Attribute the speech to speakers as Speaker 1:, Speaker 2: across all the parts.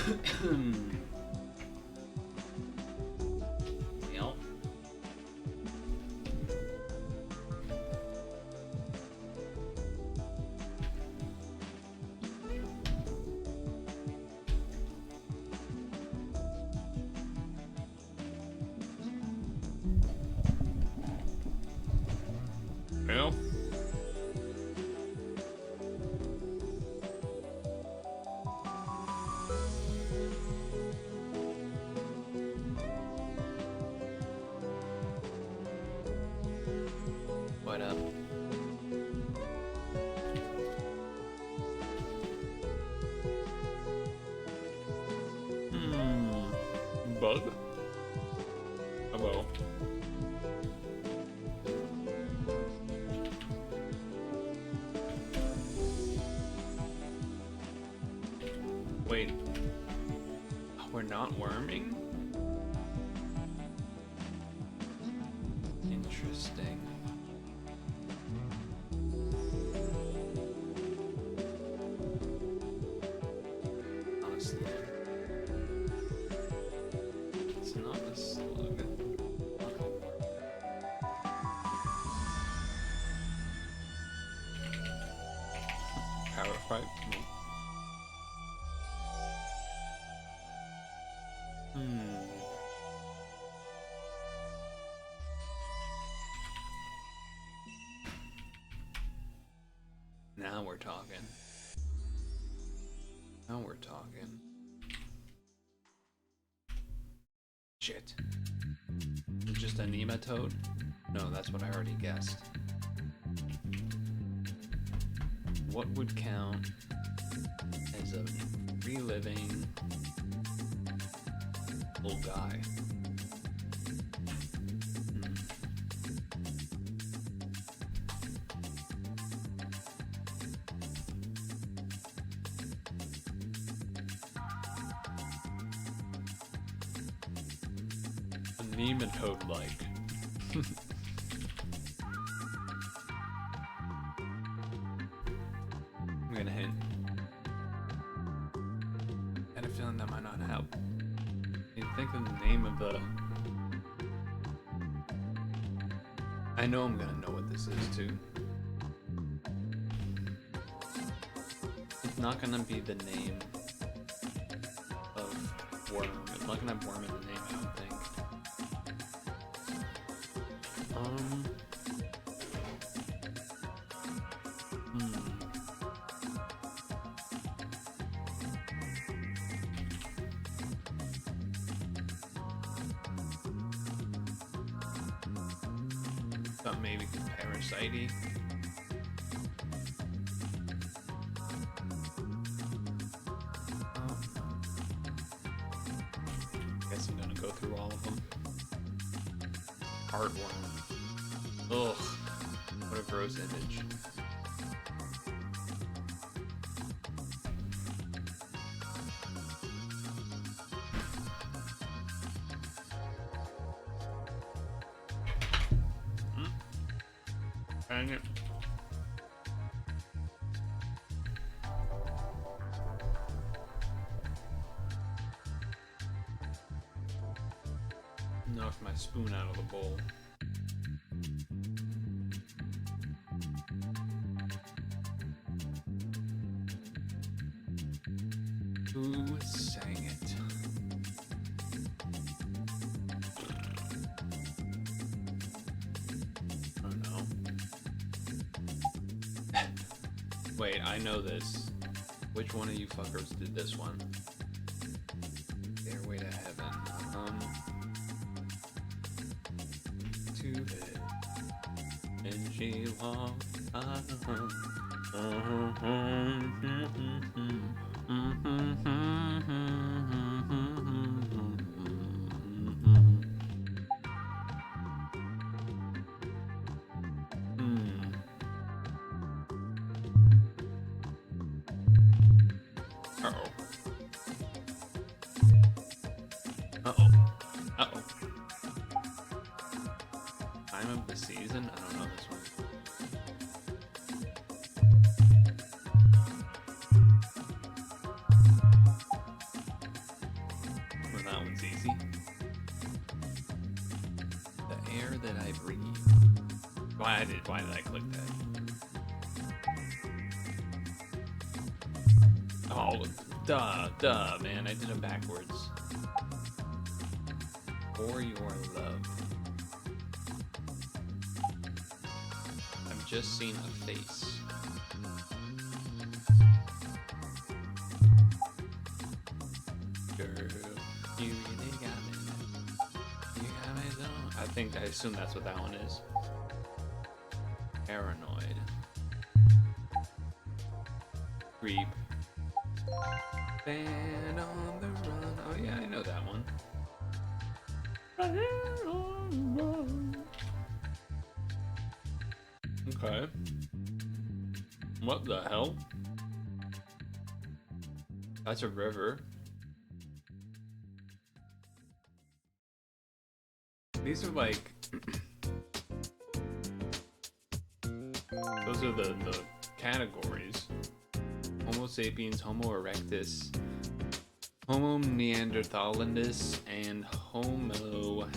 Speaker 1: Yep. Well. What up? Bug? Hello. Wait. We're not worming? Interesting. Honestly. It's not a slug. Power fight? No. Now we're talking. Now we're talking. Shit. Is it just a nematode? No, that's what I already guessed. What would count as a reliving old guy? Nematode-like. I'm gonna hint. I had a feeling that might not help. You think of the name of the... I know I'm gonna know what this is too. It's not gonna be the name of worm. It's not gonna have worm in the name, I don't think. Thought maybe parasite-y. Guess I'm gonna go through all of them. Heartworm. Ugh, what a gross image. Dang it. Knocked my spoon out of the bowl. Who sang it? Oh no. Wait, I know this. Which one of you fuckers did this one? Stairway to Heaven. To it. And she walked Time of the season? I don't know this one. one's easy. The air that I breathe. Why did I click that? Oh, duh, man, I did it backwards. For your love. I've just seen a face. Girl, you really got me. You got me so. I assume that's what that one is. Paranoid. Creep. Band on the run. Oh yeah, I know that one. Okay. What the hell? That's a river. These are like... Those are the categories. Homo sapiens, Homo erectus, Homo neanderthalensis, and Homo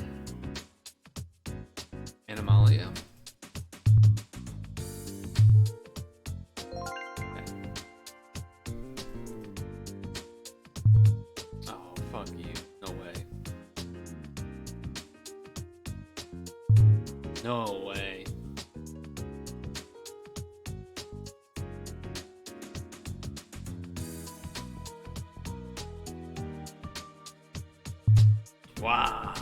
Speaker 1: animalia. Okay. Oh, fuck you. No way. No way. Wow.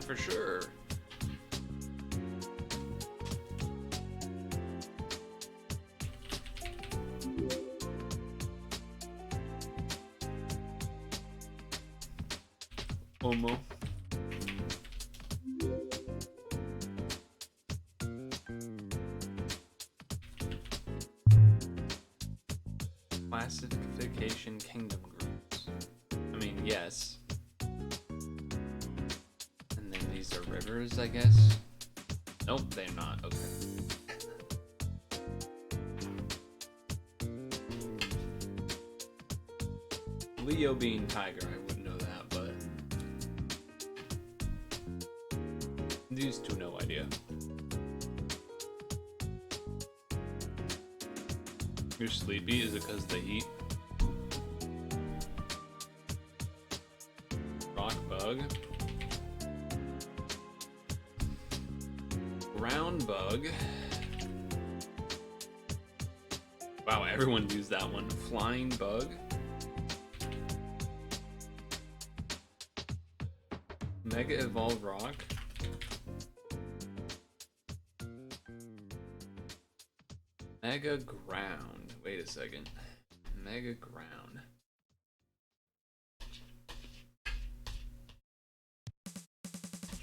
Speaker 1: For sure. Homo. Classification kingdom groups. I mean, yes. And then these are rivers, I guess. Nope, they're not. Okay. Leo being tiger, I wouldn't know that, but these two, no idea. You're sleepy? Is it because of the heat? Rock bug. Ground bug. Wow, everyone used that one. Flying bug. Mega evolved rock. Mega ground. Wait a second. Mega ground.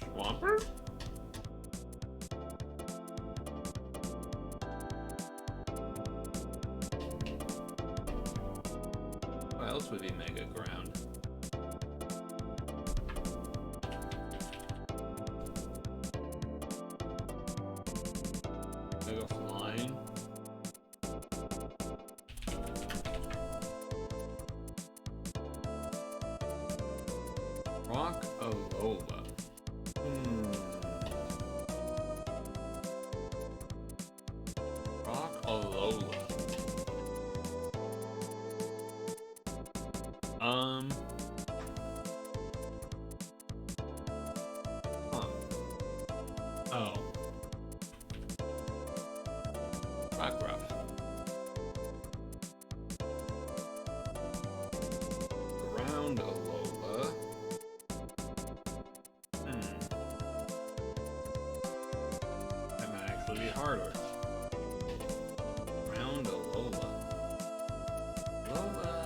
Speaker 1: Swamper? What else would be mega ground? Mega flying. Rock Alola. Rock Alola. Huh. Oh. Rockruff. Ground Alola. That might actually be harder. Ground Alola. Alola.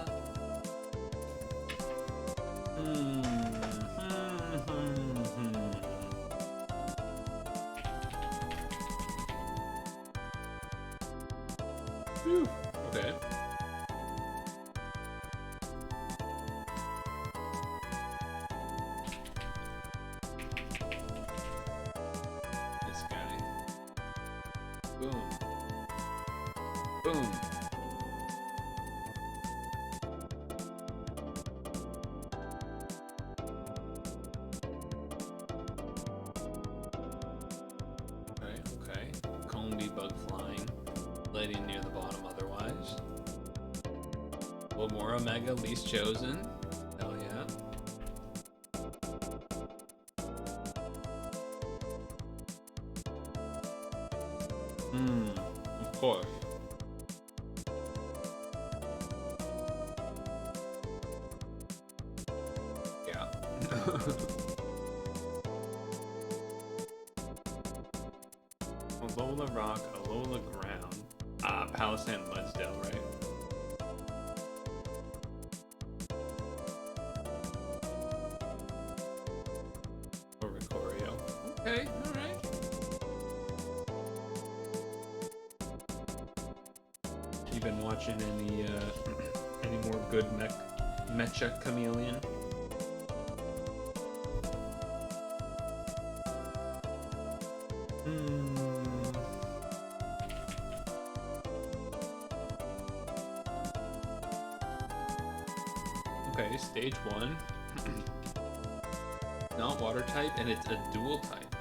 Speaker 1: Whew. Okay. This guy. Boom. Boom. bug flying, landing near the bottom otherwise. One more Omega, least chosen. Hell yeah. Of course. Yeah. Alola Rock, Alola Ground. Ah, Palisand Mudsdale, right? Or Ricorio. Okay, alright. You been watching any more good Mecha Chameleon? Okay, stage 1. Not water type, and it's a dual type.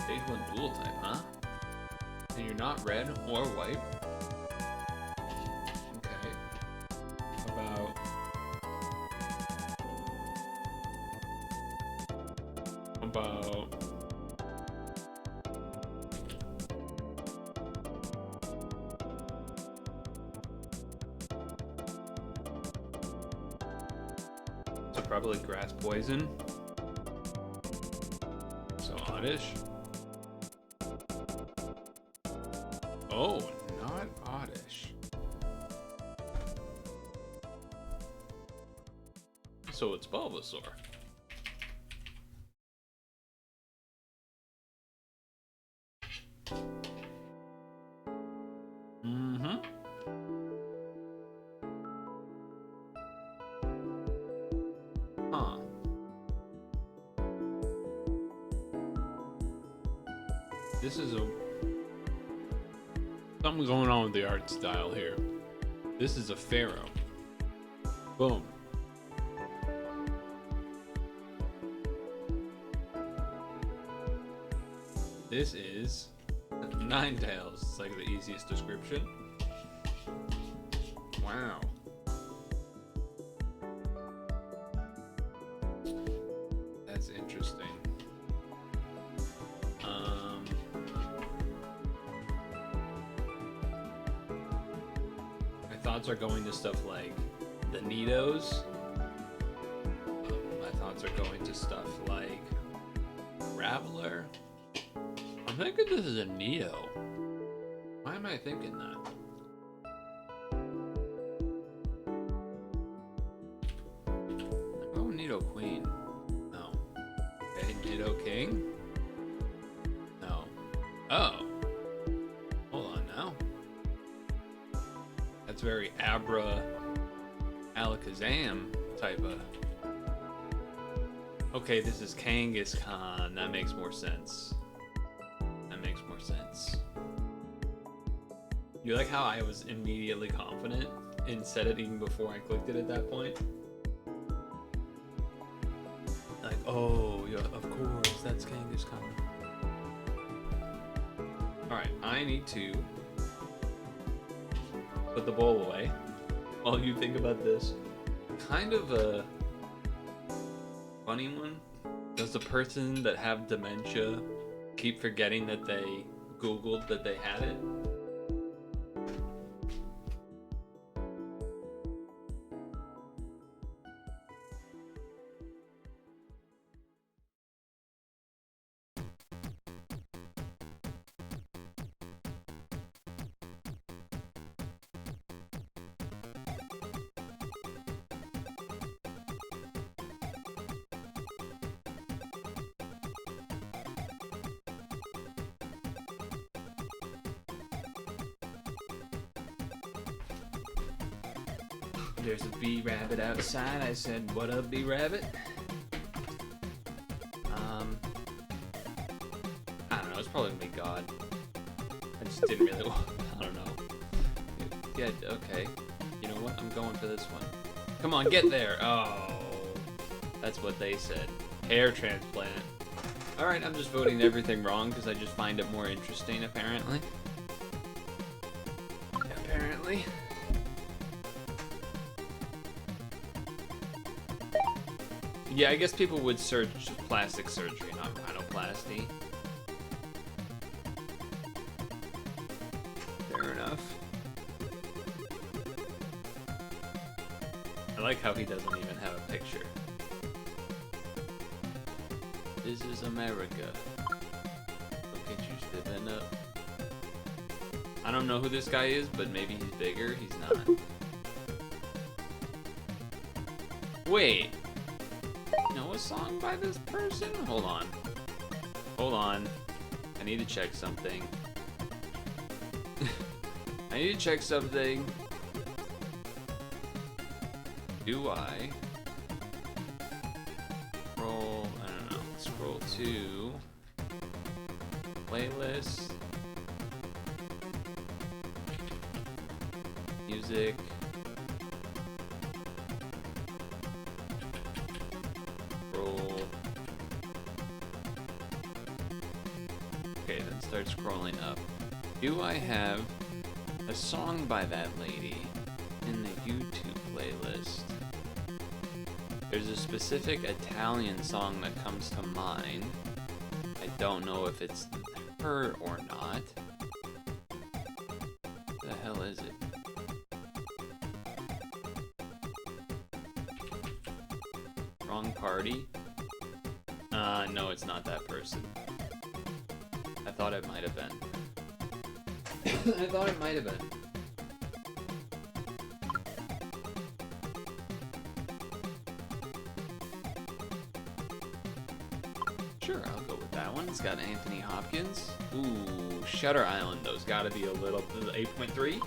Speaker 1: Stage 1 dual type, huh? And you're not red or white. Okay. About so probably grass poison. So oddish. Oh, not oddish. So it's Bulbasaur. Huh. This is something going on with the art style here. This is a Pharaoh. Boom. This is Ninetales. It's like the easiest description. Wow. That's interesting. My thoughts are going to stuff like the Nidos. My thoughts are going to stuff like Graveler. I'm thinking this is a Nido. Why am I thinking that? Oh, Nido Queen. No. Okay, Nido King? No. Oh. Hold on now. That's very Abra Alakazam type of. Okay, this is Kangaskhan. That makes more sense. You like how I was immediately confident and said it even before I clicked it at that point? Like, oh, yeah, of course, that's Kangaskhan. Alright, I need to put the bowl away while you think about this. Kind of a funny one. Does the person that have dementia keep forgetting that they Googled that they had it? There's a bee rabbit outside. I said, what up, bee rabbit? I don't know. It's probably gonna be God. I just didn't really want. I don't know. Yeah. Okay. You know what? I'm going for this one. Come on, get there. Oh, that's what they said. Hair transplant. Alright, I'm just voting everything wrong because I just find it more interesting, apparently. Apparently. Yeah, I guess people would search plastic surgery, not rhinoplasty. Fair enough. I like how he doesn't even have a picture. This is America. Look at you stepping up. I don't know who this guy is, but maybe he's bigger. He's not. Wait. You know a song by this person? Hold on. Hold on. I need to check something. I need to check something. Do I scroll? I don't know. Scroll to playlist, music. Scroll. Okay, then start scrolling up. Do I have a song by that lady in the YouTube playlist? There's a specific Italian song that comes to mind. I don't know if it's her or not. What the hell is it? Wrong party? No, it's not that person. I thought it might have been. I thought it might have been. Sure, I'll go with that one. It's got Anthony Hopkins. Ooh, Shutter Island, though's gotta be a little 8.3?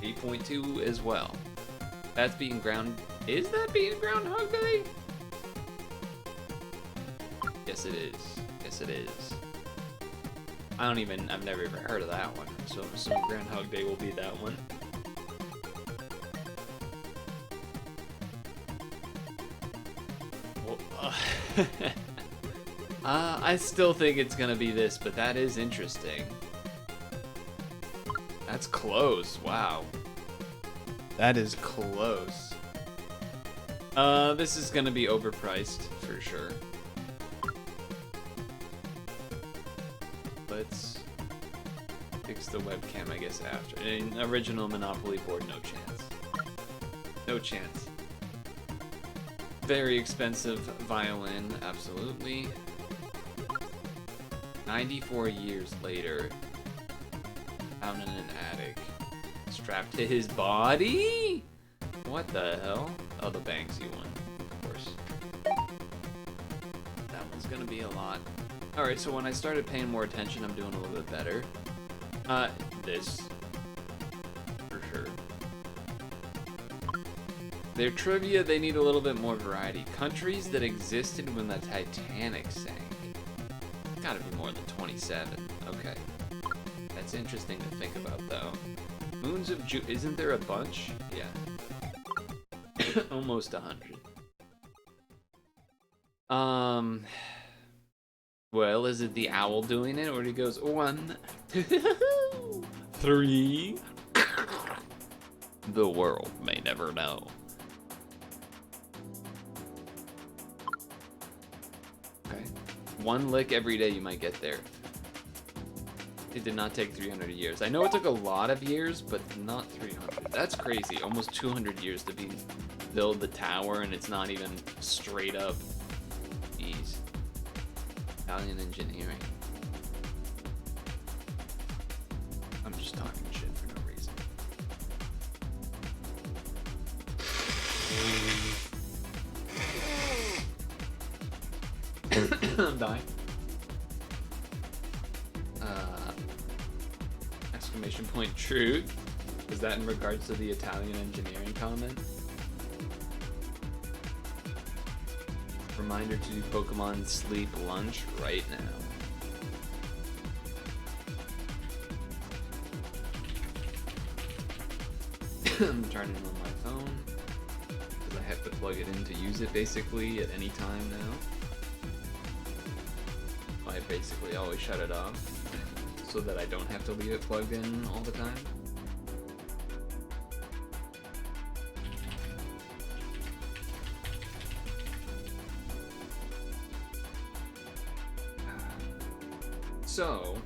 Speaker 1: 8.2 as well. That's being is that being Groundhog Day? Yes, it is. Yes, it is. I've never even heard of that one. So I'm assuming Groundhog Day will be that one. Well, I still think it's gonna be this, but that is interesting. That's close, wow. That is close. This is gonna be overpriced, for sure. Let's fix the webcam, I guess, after. An original Monopoly board, no chance. No chance. Very expensive violin, absolutely. 94 years later, found in an attic, strapped to his body? What the hell? Oh, the Banksy one, of course. That one's gonna be a lot. Alright, so when I started paying more attention, I'm doing a little bit better. This. For sure. Their trivia, they need a little bit more variety. Countries that existed when the Titanic sank. Gotta be more than 27. Okay. That's interesting to think about, though. Moons of Jupiter. Isn't there a bunch? Yeah. Almost 100. Well, is it the owl doing it, or he goes 1, 2, 3? The world may never know. Okay. 1 lick every day, you might get there. It did not take 300 years. I know it took a lot of years, but not 300. That's crazy. Almost 200 years to build the tower, and it's not even straight up. Jeez. Italian engineering. I'm just talking shit for no reason. I'm dying. Exclamation point truth. Is that in regards to the Italian engineering comment? Reminder to do Pokemon sleep lunch right now. I'm turning on my phone because I have to plug it in to use it basically at any time now. I basically always shut it off so that I don't have to leave it plugged in all the time. So,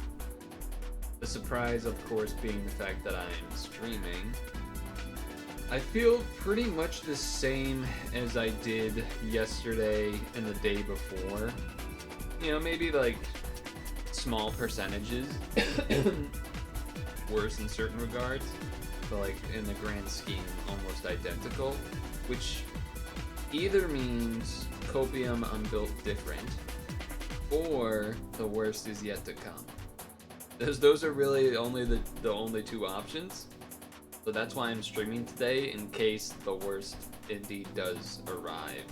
Speaker 1: the surprise, of course, being the fact that I'm streaming. I feel pretty much the same as I did yesterday and the day before. You know, maybe like small percentages worse in certain regards, but like in the grand scheme, almost identical, which either means Copium unbuilt different, or the worst is yet to come. Those are really only the only two options. So that's why I'm streaming today, in case the worst indeed does arrive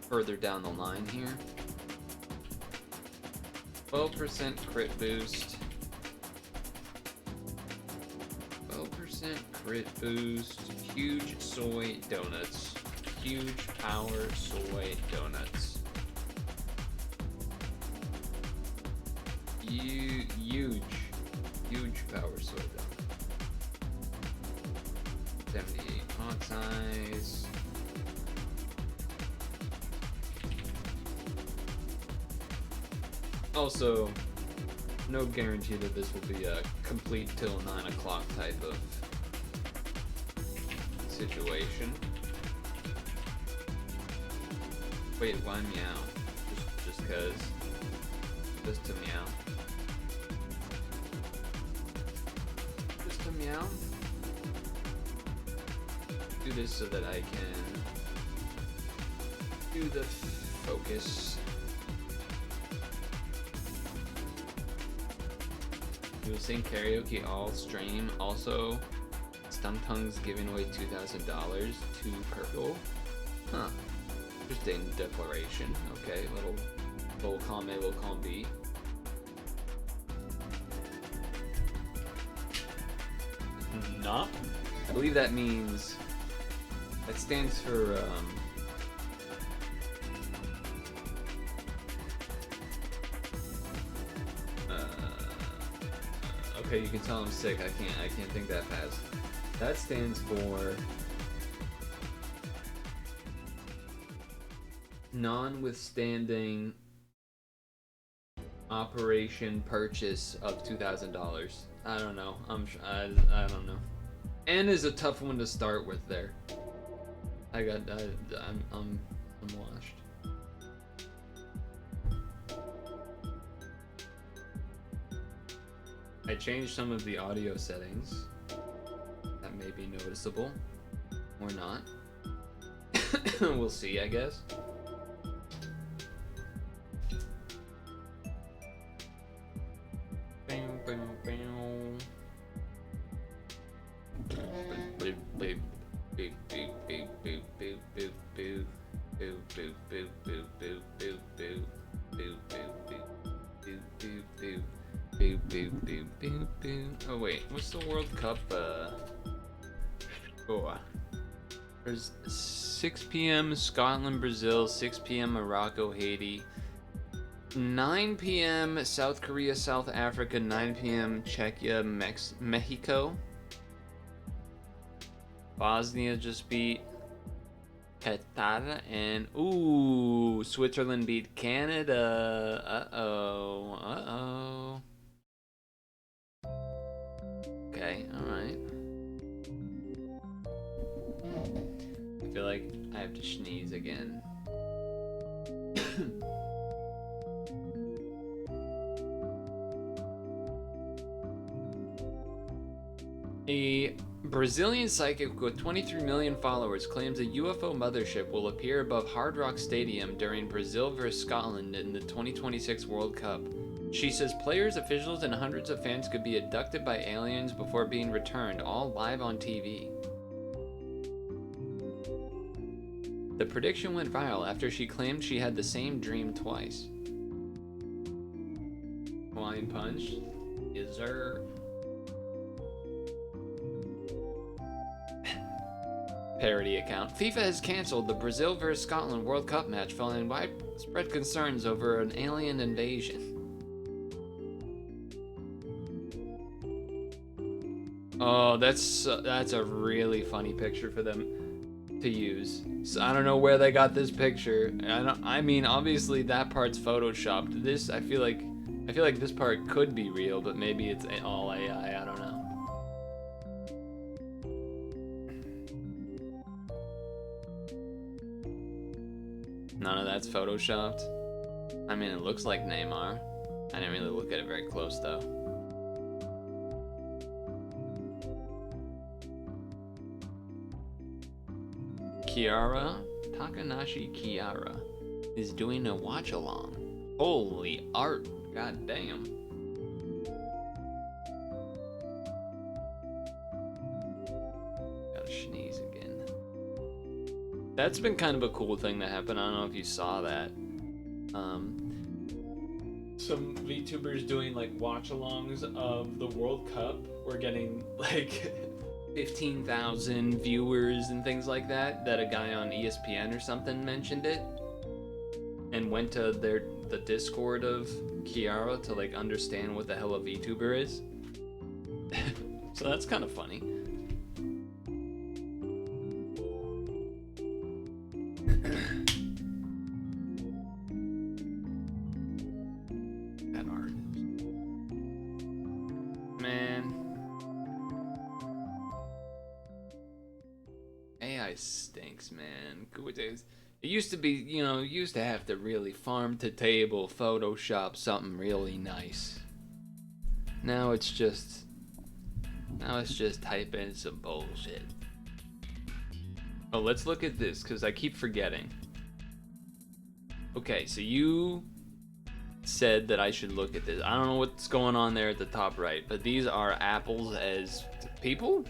Speaker 1: further down the line here. 12% crit boost. 12% crit boost. Huge soy donuts. Huge power soy donuts. Huge power soy donuts. 78 pot size. Also, no guarantee that this will be a complete till 9 o'clock type of situation. Wait, why meow? Just cause. Just to meow. Just to meow. Do this so that I can do the focus. We will sing karaoke all stream. Also, Stun Tongue's giving away $2,000 to Purtle. Huh. Interesting declaration. Okay, little column A, little column B. Not. I believe that means. That stands for. Okay, you can tell I'm sick. I can't think that fast. That stands for notwithstanding operation purchase of $2,000. I don't know. I don't know. N is a tough one to start with there. I'm washed. I changed some of the audio settings. That may be noticeable. Or not. We'll see, I guess. Oh wait, what's the World Cup? There's 6 p.m. Scotland, Brazil, 6 p.m. Morocco, Haiti, 9 p.m. South Korea, South Africa, 9 p.m. Czechia, Mexico. Bosnia just beat Qatar, and ooh, Switzerland beat Canada. Uh-oh. Okay, alright. I feel like I have to sneeze again. A Brazilian psychic with 23 million followers claims a UFO mothership will appear above Hard Rock Stadium during Brazil vs. Scotland in the 2026 World Cup. She says players, officials, and hundreds of fans could be abducted by aliens before being returned, all live on TV. The prediction went viral after she claimed she had the same dream twice. Hawaiian Punch? Is there... parody account. FIFA has canceled the Brazil vs Scotland World Cup match following widespread concerns over an alien invasion. Oh, that's a really funny picture for them to use. So I don't know where they got this picture. I mean, obviously that part's photoshopped. This I feel like this part could be real, but maybe it's all AI. I don't know. None of that's photoshopped. I mean, it looks like Neymar. I didn't really look at it very close though. Takanashi Kiara is doing a watch along. Holy art, god damn. Gotta sneeze again. That's been kind of a cool thing that happened. I don't know if you saw that. Some VTubers doing like watch alongs of the World Cup were getting like 15,000 viewers and things like that. That a guy on ESPN or something mentioned it and went to the Discord of Kiara to like understand what the hell a VTuber is. So that's kind of funny. That art, man. AI stinks, man. It used to be, you know, you used to have to really farm to table, Photoshop something really nice. Now it's just type in some bullshit. Oh, let's look at this, because I keep forgetting. Okay, so you said that I should look at this. I don't know what's going on there at the top right, but these are apples as people?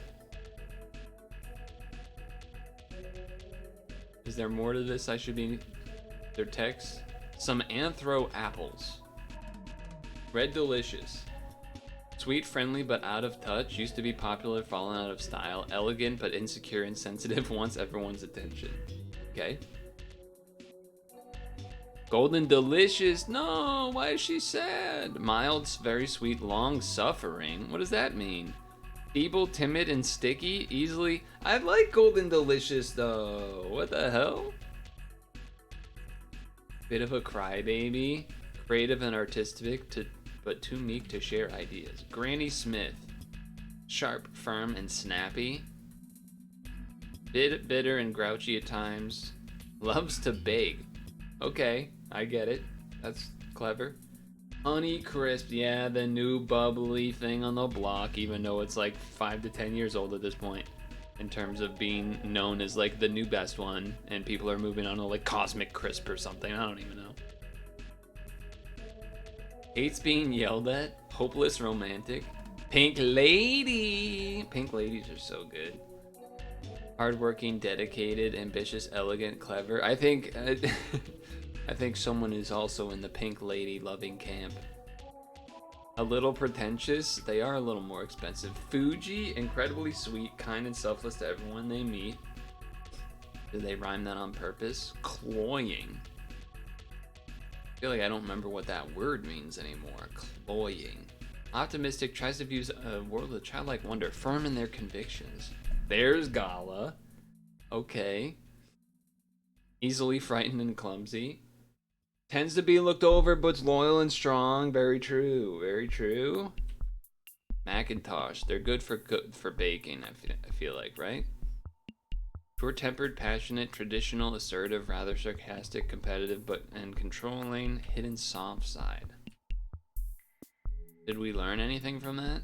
Speaker 1: Is there more to this I should be... Their text? Some anthro apples. Red delicious. Sweet, friendly, but out of touch. Used to be popular, fallen out of style. Elegant, but insecure and sensitive. Wants everyone's attention. Okay. Golden delicious. No, why is she sad? Mild, very sweet, long suffering. What does that mean? Feeble, timid, and sticky. Easily. I like golden delicious though. What the hell? Bit of a crybaby. Creative and artistic, but too meek to share ideas. Granny Smith. Sharp, firm, and snappy. Bitter and grouchy at times. Loves to bake. Okay, I get it. That's clever. Honey Crisp, yeah, the new bubbly thing on the block, even though it's like 5 to 10 years old at this point, in terms of being known as like the new best one, and people are moving on to like Cosmic Crisp or something. I don't even know. Hates being yelled at. Hopeless romantic. Pink Lady. Pink ladies are so good. Hardworking, dedicated, ambitious, elegant, clever. I think I think someone is also in the Pink Lady loving camp. A little pretentious. They are a little more expensive. Fuji, incredibly sweet, kind and selfless to everyone they meet. Did they rhyme that on purpose? Cloying. I feel like I don't remember what that word means anymore. Cloying. Optimistic, tries to view a world of childlike wonder. Firm in their convictions. There's Gala. Okay. Easily frightened and clumsy. Tends to be looked over, but's loyal and strong. Very true. Very true. Macintosh. They're good for baking, I feel like, right? Short-tempered, passionate, traditional, assertive, rather sarcastic, competitive, and controlling, hidden soft side. Did we learn anything from that?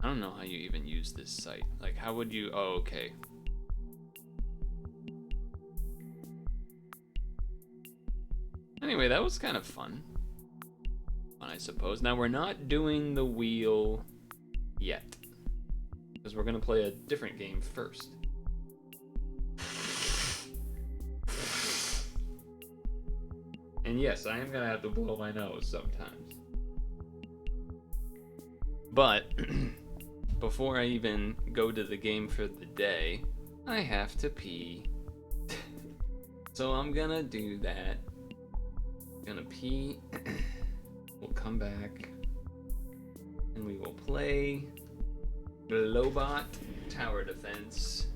Speaker 1: I don't know how you even use this site. Like, how would you... Oh, okay. Anyway, that was kind of fun, I suppose. Now, we're not doing the wheel yet, because we're going to play a different game first. And yes, I am going to have to blow my nose sometimes. But before I even go to the game for the day, I have to pee. So I'm gonna do that. Gonna pee. We'll come back and we will play Glowbot Tower Defense.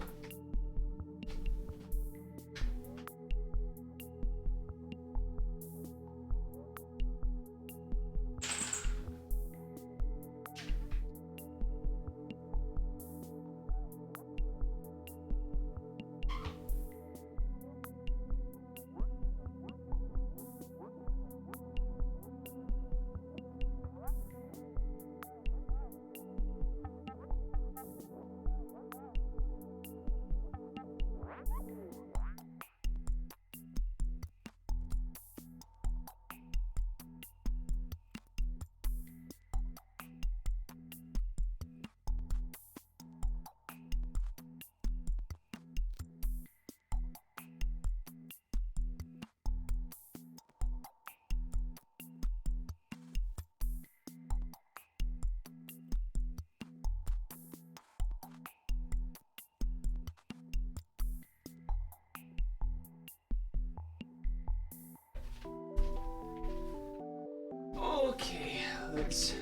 Speaker 1: Okay, let's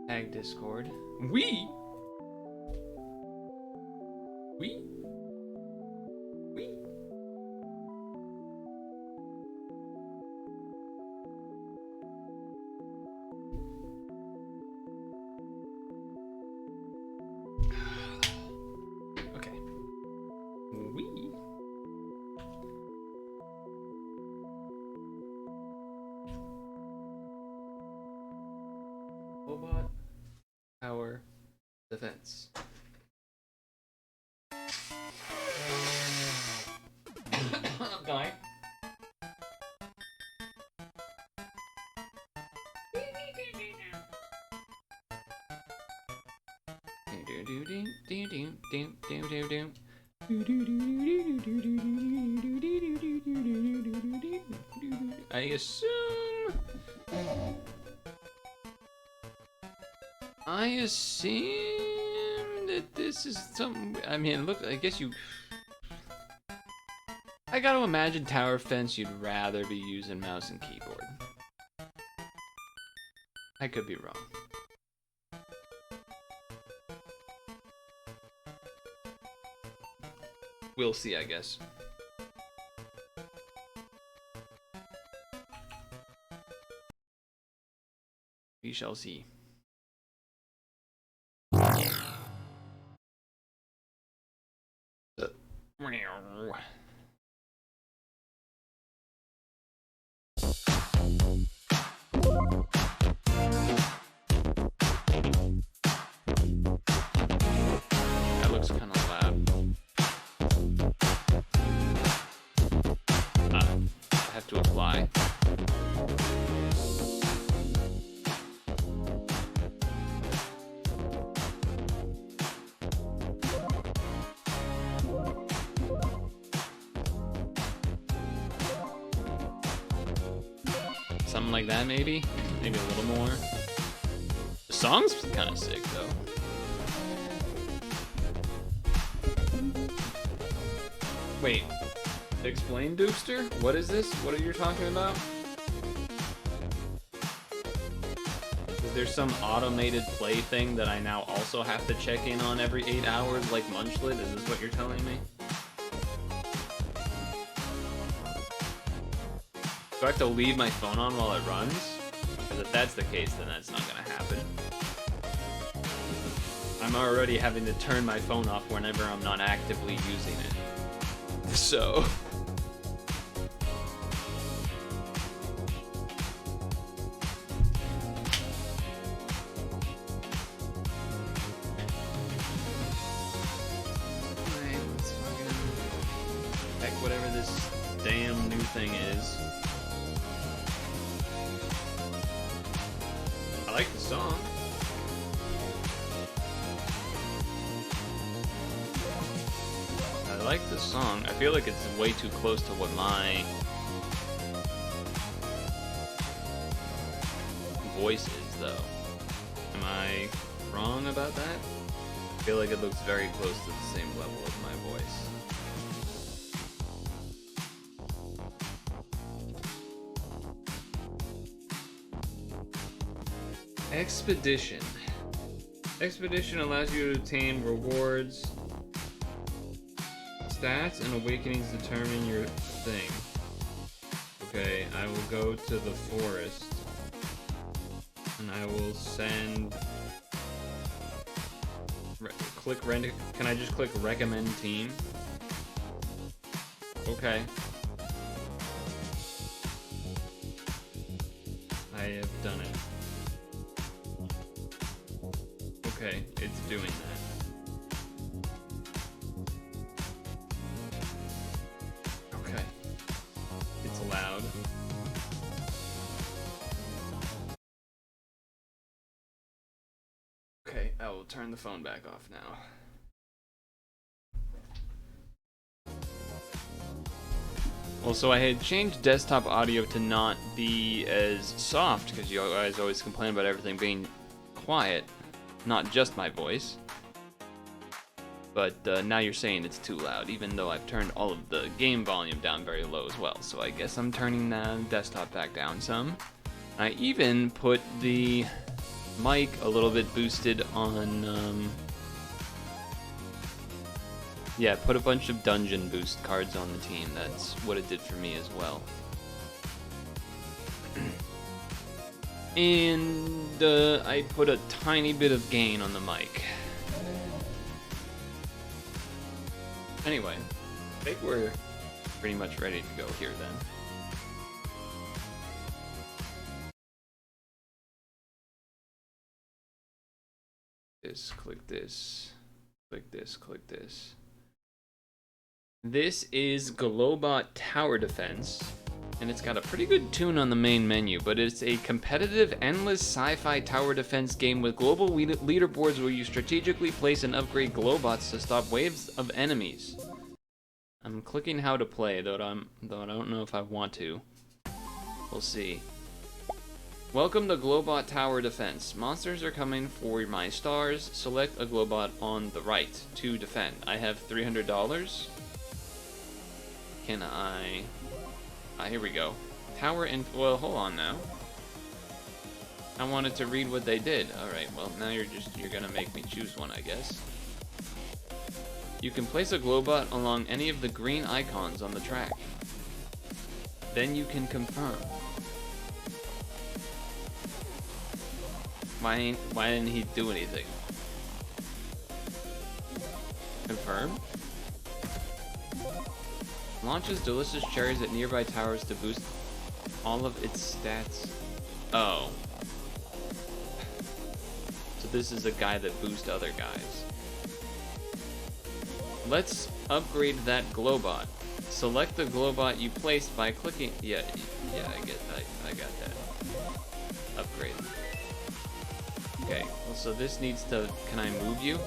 Speaker 1: tag Discord. We. Okay. We. Glowbot Tower Defense. I'm dying. I assume that this is some. I mean, look. I guess you. I gotta imagine Tower Defense. You'd rather be using mouse and keyboard. I could be wrong. We'll see, I guess. We shall see. That looks kind of loud. I have to apply. Something like that, maybe a little more. The song's kind of sick, though. Wait, explain, Doopster? What is this? What are you talking about? Is there some automated play thing that I now also have to check in on every 8 hours, like Munchlet? Is this what you're telling me? Do I have to leave my phone on while it runs? Because if that's the case, then that's not gonna happen. I'm already having to turn my phone off whenever I'm not actively using it. So... Alright, let's fucking... heck, whatever this damn new thing is. I like the song. I like the song. I feel like it's way too close to what my voice is, though. Am I wrong about that? I feel like it looks very close to the same level as my voice. Expedition. Expedition allows you to obtain rewards. Stats and awakenings determine your thing. Okay, I will go to the forest. And I will send... Can I just click recommend team? Okay. I have done it. Okay, it's doing that. Okay. It's loud. Okay, I will turn the phone back off now. Well, so I had changed desktop audio to not be as soft, because you guys always complain about everything being quiet. Not just my voice, but now you're saying it's too loud, even though I've turned all of the game volume down very low as well. So I guess I'm turning the desktop back down some. I even put the mic a little bit boosted on, yeah, put a bunch of dungeon boost cards on the team. That's what it did for me as well. And I put a tiny bit of gain on the mic. Anyway, I think we're pretty much ready to go here then. Click this, click this, click this. This is Glowbot Tower Defense. And it's got a pretty good tune on the main menu, but it's a competitive, endless sci-fi tower defense game with global leaderboards where you strategically place and upgrade Glowbots to stop waves of enemies. I'm clicking how to play, though I don't know if I want to. We'll see. Welcome to Glowbot Tower Defense. Monsters are coming for my stars. Select a Glowbot on the right to defend. I have $300. Can I... here we go. Tower info. Well, hold on now. I wanted to read what they did. Alright, well, now you're gonna make me choose one, I guess. You can place a Glowbot along any of the green icons on the track. Then you can confirm. Why didn't he do anything? Confirm? Launches delicious cherries at nearby towers to boost all of its stats. Oh. So this is a guy that boosts other guys. Let's upgrade that Glowbot. Select the Glowbot you placed by clicking... Yeah, I got that. Upgrade. Okay, well, so this needs to... Can I move you?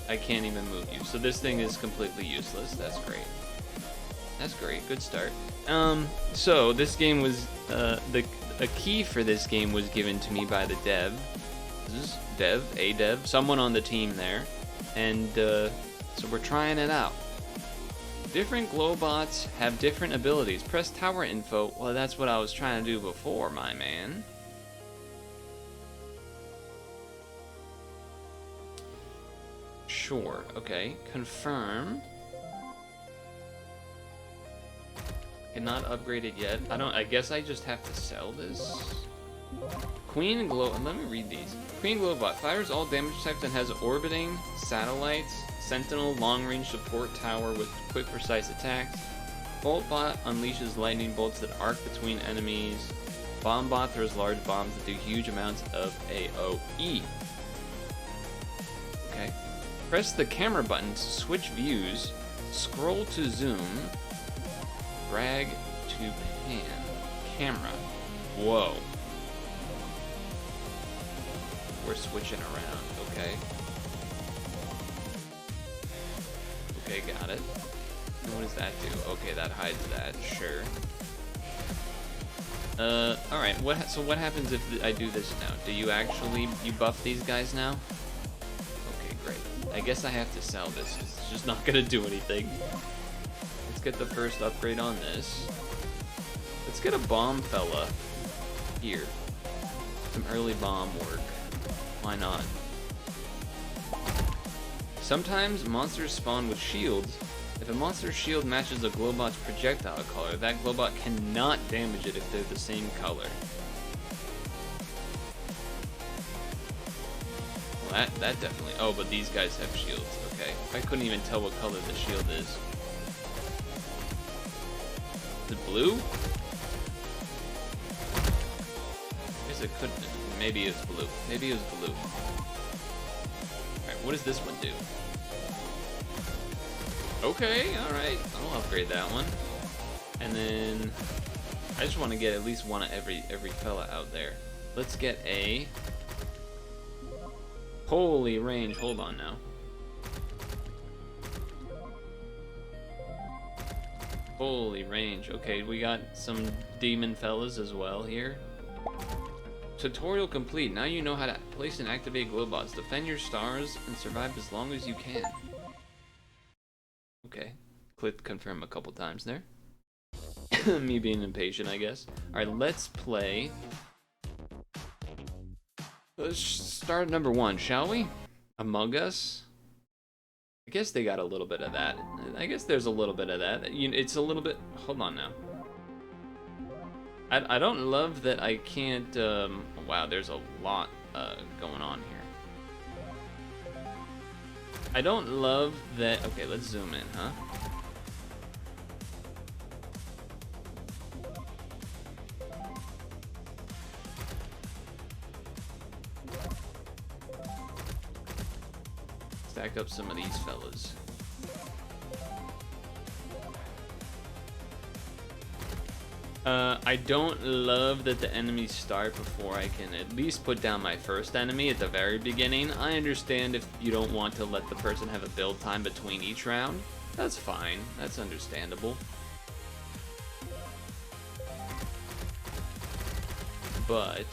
Speaker 1: I can't even move you. So this thing is completely useless. That's great. That's great. Good start. So this game was a key for this game was given to me by the dev, someone on the team there, and so we're trying it out. Different Glowbots have different abilities. Press tower info. Well, that's what I was trying to do before, my man. Sure. Okay. Confirm. Cannot upgrade it yet. I guess I just have to sell this. Queen Glow... Let me read these. Queen Glowbot fires all damage types and has orbiting, satellites, sentinel, long-range support tower with quick, precise attacks. Boltbot unleashes lightning bolts that arc between enemies. Bombot throws large bombs that do huge amounts of AoE. Okay. Press the camera button to switch views. Scroll to zoom. Drag to pan. Camera. Whoa. We're switching around, okay. Okay, got it. And what does that do? Okay, that hides that, sure. All right. So what happens if I do this now? Do you actually buff these guys now? Okay, great. I guess I have to sell this 'cause it's just not gonna do anything. Let's get the first upgrade on this. Let's get a bomb fella here. Some early bomb work. Why not? Sometimes monsters spawn with shields. If a monster's shield matches a Glowbot's projectile color, that Glowbot cannot damage it if they're the same color. Well, that definitely... Oh, but these guys have shields. Okay. I couldn't even tell what color the shield is. Is it blue? I guess it could... Maybe it's blue. Maybe it was blue. Alright, what does this one do? Okay, alright. I'll upgrade that one. And then... I just want to get at least one of every fella out there. Let's get a... Holy range. Hold on now. Holy range. Okay, we got some demon fellas as well here. Tutorial complete. Now you know how to place and activate Glowbots. Defend your stars and survive as long as you can. Okay. Click confirm a couple times there. Me being impatient, I guess. Alright, let's play. Let's start number 1, shall we? Among Us? I guess they got a little bit of that. I guess there's a little bit of that. It's a little bit... Hold on now. I don't love that I can't... wow, there's a lot going on here. I don't love that... Okay, let's zoom in, huh? Stack up some of these fellas. I don't love that the enemies start before I can at least put down my first enemy at the very beginning. I understand if you don't want to let the person have a build time between each round. That's fine. That's understandable. But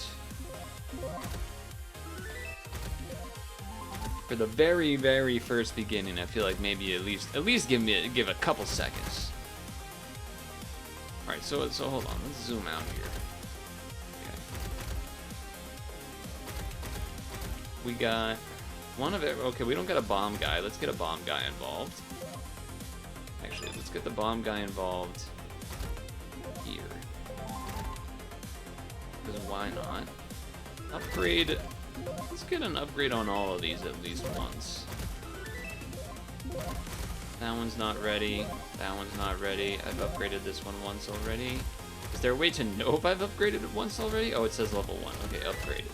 Speaker 1: for the very, very first beginning, I feel like maybe at least give a couple seconds. All right, so hold on. Let's zoom out here. Okay. We got one of it. Okay, we don't get a bomb guy. Let's get a bomb guy involved. Actually, let's get the bomb guy involved here. Because why not? Upgrade. Let's get an upgrade on all of these at least once. That one's not ready. That one's not ready. I've upgraded this one once already. Is there a way to know if I've upgraded it once already? Oh, it says level 1. Okay, upgraded.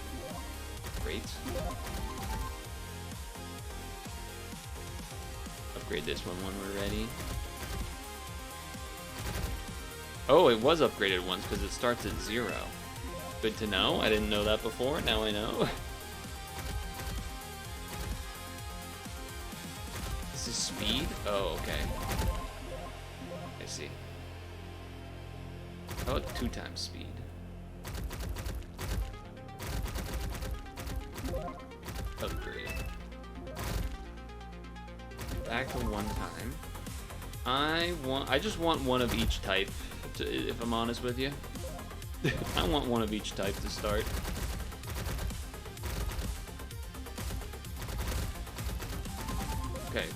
Speaker 1: Great. Upgrade this one when we're ready. Oh, it was upgraded once because it starts at 0. Good to know. I didn't know that before. Now I know. This is speed? Oh, okay. I see. How about 2 times speed? Upgrade. Back to 1 time. I just want one of each type, if I'm honest with you. I want one of each type to start. Okay.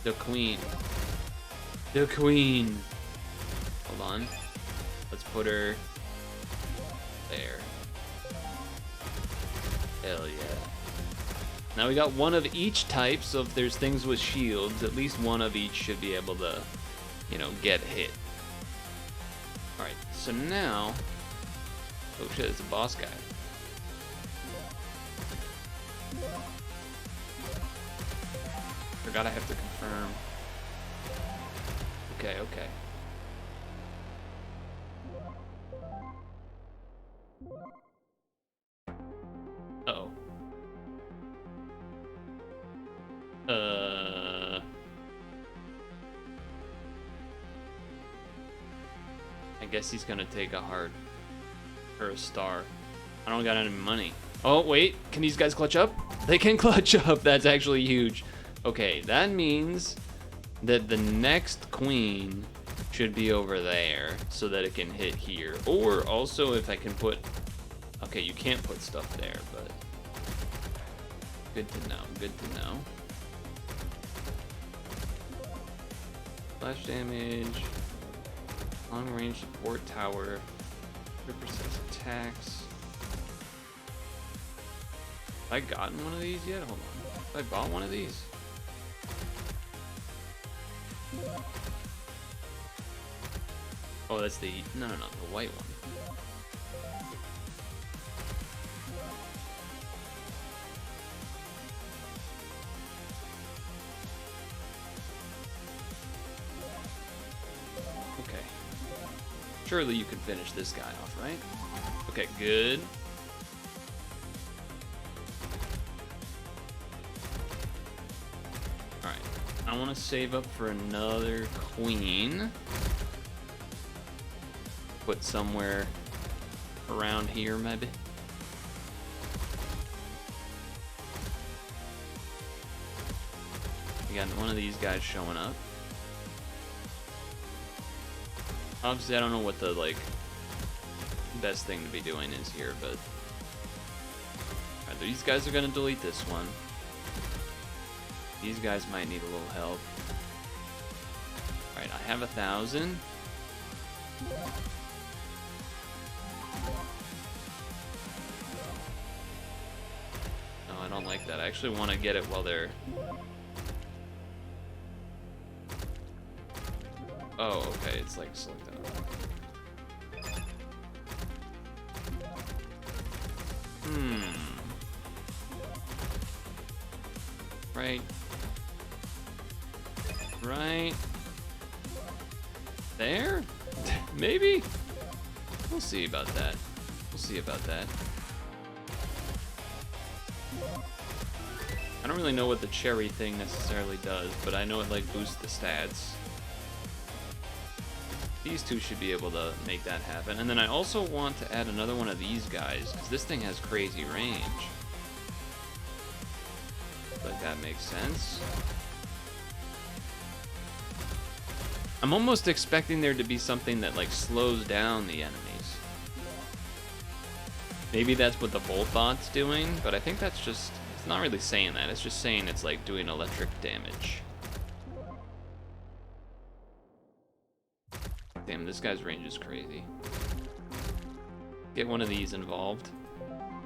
Speaker 1: The queen. The queen. Hold on. Let's put her there. Hell yeah. Now we got one of each type, so if there's things with shields, at least one of each should be able to, you know, get hit. Alright, so now... Oh shit, it's a boss guy. Forgot I have to confirm. Okay, okay. Uh-oh. I guess he's gonna take a heart or a star. I don't got any money. Oh, wait, can these guys clutch up? They can clutch up, that's actually huge. Okay, that means that the next queen should be over there so that it can hit here. Or also if I can put, okay, you can't put stuff there, but good to know, good to know. Flash damage, long range support tower, 3% attacks. Have I gotten one of these yet? Hold on. Have I bought one of these? Oh, that's the, no, the white one. Okay. Surely you can finish this guy off, right? Okay, good. Alright, I want to save up for another queen. Put somewhere around here, maybe. We got one of these guys showing up. Obviously, I don't know what the, like, best thing to be doing is here, but... Alright, these guys are gonna delete this one. These guys might need a little help. Alright, I have 1,000. No, I don't like that. I actually want to get it while they're... Oh, okay, it's like selected. Right. Right. There? Maybe? We'll see about that. We'll see about that. I don't really know what the cherry thing necessarily does, but I know it like boosts the stats. These two should be able to make that happen. And then I also want to add another one of these guys, because this thing has crazy range. Like that makes sense. I'm almost expecting there to be something that like slows down the enemies. Maybe that's what the Bolt Bot's doing, but I think that's just, it's not really saying that. It's just saying it's like doing electric damage. Damn, this guy's range is crazy. Get one of these involved.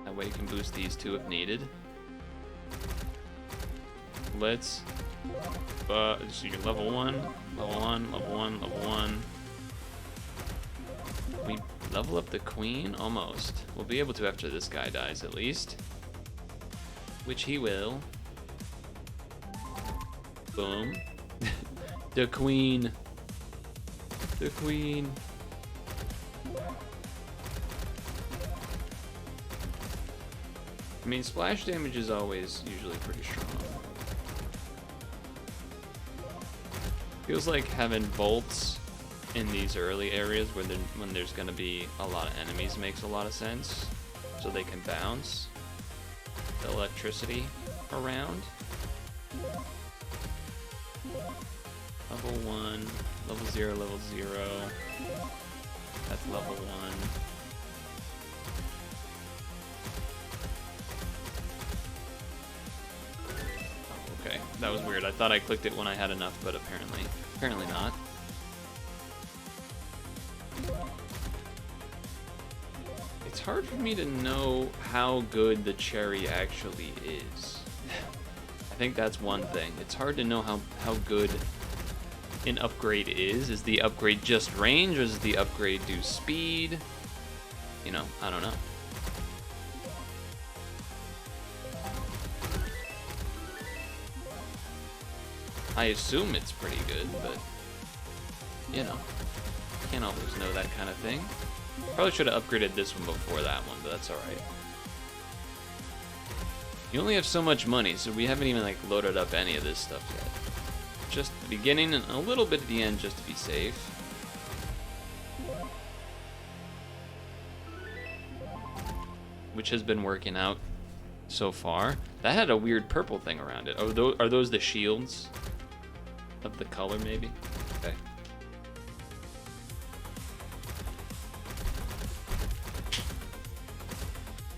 Speaker 1: That way you can boost these two if needed. Let's so you can level 1, level 1, level 1, level 1. We level up the queen? Almost. We'll be able to after this guy dies at least. Which he will. Boom. The queen. The queen. I mean, splash damage is always usually pretty strong. Feels like having bolts in these early areas where when there's going to be a lot of enemies makes a lot of sense. So they can bounce the electricity around. Level 1, level 0, level 0. That's level 1. Oh, okay, that was weird. I thought I clicked it when I had enough, but apparently not. It's hard for me to know how good the cherry actually is. I think that's one thing. It's hard to know how good an upgrade is. Is the upgrade just range, or does the upgrade do speed? You know, I don't know. I assume it's pretty good, but you know, can't always know that kind of thing. Probably should have upgraded this one before that one, but that's alright. You only have so much money, so we haven't even like loaded up any of this stuff yet. Just the beginning and a little bit at the end just to be safe. which has been working out so far. That had a weird purple thing around it. Oh, are those the shields of the color, maybe? Okay.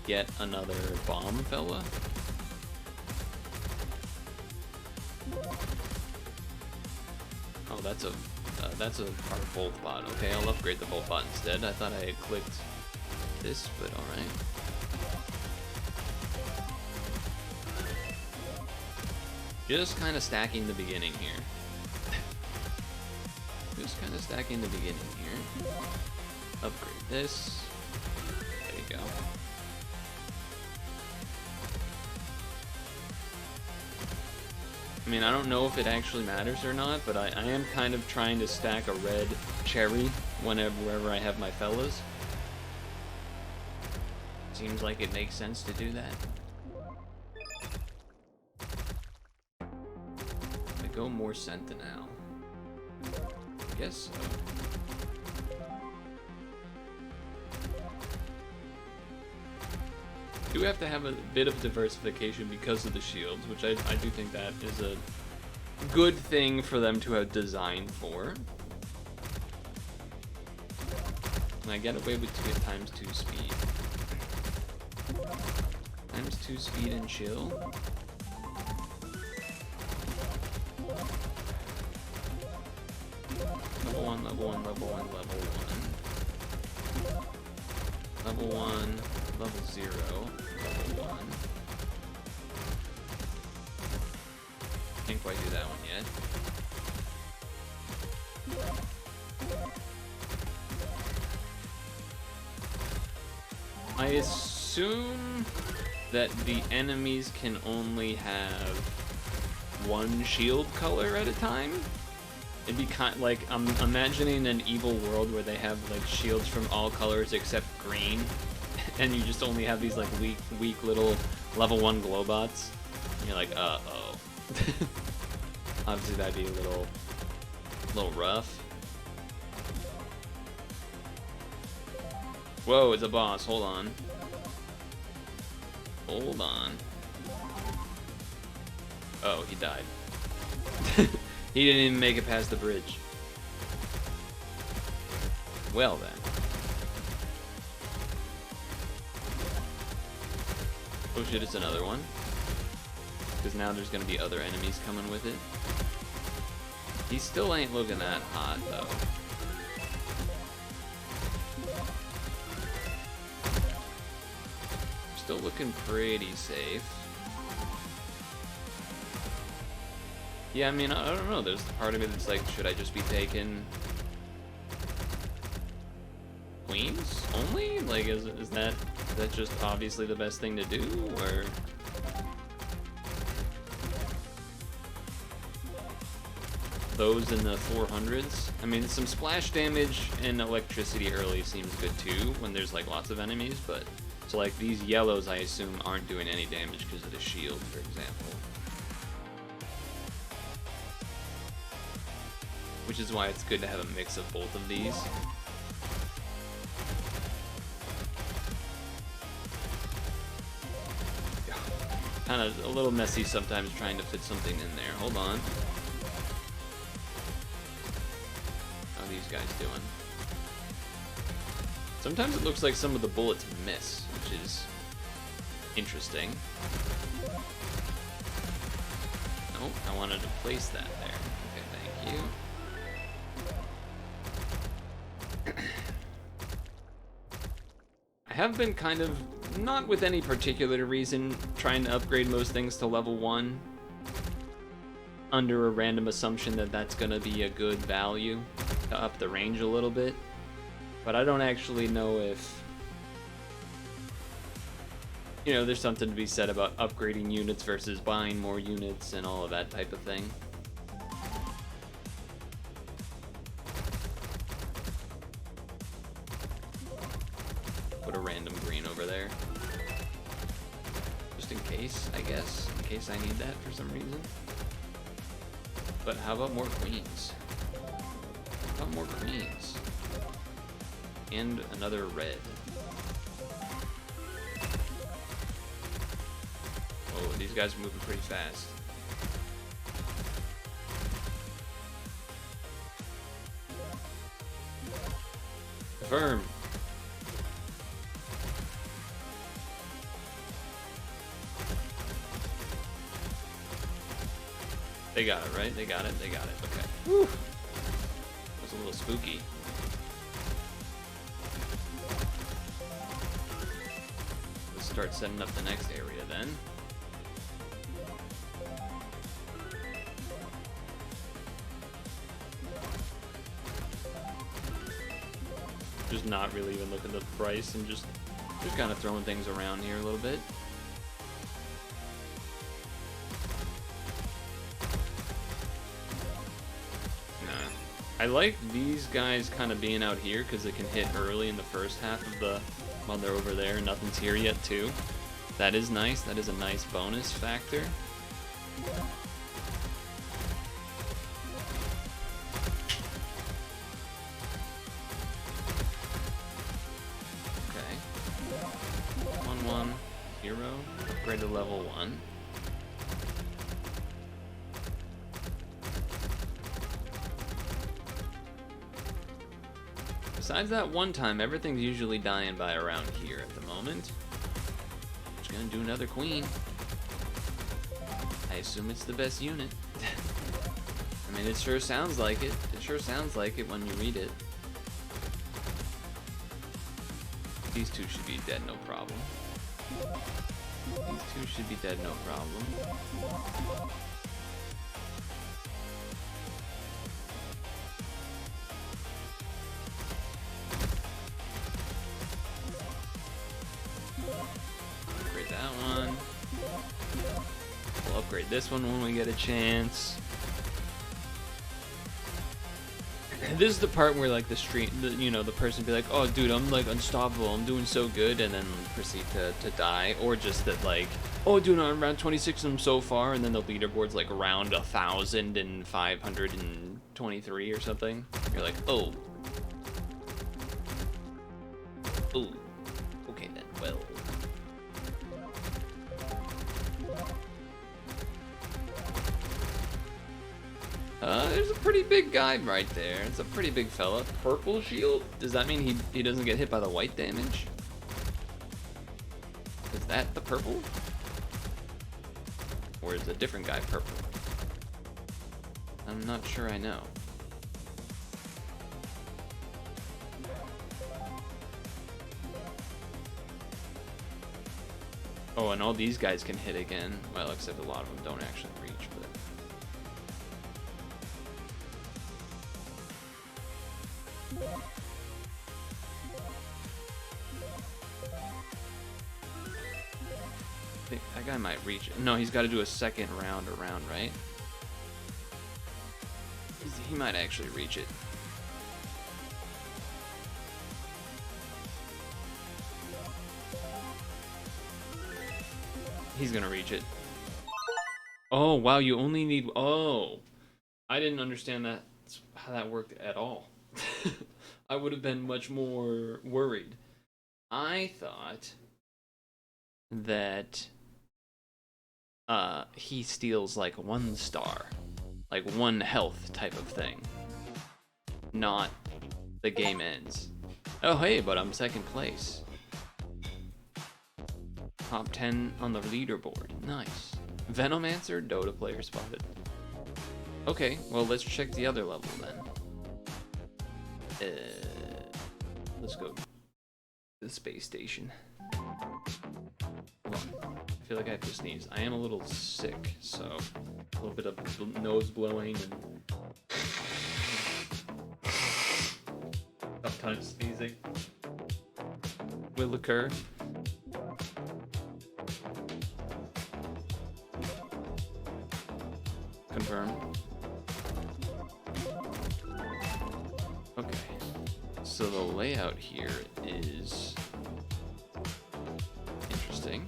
Speaker 1: Yet another bomb fella. Oh, that's a our Volt bot. Okay, I'll upgrade the Volt bot instead. I thought I had clicked this, but all right. Just kind of stacking the beginning here. Just kind of stacking the beginning here. Upgrade this. There you go. I mean, I don't know if it actually matters or not, but I am kind of trying to stack a red cherry wherever I have my fellas. Seems like it makes sense to do that. I go more Sentinel. I guess so. Do have to have a bit of diversification because of the shields, which I do think that is a good thing for them to have designed for. And I get away with ×2 speed. ×2 speed and chill. Level 1, level 1, level 1, level 1. Level 1, level 0, level 1. Can't quite do that one yet. I assume that the enemies can only have one shield color at a time. It'd be kind like I'm imagining an evil world where they have like shields from all colors except green, and you just only have these like weak little level 1 Glowbots. And you're like, uh-oh. Obviously that'd be a little rough. Whoa, it's a boss. Hold on. Hold on. Oh, he died. He didn't even make it past the bridge. Well then. Oh shit, it's another one. Because now there's gonna be other enemies coming with it. He still ain't looking that hot though. Still looking pretty safe. Yeah, I mean, I don't know. There's the part of me that's like, should I just be taking queens only? Like, is that just obviously the best thing to do, or? Those in the 400s. I mean, some splash damage and electricity early seems good too when there's like lots of enemies, but so like these yellows I assume aren't doing any damage because of the shield, for example. Which is why it's good to have a mix of both of these. Kind of a little messy sometimes trying to fit something in there. Hold on. How are these guys doing? Sometimes it looks like some of the bullets miss, which is interesting. Nope, I wanted to place that there. Okay, thank you. I have been kind of, not with any particular reason, trying to upgrade most things to level 1 under a random assumption that that's going to be a good value to up the range a little bit. But I don't actually know if, you know, there's something to be said about upgrading units versus buying more units and all of that type of thing. Put a random green over there. Just in case, I guess. In case I need that for some reason. But how about more queens? How about more queens? And another red. guys are moving pretty fast. Confirm. They got it, right? They got it. They got it. Okay. Whew. That was a little spooky. Let's start setting up the next area then. Just not really even looking at the price and just kind of throwing things around here a little bit. I like these guys kind of being out here because they can hit early in the first half of the, while they're over there. Nothing's here yet too. That is nice. That is a nice bonus factor. Okay. 1-1, 0. Upgrade to level 1. Besides that one time, everything's usually dying by around here at the moment. Just gonna do another queen. I assume it's the best unit. I mean, it sure sounds like it. It sure sounds like it when you read it. These two should be dead, no problem. These two should be dead, no problem. Upgrade that one. We'll upgrade this one when we get a chance. This is the part where like the person be like, oh dude, I'm like unstoppable, I'm doing so good, and then proceed to die. Or just that like, oh dude, I'm around 26 of them so far, and then the leaderboard's like around 1,523 or something. You're like, oh. Oh. Okay then, well. There's a pretty big guy right there. It's a pretty big fella. Purple shield? Does that mean he doesn't get hit by the white damage? Is that the purple? Or is a different guy purple? I'm not sure I know. Oh, and all these guys can hit again. Well, except a lot of them don't actually reach, but... I think that guy might reach it. No, he's got to do a second round around, right? He might actually reach it. He's gonna reach it. Oh, wow, you only need... Oh, I didn't understand that, how that worked at all. I would have been much more worried. I thought that he steals like 1 star, like 1 health type of thing, not the game ends. Oh hey, but I'm 2nd place. Top 10 on the leaderboard. Nice. Venomancer, Dota player spotted. Okay, well let's check the other level then. Let's go to the space station. Hold on. I feel like I have to sneeze. I am a little sick, so a little bit of nose blowing and tough time sneezing will occur. Confirm. Okay, so the layout here is interesting.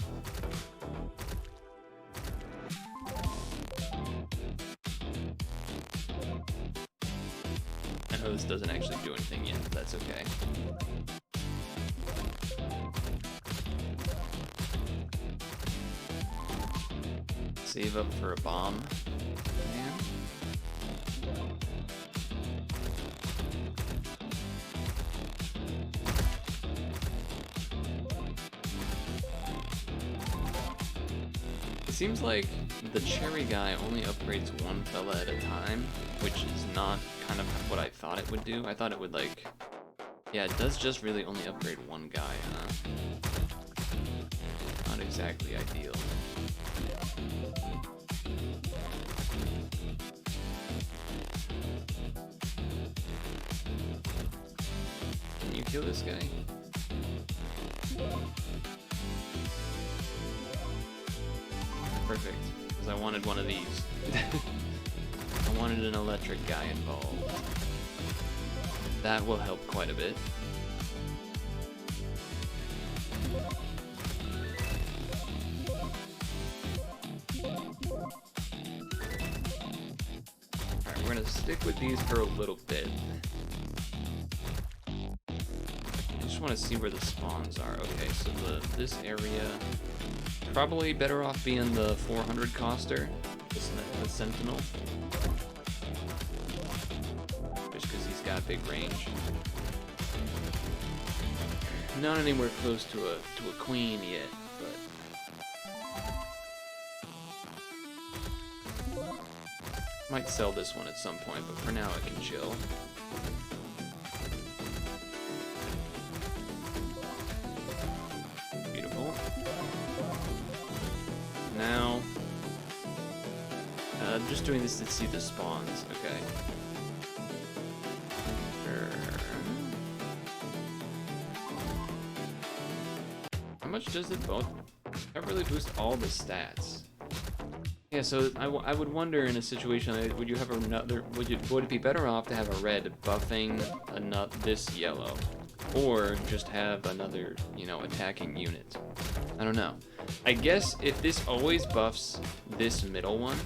Speaker 1: I know this doesn't actually do anything yet, but that's okay. Save up for a bomb. Man. It seems like the cherry guy only upgrades one fella at a time, which is not kind of what I thought it would do. I thought it would like... Yeah, it does just really only upgrade one guy, huh? Not exactly ideal. Can you kill this guy? Perfect, because I wanted one of these. I wanted an electric guy involved. That will help quite a bit. Alright, we're gonna stick with these for a little bit. I just want to see where the spawns are. Okay, so this area... Probably better off being the 400 coster, the Sentinel. Just because he's got a big range. Not anywhere close to a queen yet, but might sell this one at some point, but for now I can chill. Beautiful. Now, I'm just doing this to see the spawns, okay. How much does it both? That really boosts all the stats. Yeah, so I would wonder in a situation like, would you have another? Would it be better off to have a red buffing this yellow, or just have another, you know, attacking unit? I don't know. I guess if this always buffs this middle one,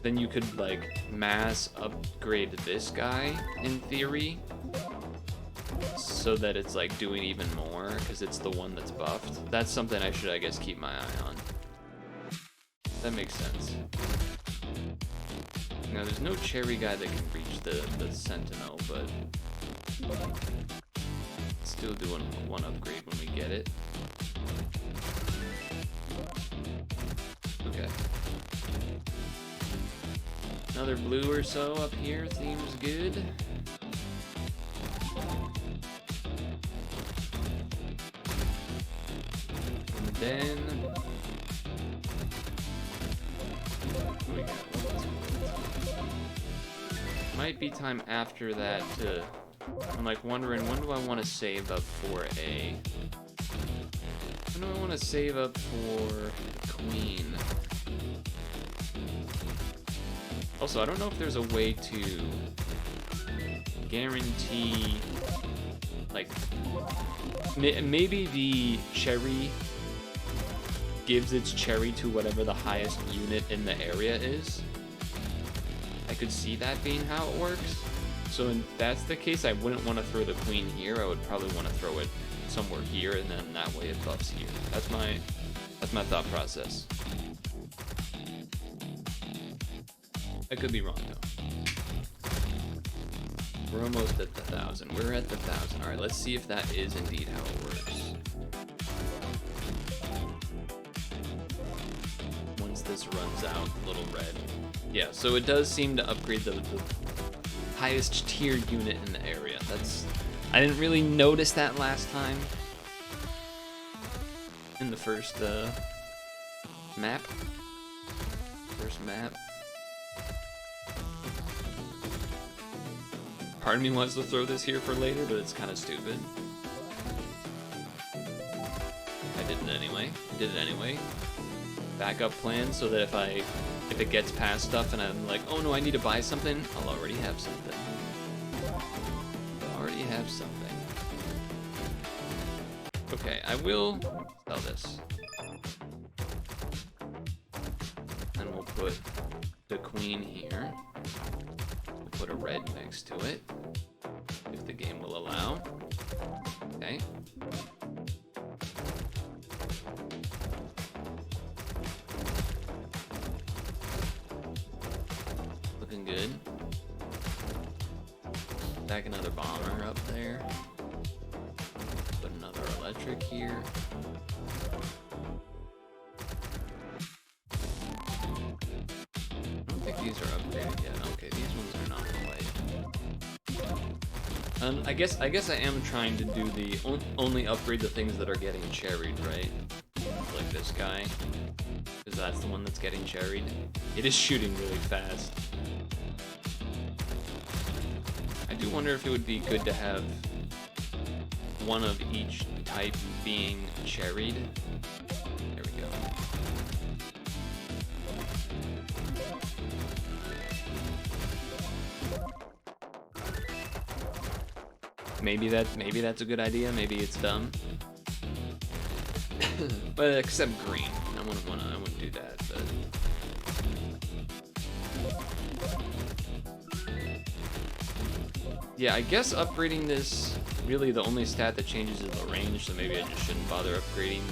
Speaker 1: then you could like mass upgrade this guy in theory, so that it's like doing even more because it's the one that's buffed. That's something I should, I guess, keep my eye on. That makes sense. Now there's no cherry guy that can reach the Sentinel, but still doing one upgrade when we get it. Okay. Another blue or so up here seems good. And then we got might be time after that to. I'm like wondering, when do I want to save up for a? When do I want to save up for Queen? Also, I don't know if there's a way to guarantee, like, maybe the cherry gives its cherry to whatever the highest unit in the area is. I could see that being how it works. So if that's the case, I wouldn't want to throw the queen here. I would probably want to throw it somewhere here, and then that way it buffs here. That's my thought process. I could be wrong though. We're almost at the 1,000. We're at the 1,000. All right, let's see if that is indeed how it works. Once this runs out, little red. Yeah, so it does seem to upgrade the highest tier unit in the area. I didn't really notice that last time in the first map. Part of me wants to throw this here for later, but it's kind of stupid. I did it anyway. Backup plan so that if it gets past stuff and I'm like, oh no, I need to buy something, I'll already have something. Okay, I will sell this. And we'll put the queen here. We'll put a red next to it, if the game will allow. Okay. good. Stack another bomber up there. Put another electric here. I don't think these are upgraded yet. Okay, these ones are not quite. I guess I am trying to do the only upgrade the things that are getting cherried, right? Like this guy, because that's the one that's getting cherried. It is shooting really fast. I do wonder if it would be good to have one of each type being cherried. There we go. Maybe that's a good idea. Maybe it's dumb. But except green, I wouldn't do that. But yeah, I guess upgrading this, really the only stat that changes is the range. So maybe I just shouldn't bother upgrading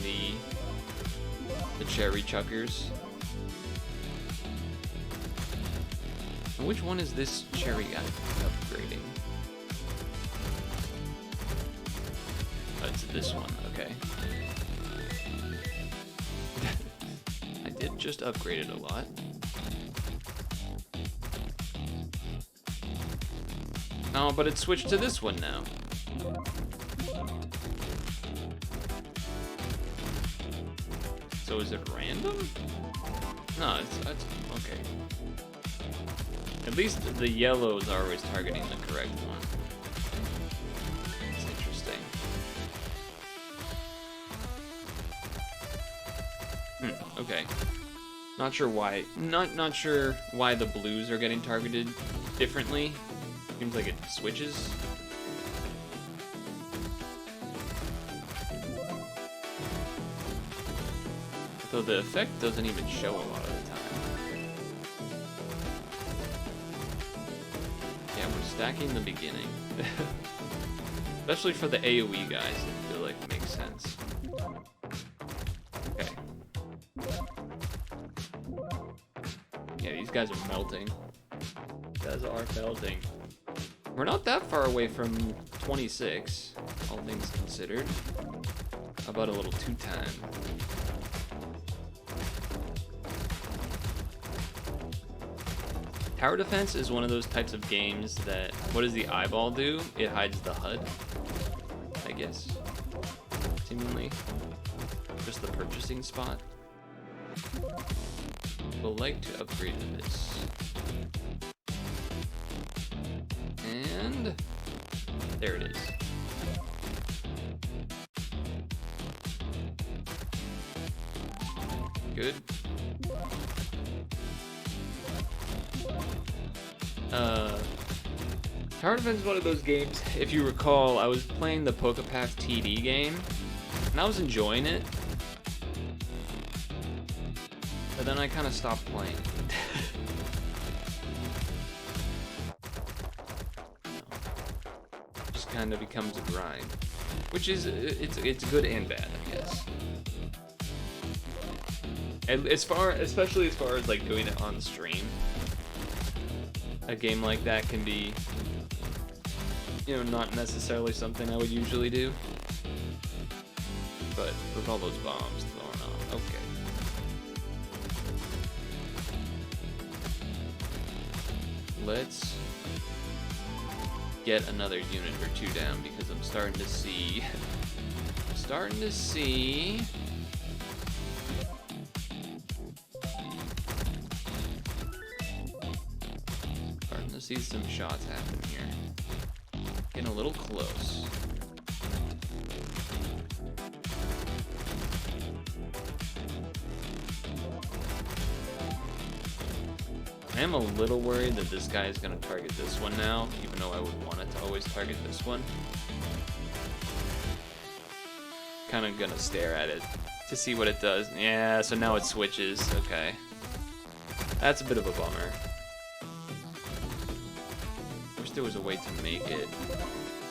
Speaker 1: the cherry chuckers. And which one is this cherry guy upgrading? Oh, it's this one. Okay. I did just upgrade it a lot. Oh, but it switched to this one now. So is it random? No, it's okay. At least the yellows are always targeting the correct one. It's interesting. Okay. Not sure why. Not sure why the blues are getting targeted differently. Seems like it switches. Though the effect doesn't even show a lot of the time. Yeah, we're stacking the beginning. Especially for the AoE guys, I feel like it makes sense. Okay. Yeah, these guys are melting. These guys are melting. We're not that far away from 26, all things considered. How about a little two-time? Tower Defense is one of those types of games that, what does the eyeball do? It hides the HUD, I guess, seemingly. Just the purchasing spot. We'll like to upgrade this. And there it is. Good. Tower Defense is one of those games, if you recall, I was playing the PokePath TD game, and I was enjoying it. But then I kind of stopped playing. Just kind of becomes a grind, which is it's good and bad, I guess. And especially as far as like doing it on stream, a game like that can be, you know, not necessarily something I would usually do. But with all those bombs thrown off, okay. Let's get another unit or two down because I'm starting to see starting to see some shots happen here. Getting a little close. I am a little worried that this guy is going to target this one now, even though I would want it to always target this one. Kind of going to stare at it to see what it does. Yeah, so now it switches. Okay. That's a bit of a bummer. There was a way to make it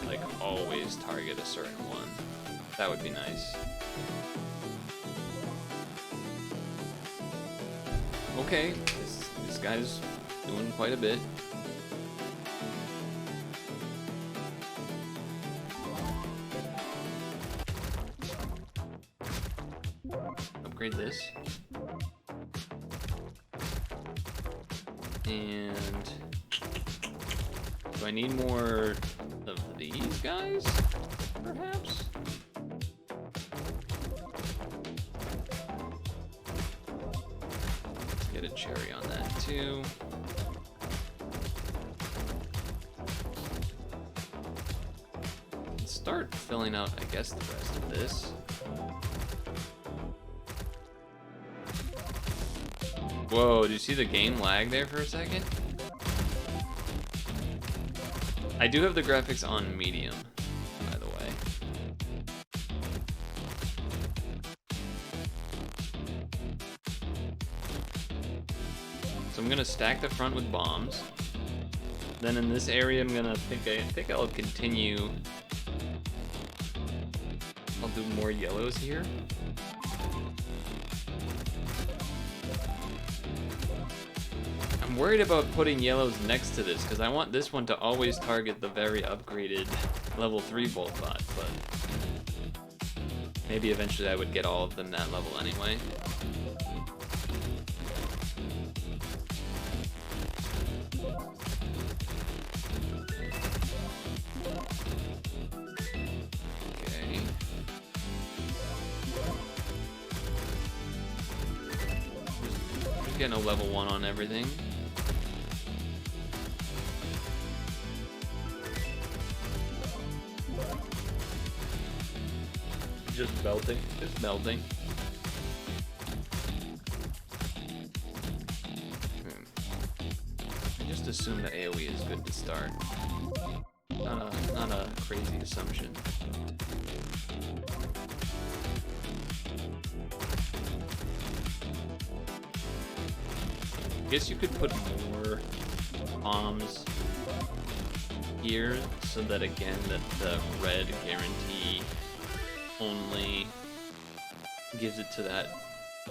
Speaker 1: like always target a certain one. That would be nice. Okay, this guy's Doing quite a bit. Upgrade this. And do I need more of these guys? Perhaps? Let's get a cherry on that too. Let's start filling out, I guess, the rest of this. Whoa, did you see the game lag there for a second? I do have the graphics on medium, by the way. So I'm gonna stack the front with bombs. Then in this area, I think I'll continue. I'll do more yellows here. I'm worried about putting yellows next to this because I want this one to always target the very upgraded level 3 Glowbot, but maybe eventually I would get all of them that level anyway. Okay. Just getting a level 1 on everything. Just melting. Just melting. I just assume that AoE is good to start. Not a crazy assumption. I guess you could put more bombs here so that again that the red guarantee only gives it to that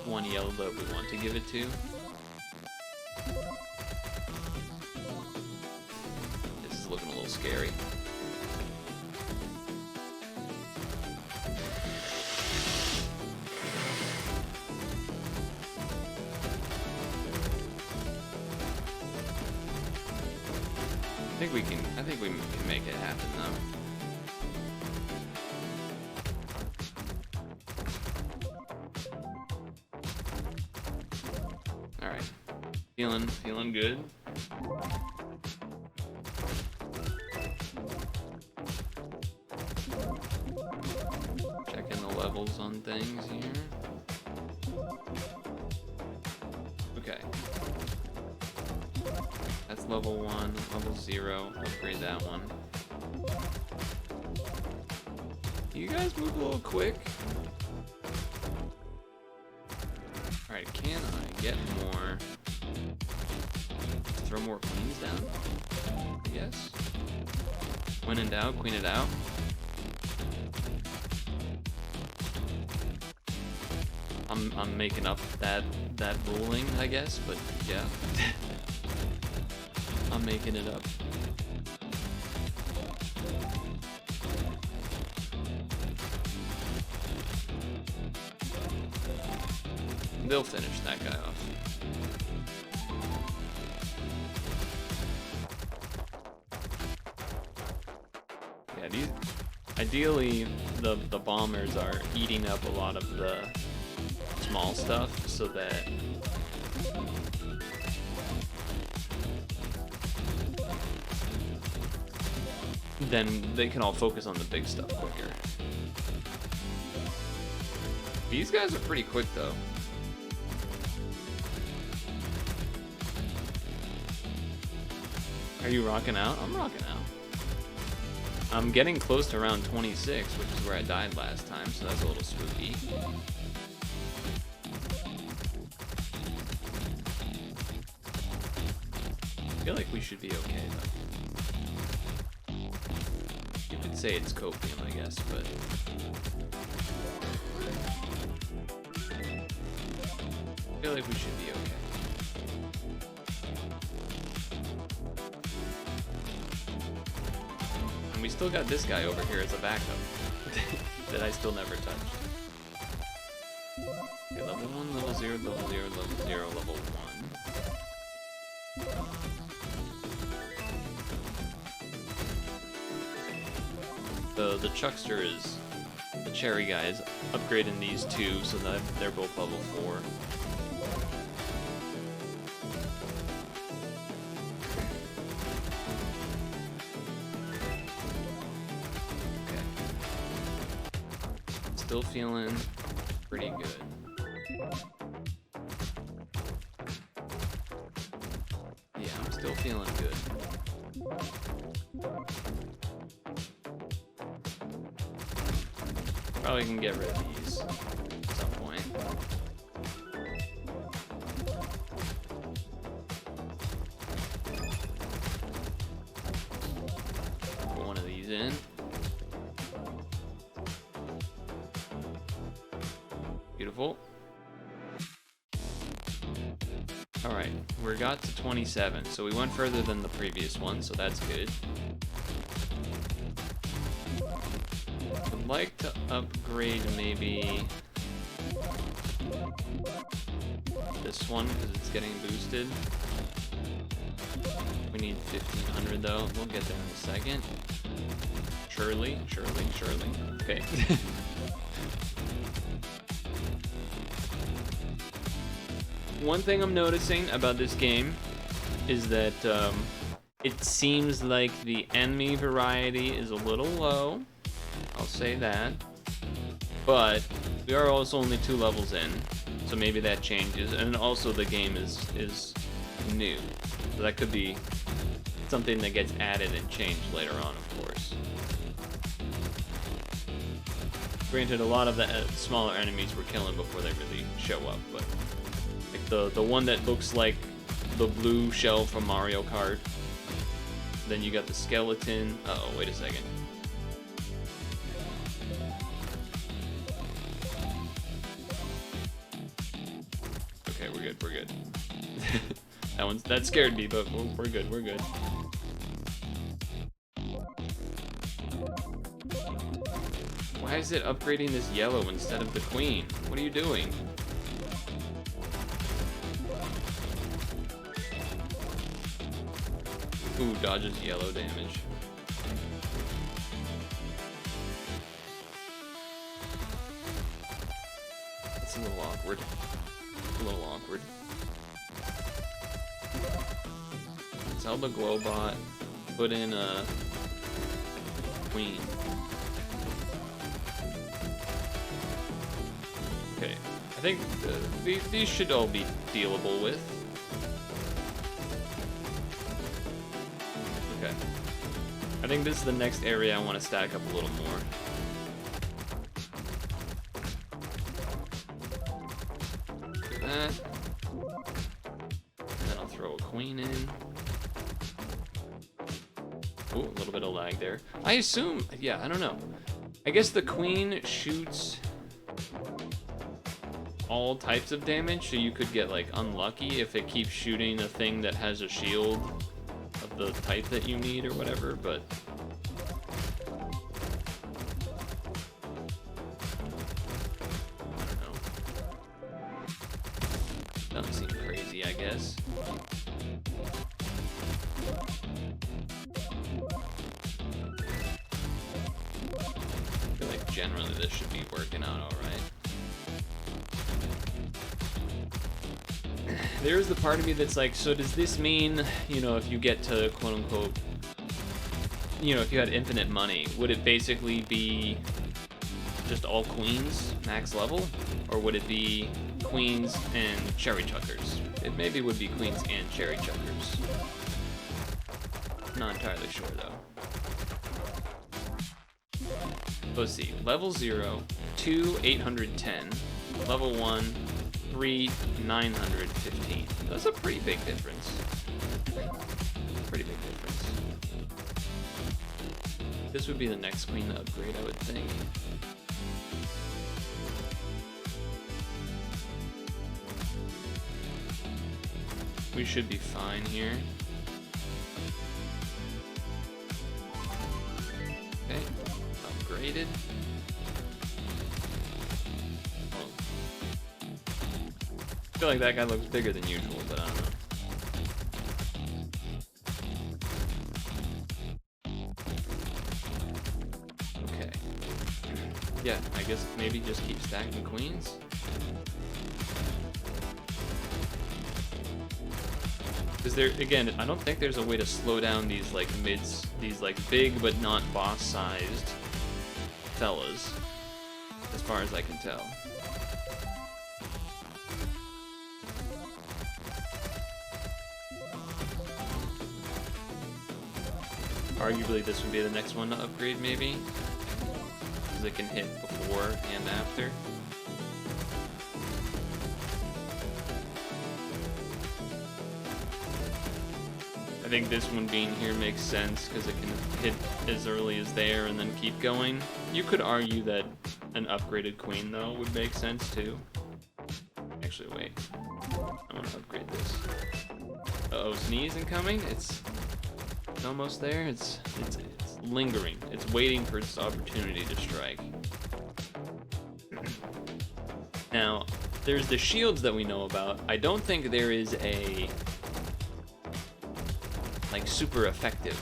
Speaker 1: one yellow that we want to give it to. This is looking a little scary. I think we can make it happen though. Feeling good. Checking the levels on things here. Okay. That's level 1, level 0. Upgrade that one. You guys move a little quick. Alright, can I get more? Throw more queens down, I guess. When in doubt, queen it out. I'm making up that ruling, I guess, but yeah. I'm making it up. They'll finish that guy off. Yeah, ideally the bombers are eating up a lot of the small stuff so that then they can all focus on the big stuff quicker. These guys are pretty quick though. Are you rocking out? I'm rocking out. I'm getting close to round 26, which is where I died last time, so that's a little spooky. I feel like we should be okay though. You could say it's copium, I guess, but I feel like we should be okay. still got this guy over here as a backup that I still never touched. Okay, level 1, level 0, level 0, level 0, level 1. The Chuckster is, the cherry guy is upgrading these two so that they're both level 4. Okay. Still feeling pretty good. Yeah, I'm still feeling good. Probably can get rid of these at some point. Put one of these in. Beautiful. Alright, we got to 27, so we went further than the previous one, so that's good. I'd like to upgrade maybe this one because it's getting boosted. We need 1500 though. We'll get there in a second. Surely. Okay. One thing I'm noticing about this game is that it seems like the enemy variety is a little low. I'll say that, but we are also only 2 levels in, so maybe that changes. And also the game is new, so that could be something that gets added and changed later on, of course. Granted, a lot of the smaller enemies we're killing before they really show up, but like the one that looks like the blue shell from Mario Kart. Then you got the skeleton. Uh-oh, wait a second. Okay, we're good. That scared me, but we're good. Why is it upgrading this yellow instead of the queen? What are you doing? Ooh, dodges yellow damage. That's a little awkward. Sell the Glowbot, put in a queen. Okay, I think these should all be dealable with. Okay, I think this is the next area I want to stack up a little more. Do that. Then I'll throw a queen in. Ooh, a little bit of lag there. I assume, yeah, I don't know. I guess the queen shoots all types of damage, so you could get like unlucky if it keeps shooting a thing that has a shield of the type that you need or whatever, but I don't know. Doesn't seem crazy, I guess. I feel like generally this should be working out all right. There's the part of me that's like, so does this mean, you know, if you get to quote unquote, you know, if you had infinite money, would it basically be just all queens max level? Or would it be queens and cherry chuckers? It maybe would be queens and cherry chuckers. Not entirely sure though. Let's see, level 0, 2, 810, level 1, 3, 915. That's a pretty big difference. This would be the next queen to upgrade, I would think. We should be fine here. upgraded. Well, I feel like that guy looks bigger than usual, but I don't know. Okay. Yeah, I guess maybe just keep stacking queens. Because there, again, I don't think there's a way to slow down these like these like big but not boss-sized fellas, as far as I can tell. Arguably, this would be the next one to upgrade, maybe, because it can hit before and after. I think this one being here makes sense because it can hit as early as there and then keep going. You could argue that an upgraded queen, though, would make sense too. Actually, wait. I want to upgrade this. Uh-oh, sneeze incoming? It's almost there. It's lingering. It's waiting for its opportunity to strike. Now, there's the shields that we know about. I don't think there is a like super effective,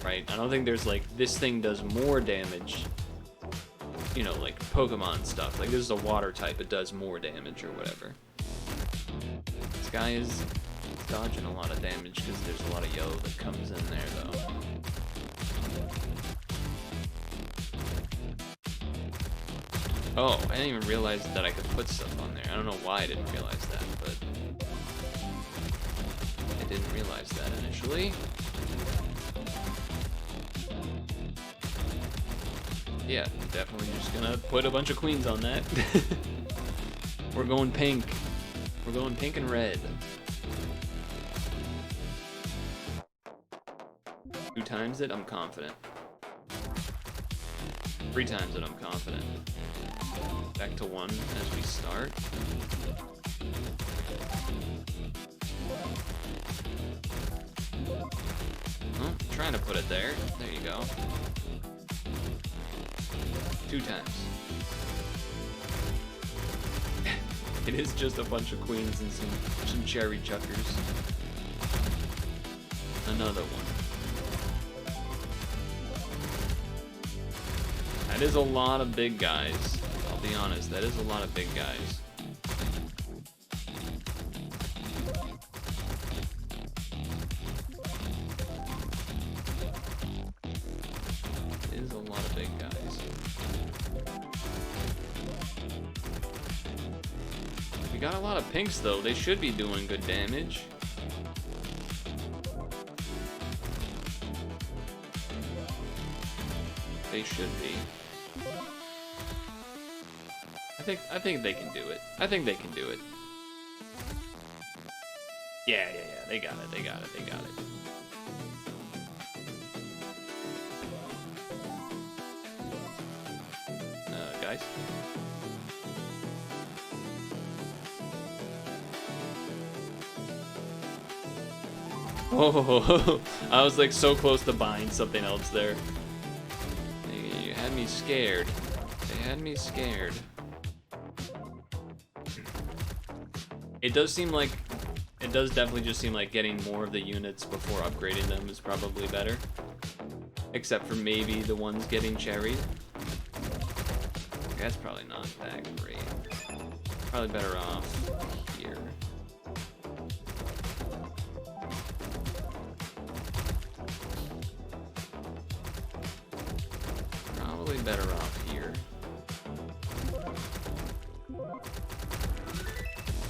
Speaker 1: right? I don't think there's like this thing does more damage, you know, like Pokemon stuff. Like this is a water type, it does more damage or whatever. This guy is dodging a lot of damage because there's a lot of yellow that comes in there though. Oh, I didn't even realize that I could put stuff on there. I don't know why I didn't realize that, but I didn't realize that initially. Yeah, definitely just gonna put a bunch of queens on that. We're going pink. We're going pink and red. 2 times it, I'm confident. 3 times it, I'm confident. Back to 1 as we start. Oh, trying to put it there. There you go. 2 times. It is just a bunch of queens and some cherry chuckers. Another one. That is a lot of big guys. I'll be honest, that is a lot of big guys. It is a lot of big guys. We got a lot of pinks though. They should be doing good damage. They should be. I think they can do it. I think they can do it. Yeah. They got it. They got it. They got it. Guys. Oh, I was like so close to buying something else there. You had me scared. They had me scared. It does definitely just seem like getting more of the units before upgrading them is probably better. Except for maybe the ones getting cherried. That's probably not that great. Probably better off here. Probably better off here.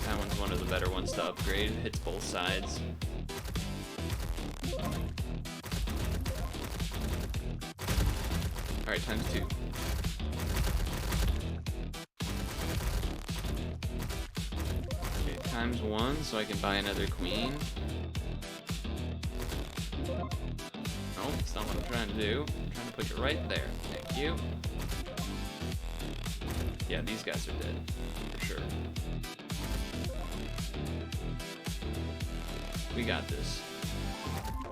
Speaker 1: That one's one of the better ones to upgrade. It hits both sides. Alright, times 2. Okay, times 1 so I can buy another queen. No, that's not what I'm trying to do. I'm trying to put you right there. Thank you. Yeah, these guys are dead. For sure. We got this.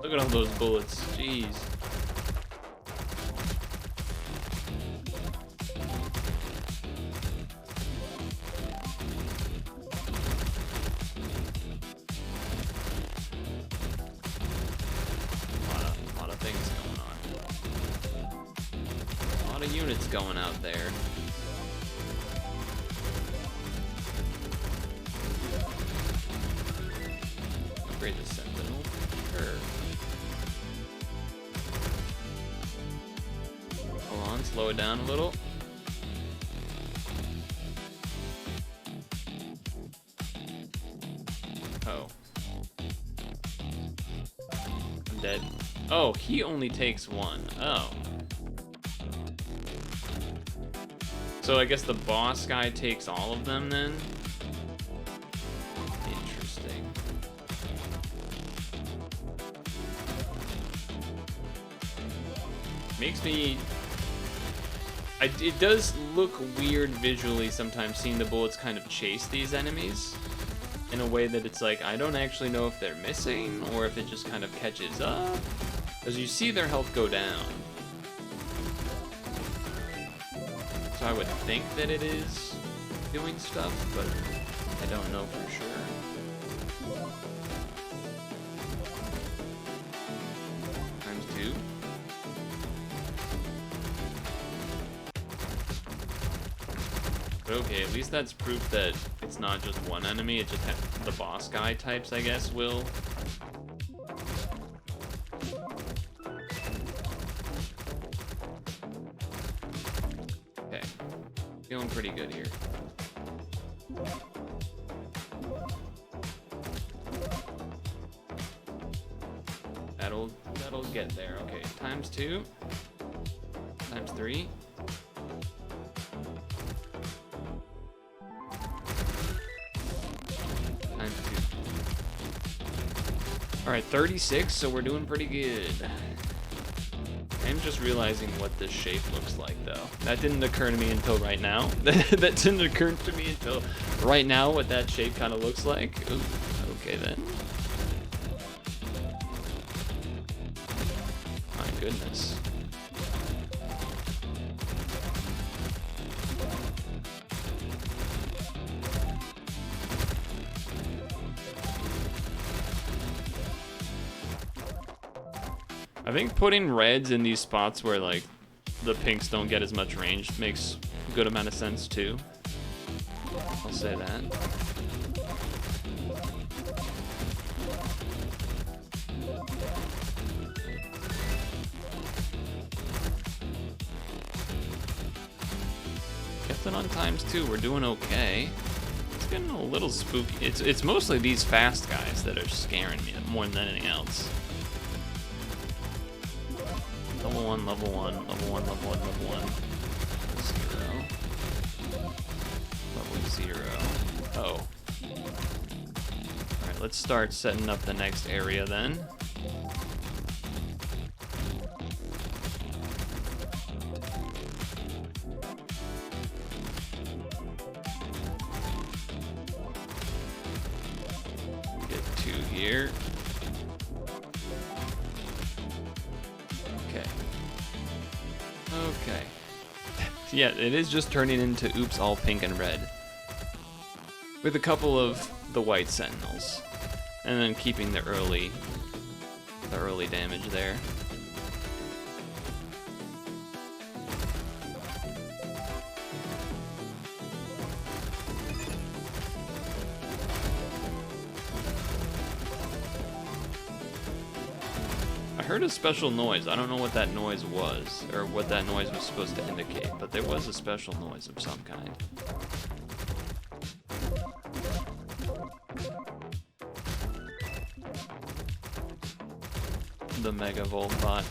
Speaker 1: Look at all those bullets. Jeez. of units going out there. Upgrade the Sentinel. Sure. Hold on, slow it down a little. Oh. I'm dead. Oh, he only takes one. Oh. So I guess the boss guy takes all of them then? Interesting. Makes me... it does look weird visually sometimes seeing the bullets kind of chase these enemies in a way that it's like, I don't actually know if they're missing or if it just kind of catches up. Because you see their health go down. So I would think that it is doing stuff, but I don't know for sure. Times 2. But okay, at least that's proof that it's not just one enemy, it just has the boss guy types, I guess, will. Okay, feeling pretty good here. That'll get there. Okay, times 2, times 3. Alright, 36, so we're doing pretty good. I'm just realizing what this shape looks like, though. That didn't occur to me until right now. That didn't occur to me until right now, what that shape kind of looks like. Ooh, okay, then. My goodness. I think putting reds in these spots where like the pinks don't get as much range makes a good amount of sense too. I'll say that. Kept it on times 2, we're doing okay. It's getting a little spooky. It's mostly these fast guys that are scaring me more than anything else. Level 1, level 1, level 1, level 1, level 1. 0. Level 0. Oh. Alright, let's start setting up the next area then. Get 2 here. Okay. Yeah, it is just turning into oops, all pink and red. With a couple of the white sentinels. And then keeping the early damage there. I heard a special noise. I don't know what that noise was, or what that noise was supposed to indicate, but there was a special noise of some kind. The Mega Volt bot.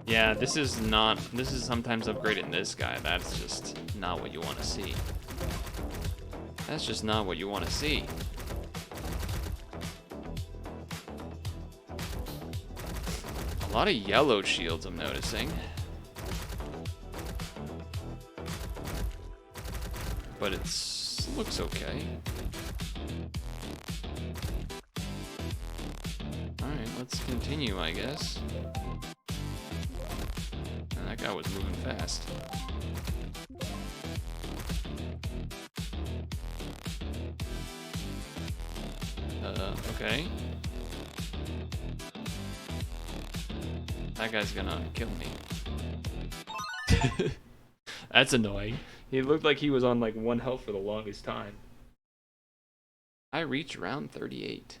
Speaker 1: Yeah, this is sometimes upgrading this guy. That's just not what you want to see. That's just not what you want to see. A lot of yellow shields I'm noticing. But it looks okay. Alright, let's continue, I guess. And that guy was moving fast. Okay. That guy's gonna kill me. That's annoying. He looked like he was on like 1 health for the longest time. I reached round 38.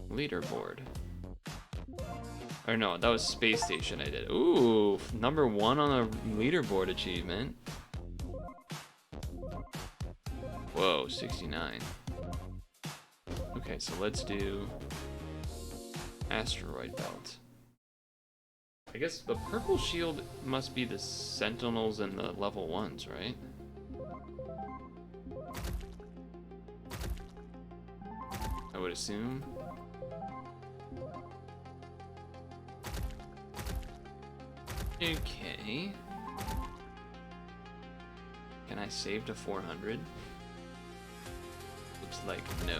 Speaker 1: Leaderboard. Or no, that was space station I did. Ooh, number 1 on a leaderboard achievement. Whoa, 69. Okay, so let's do asteroid belt. I guess the purple shield must be the sentinels and the level 1s, right? I would assume. Okay. Can I save to 400? Looks like no.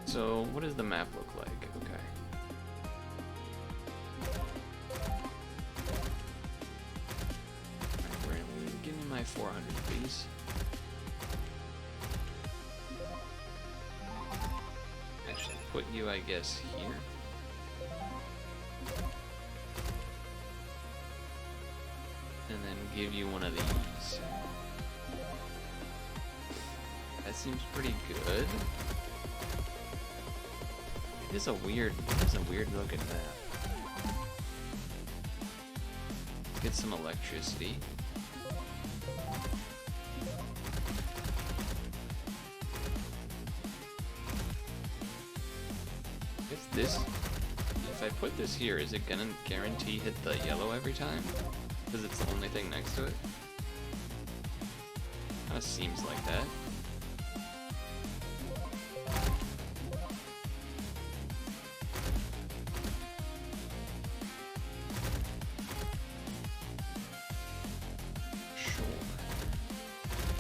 Speaker 1: So, what does the map look like? Okay. Alright, give me my 400, please. Actually, put you, I guess, here. And then give you one of these. That seems pretty good. It is a weird looking map. Get some electricity. If I put this here, is it gonna guarantee hit the yellow every time? Because it's the only thing next to it? Kinda seems like that.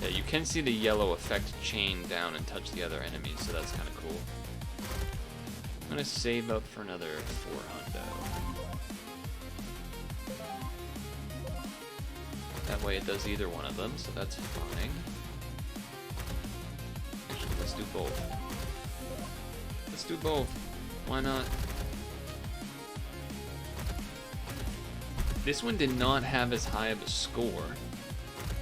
Speaker 1: Yeah, you can see the yellow effect chain down and touch the other enemies, so that's kind of cool. I'm gonna save up for another 400. That way it does either one of them, so that's fine. Actually, let's do both. Let's do both. Why not? This one did not have as high of a score.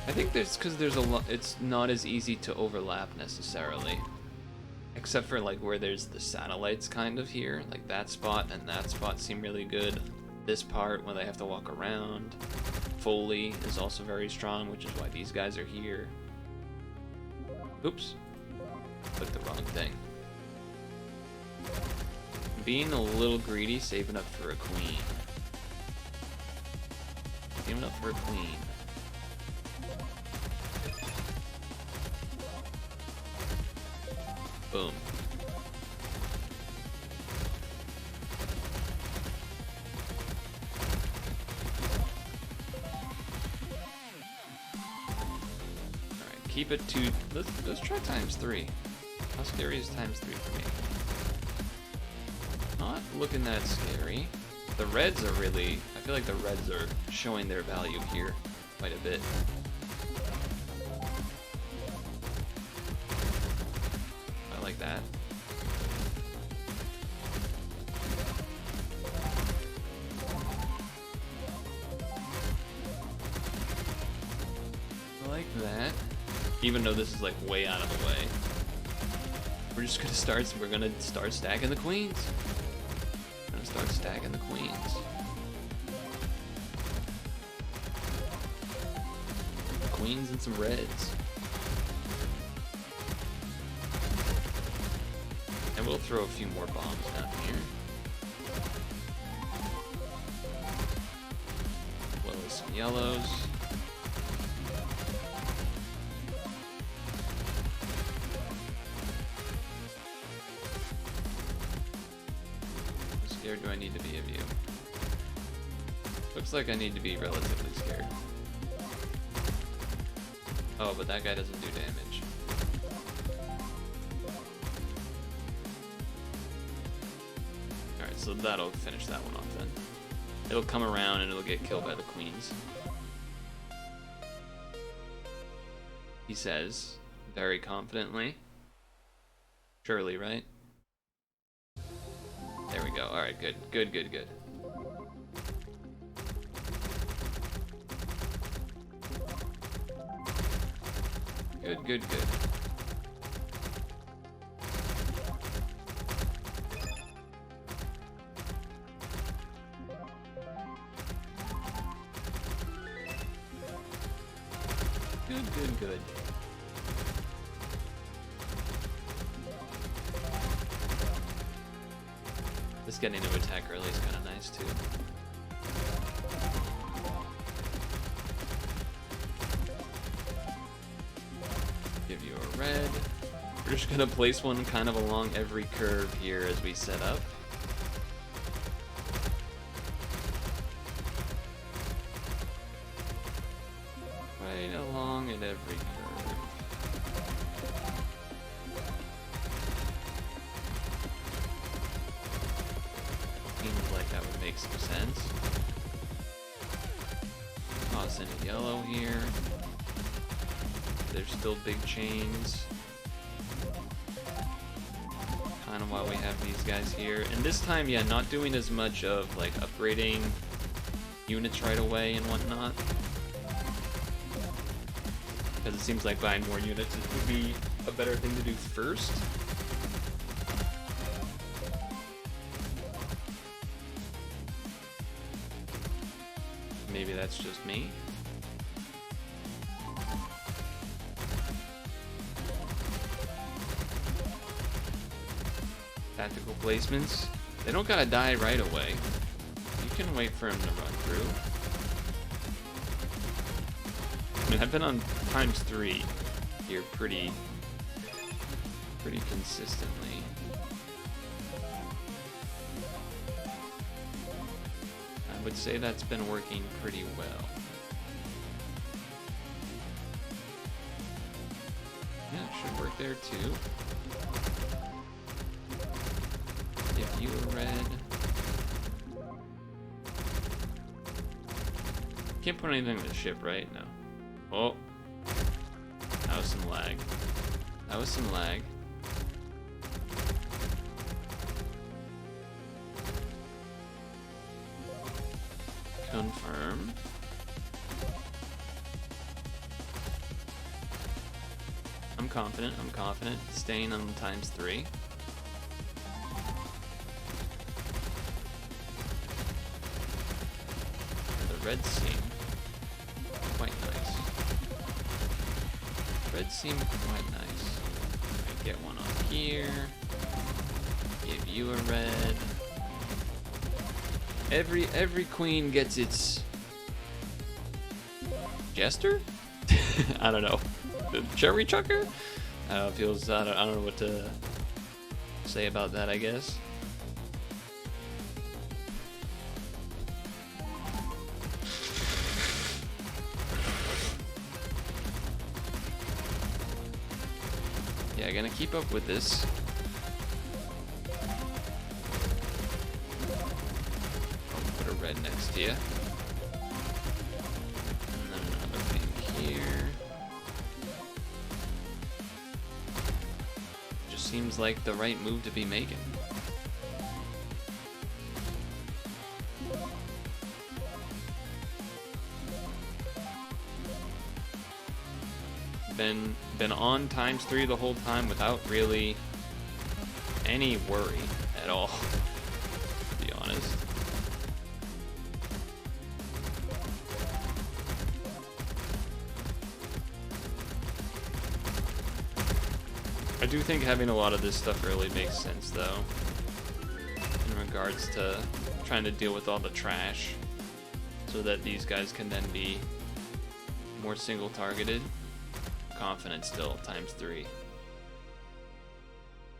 Speaker 1: I think there's because there's a lot. It's not as easy to overlap necessarily, except for like where there's the satellites kind of here, like that spot and that spot seem really good. This part when they have to walk around. Foley is also very strong, which is why these guys are here. Oops, clicked the wrong thing. Being a little greedy, saving up for a queen. Saving up for a queen. Boom. Alright, keep it to... Let's try ×3. How scary is ×3 for me? Not looking that scary. The reds are really... I feel like the reds are showing their value here quite a bit. Like that. Like that. Even though this is like way out of the way. We're gonna start stacking the queens. We're gonna start stacking the queens. Queens and some reds. And we'll throw a few more bombs down here. Blow some yellows. How scared do I need to be of you? Looks like I need to be relatively scared. Oh, but that guy doesn't do damage. Alright, so that'll finish that one off then. It'll come around and it'll get killed by the queens. He says, very confidently. Surely, right? There we go. Alright, good. Good, good, good. Good, good, good. Good, good, good. This getting to attack early is kind of nice too. Give you a red. We're just gonna place one kind of along every curve here as we set up. Right along at every curve. Seems like that would make some sense. Toss in a yellow here. There's still big chains. Kind of why we have these guys here. And this time, yeah, not doing as much of like upgrading units right away and whatnot. Because it seems like buying more units would be a better thing to do first. Maybe that's just me. Tactical placements. They don't gotta die right away. You can wait for him to run through. I mean, I've been on ×3 here pretty consistently. I would say that's been working pretty well. Yeah, it should work there too. Give you a red. Can't put anything in the ship, right? No. Oh. That was some lag. That was some lag. Confirm. I'm confident. I'm confident. Staying on ×3. The reds seem quite nice. Reds seem quite nice. I get one on here. Give you a red. Every queen gets its jester? I don't know. The cherry chucker? Feels I don't know what to say about that, I guess. Yeah, gonna keep up with this. I'll put a red next to you. And then another thing here. Just seems like the right move to be making. Been on ×3 the whole time without really any worry at all, to be honest. I do think having a lot of this stuff early makes sense though, in regards to trying to deal with all the trash, so that these guys can then be more single targeted. Confident still, ×3.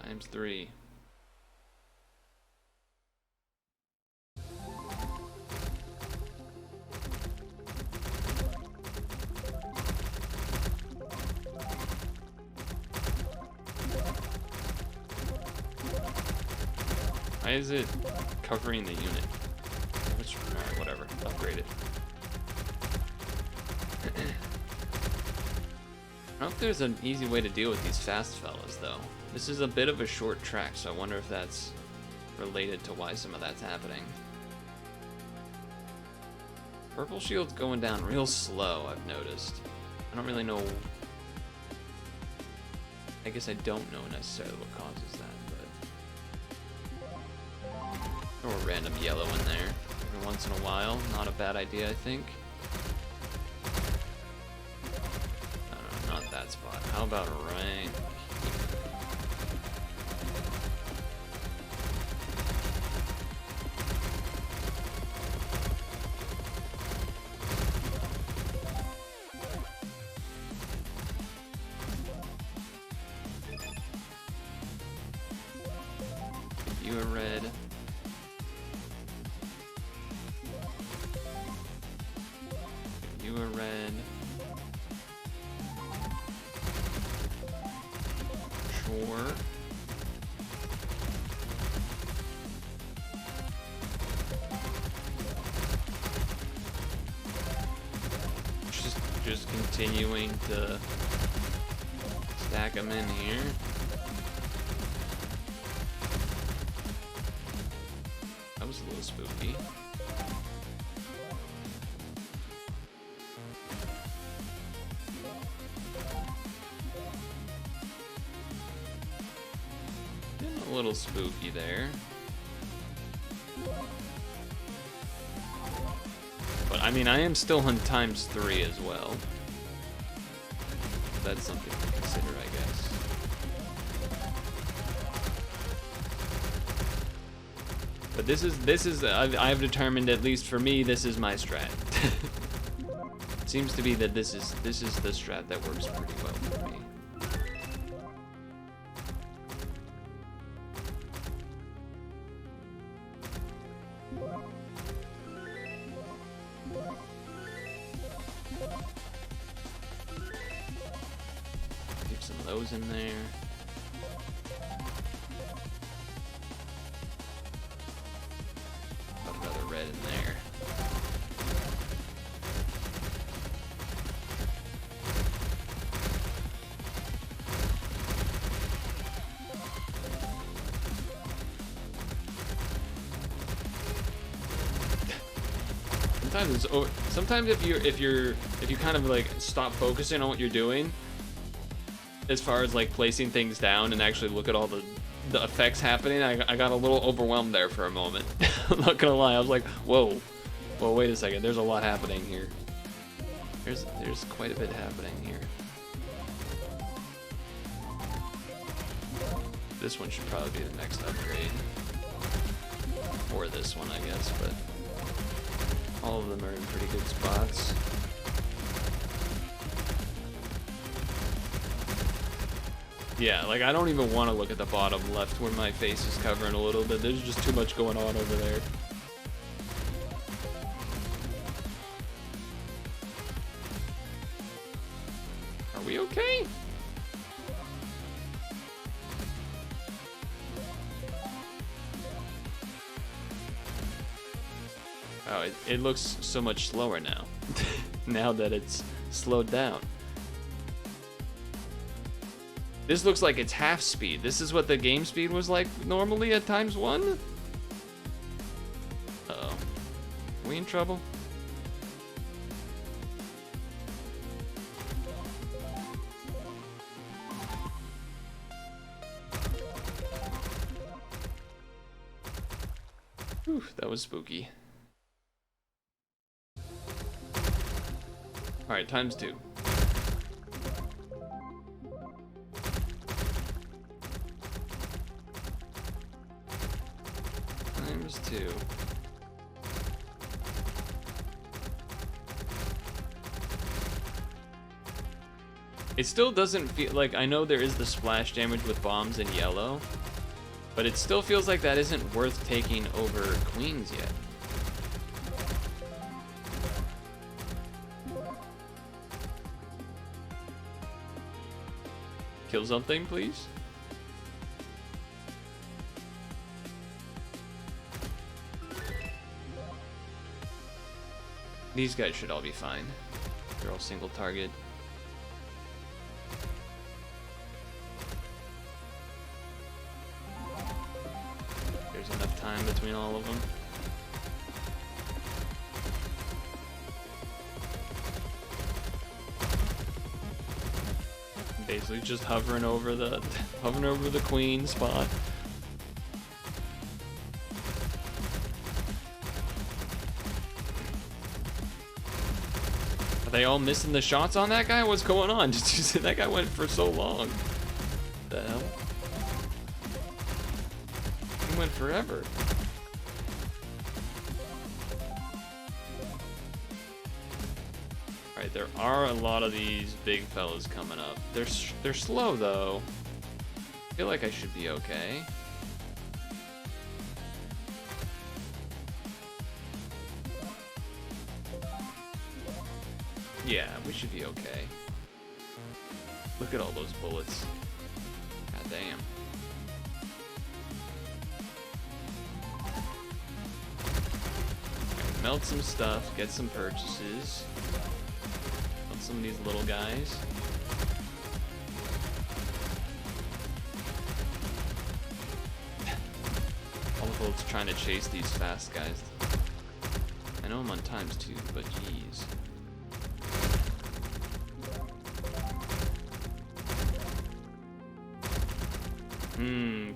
Speaker 1: ×3. Why is it covering the unit? Alright, whatever. Upgrade it. I don't know if there's an easy way to deal with these fast fellas, though. This is a bit of a short track, so I wonder if that's related to why some of that's happening. Purple shield's going down real slow, I've noticed. I don't really know... I guess I don't know necessarily what causes that, but... Throw a random yellow in there every once in a while. Not a bad idea, I think. No, not that spot. How about right... You a red. You a red. Sure. Just continuing to stack them in here. That was a little spooky. Getting a little spooky there. But I mean, I am still on ×3 as well. That's something to consider, I guess. But this is I've determined, at least for me, this is my strat. It seems to be that this is the strat that works pretty well for me. Keep some of those in there. Another red in there. Sometimes if you kind of like stop focusing on what you're doing, as far as like placing things down and actually look at all the effects happening, I got a little overwhelmed there for a moment. I'm not gonna lie, I was like, whoa, wait a second, there's a lot happening here. There's quite a bit happening here. This one should probably be the next upgrade. Or this one, I guess, but all of them are in pretty good spots. Yeah, like I don't even want to look at the bottom left where my face is covering a little bit. There's just too much going on over there. Are we okay? Oh, it looks so much slower now. Now that it's slowed down. This looks like it's half speed. This is what the game speed was like normally at ×1? Uh-oh. Are we in trouble? Whew, that was spooky. Alright, ×2. ×2. It still doesn't feel like, I know there is the splash damage with bombs in yellow, but it still feels like that isn't worth taking over queens yet. Kill something, please. These guys should all be fine. They're all single target. time between all of them. Basically just hovering over the queen spot. Are they all missing the shots on that guy? What's going on? Just that guy went for so long. What the hell? He went forever. Alright, there are a lot of these big fellas coming up. They're slow though. I feel like I should be okay. Yeah, we should be okay. Look at all those bullets. God damn. Right, melt some stuff, get some purchases. Melt some of these little guys. All the bullets trying to chase these fast guys. I know I'm on times too, but jeez.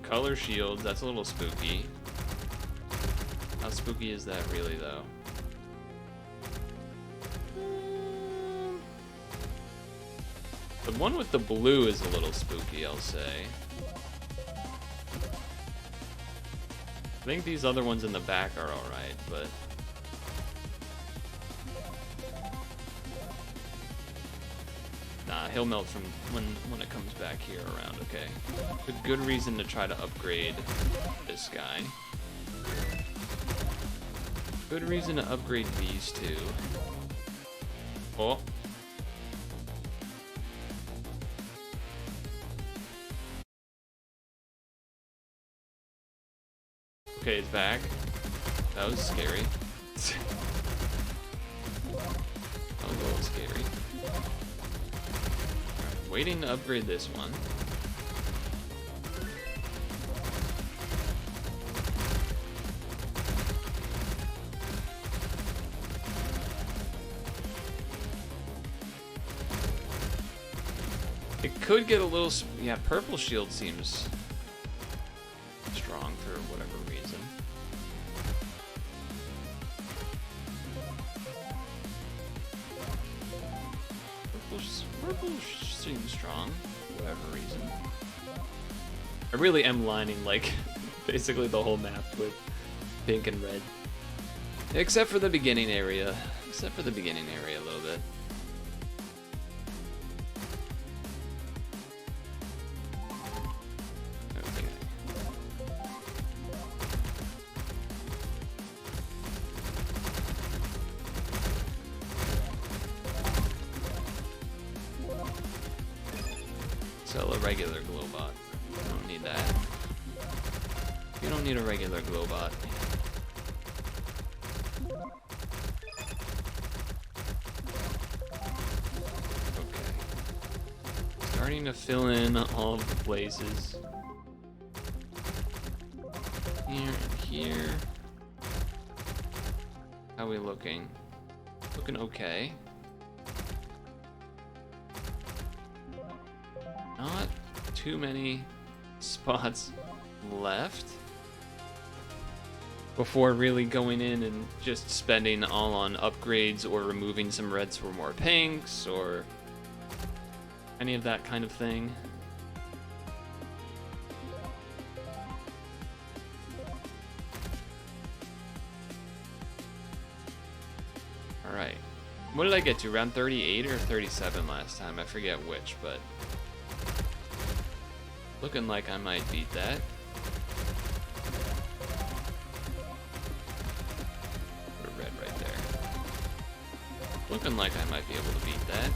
Speaker 1: Color shields, that's a little spooky. How spooky is that really though? The one with the blue is a little spooky, I'll say. I think these other ones in the back are alright, but... Nah, he'll melt from when it comes back here around, okay. A good reason to try to upgrade this guy. Good reason to upgrade these two. Oh. Okay, it's back. That was scary. That was a little scary. Waiting to upgrade this one. It could get a little... Yeah, purple shield seems strong for whatever reason. Purple seems strong for whatever reason. I really am lining like basically the whole map with pink and red. Except for the beginning area. Except for the beginning area a little bit. Sell a regular Glowbot. You don't need that. You don't need a regular Glowbot. Okay. Starting to fill in all of the places. Here and here. How are we looking? Looking okay. Not too many spots left before really going in and just spending all on upgrades or removing some reds for more pinks or any of that kind of thing. Alright. What did I get to? Around 38 or 37 last time? I forget which, but... looking like I might beat that. Put a red right there. Looking like I might be able to beat that.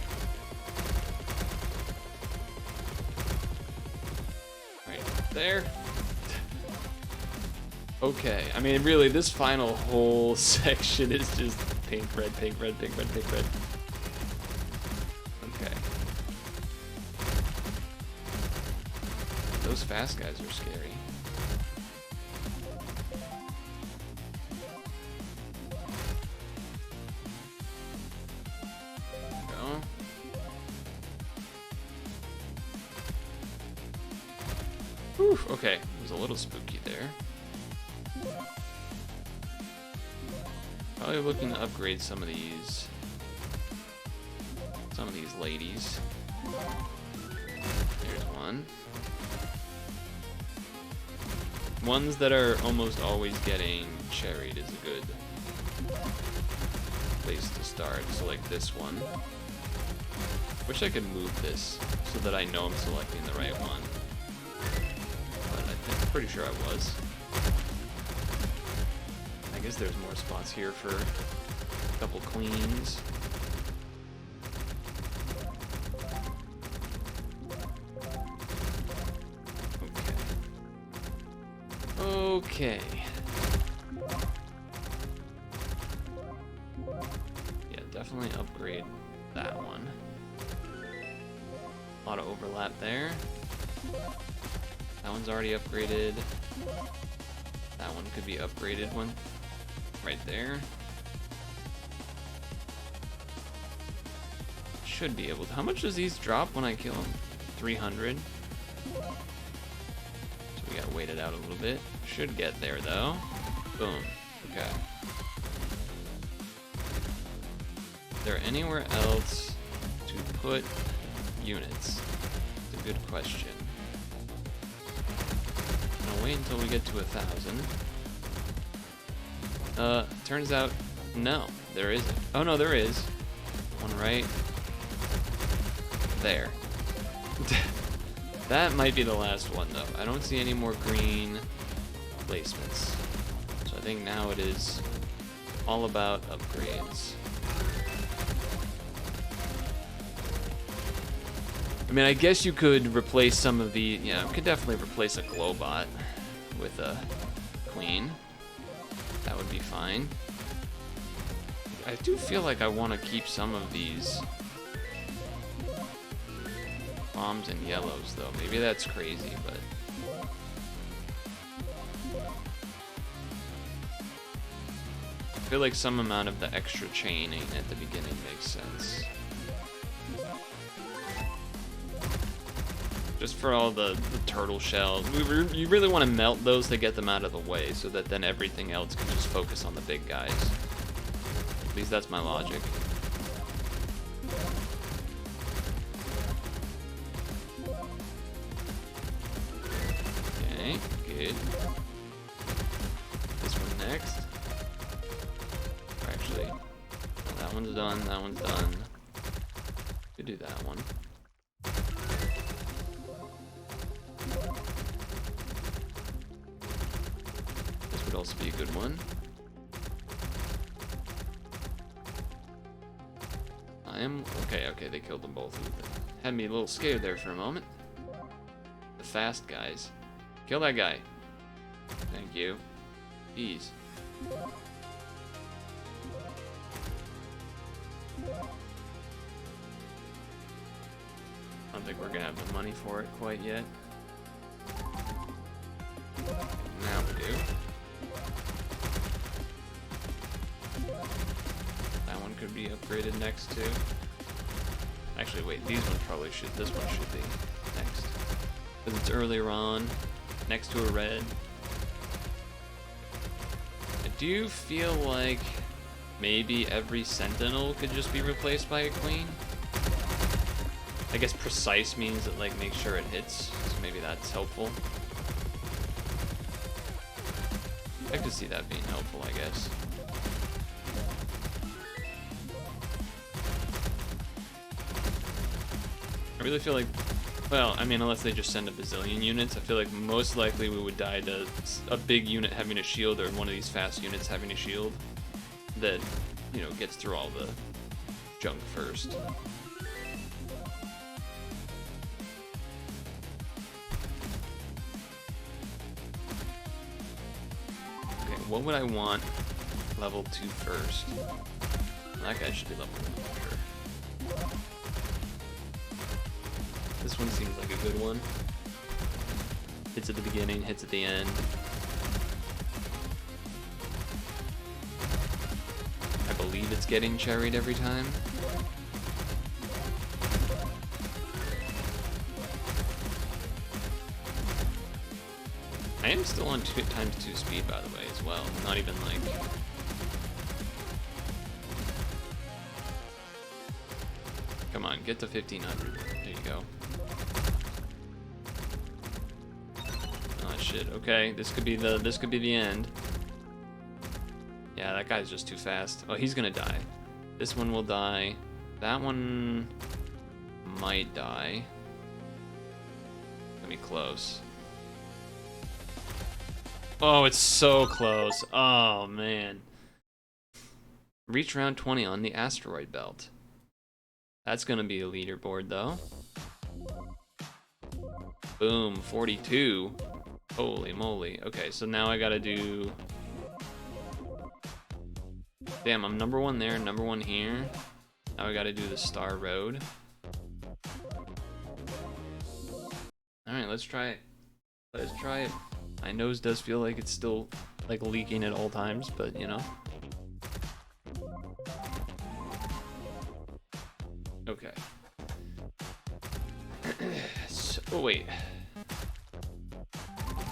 Speaker 1: Right there. Okay, I mean really this final whole section is just pink, red, pink, red, pink, red, pink, red. Okay. Those fast guys are scary. Whew, okay, it was a little spooky there. Probably looking to upgrade some of these ladies. Here's one. Ones that are almost always getting cherried is a good place to start. So like this one. Wish I could move this so that I know I'm selecting the right one. But I'm pretty sure I was. I guess there's more spots here for a couple queens. Okay. Yeah, definitely upgrade that one. A lot of overlap there. That one's already upgraded. That one could be upgraded one right there. Should be able to. How much does these drop when I kill them? 300. So we gotta wait it out a little bit. Should get there though. Boom. Okay. Is there anywhere else to put units? It's a good question. I'm gonna wait until we get to 1,000. Turns out, no, there isn't. Oh no, there is. One right there. That might be the last one though. I don't see any more green placements. So I think now it is all about upgrades. I mean, I guess you could replace some of the, yeah, we could definitely replace a Glowbot with a queen. That would be fine. I do feel like I want to keep some of these bombs and yellows though. Maybe that's crazy, but I feel like some amount of the extra chaining at the beginning makes sense. Just for all the turtle shells. You really want to melt those to get them out of the way so that then everything else can just focus on the big guys. At least that's my logic. Okay, good. This one next. Or actually, that one's done, that one's done. Could do that one. This would also be a good one. Okay, they killed them both. Had me a little scared there for a moment. The fast guys. Kill that guy. Thank you. Ease. I don't think we're gonna have the money for it quite yet. Now we do. That one could be upgraded next too. Actually, wait, these ones probably should. This one should be next. Because it's earlier on, next to a red. I do feel like maybe every sentinel could just be replaced by a queen. I guess precise means that, like, make sure it hits, so maybe that's helpful. I could see that being helpful, I guess. I really feel like, well, I mean, unless they just send a bazillion units, I feel like most likely we would die to a big unit having a shield or one of these fast units having a shield that, you know, gets through all the junk first. Okay, what would I want level 2 first? That guy should be level 1 for sure. This one seems like a good one. Hits at the beginning, hits at the end. I believe it's getting cherried every time. I am still on 2x2 speed, by the way, as well. Not even like... Come on, get to 1500. There you go. Oh shit. Okay, this could be the end. Yeah, that guy's just too fast. Oh, he's gonna die. This one will die. That one might die. Let me close. Oh, it's so close. Oh, man. Reach round 20 on the asteroid belt. That's gonna be a leaderboard, though. Boom, 42. Holy moly. Okay, so now I gotta do... Damn, I'm number 1 there, number 1 here. Now I gotta do the Star Road. Alright, let's try it. Let's try it. My nose does feel like it's still like leaking at all times, but you know. Okay. Oh wait.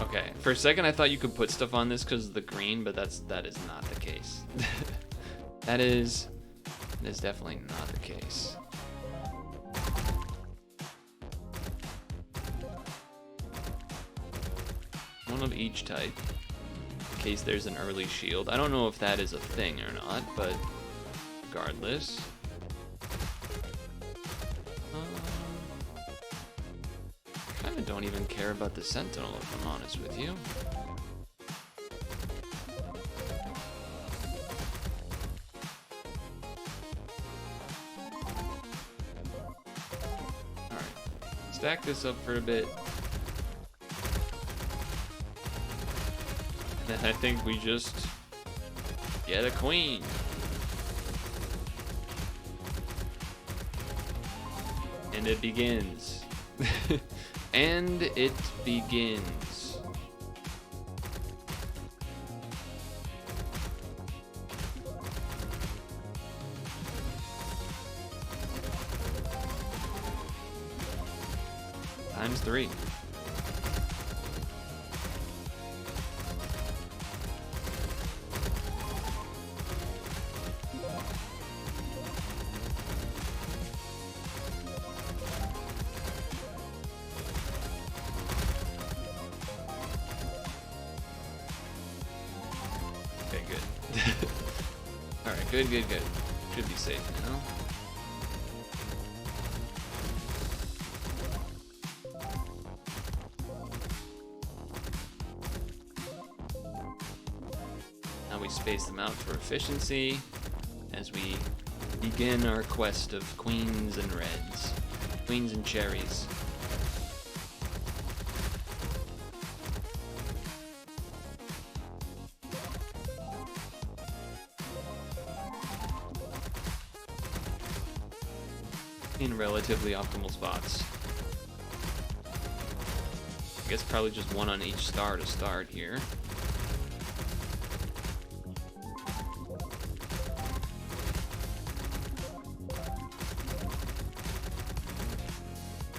Speaker 1: Okay, for a second I thought you could put stuff on this because of the green, but that is not the case. That is definitely not the case. One of each type, in case there's an early shield. I don't know if that is a thing or not, but regardless. Kinda don't even care about the Sentinel, if I'm honest with you. Alright, stack this up for a bit. And then I think we just get a queen. And it begins. And it begins. Times 3. Okay, good. Alright, good. Should be safe now. Now we space them out for efficiency as we begin our quest of queens and reds. Queens and cherries. In relatively optimal spots. I guess probably just one on each star to start here.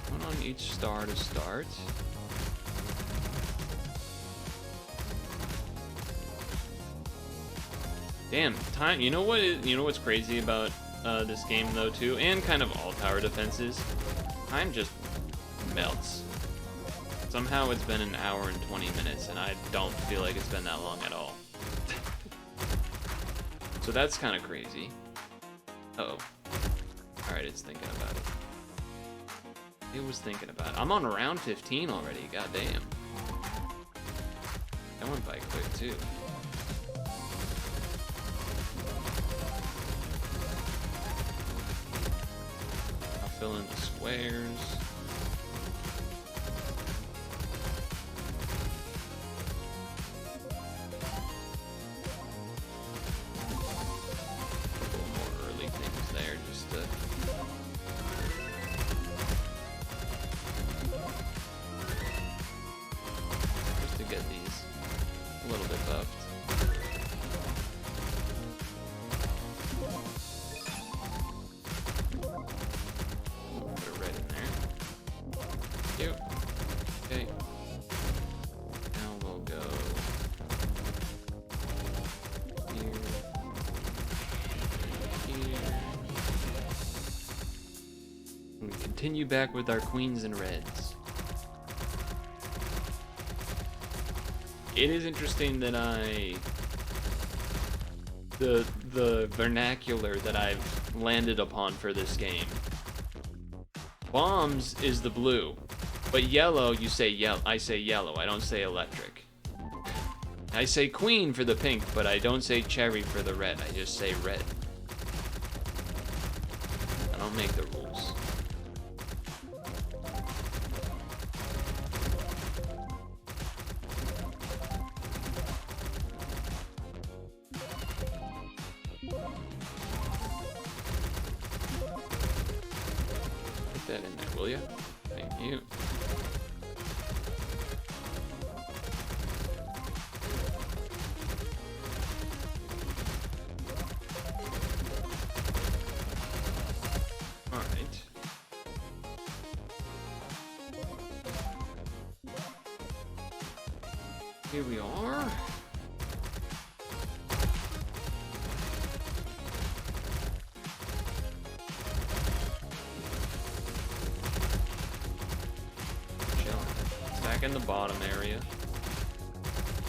Speaker 1: One on each star to start. Damn, time. You know what's crazy about this game though too, and kind of all tower defenses, time just melts. Somehow it's been an hour and 20 minutes and I don't feel like it's been that long at all. So that's kind of crazy. Uh-oh. Alright, it's thinking about it. It was thinking about it. I'm on round 15 already, goddamn. That went by quick too. Fill in the squares. A couple more early things there just to get these a little bit buffed. Put a red in there. continue back with our queens and reds. It is interesting that the vernacular that I've landed upon for this game. Bombs is the blue, but yellow you say yellow. I say yellow. I don't say electric. I say queen for the pink, but I don't say cherry for the red. I just say red. I don't make the rules. Put that in there, will you? Thank you. Here we are. Chilling. Back in the bottom area.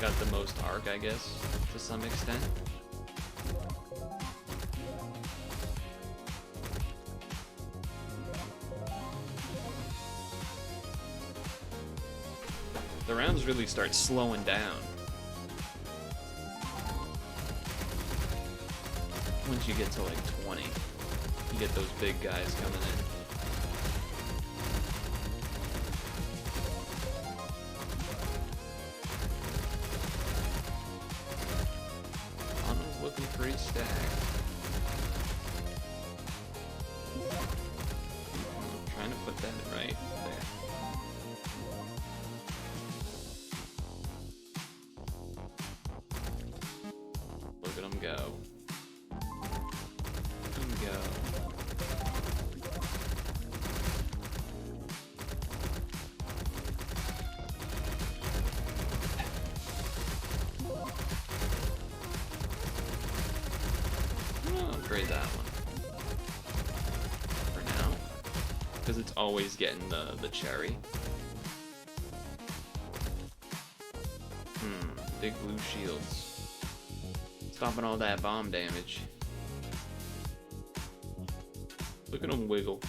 Speaker 1: Got the most arc, I guess, to some extent. The rounds really start slowing down once you get to like 20. You get those big guys coming in. Anna's looking pretty stacked. I'm trying to put that right there. Go. Go. I'll upgrade that one for now, because it's always getting the cherry. Big blue shields. Stopping all that bomb damage. Look at him wiggle.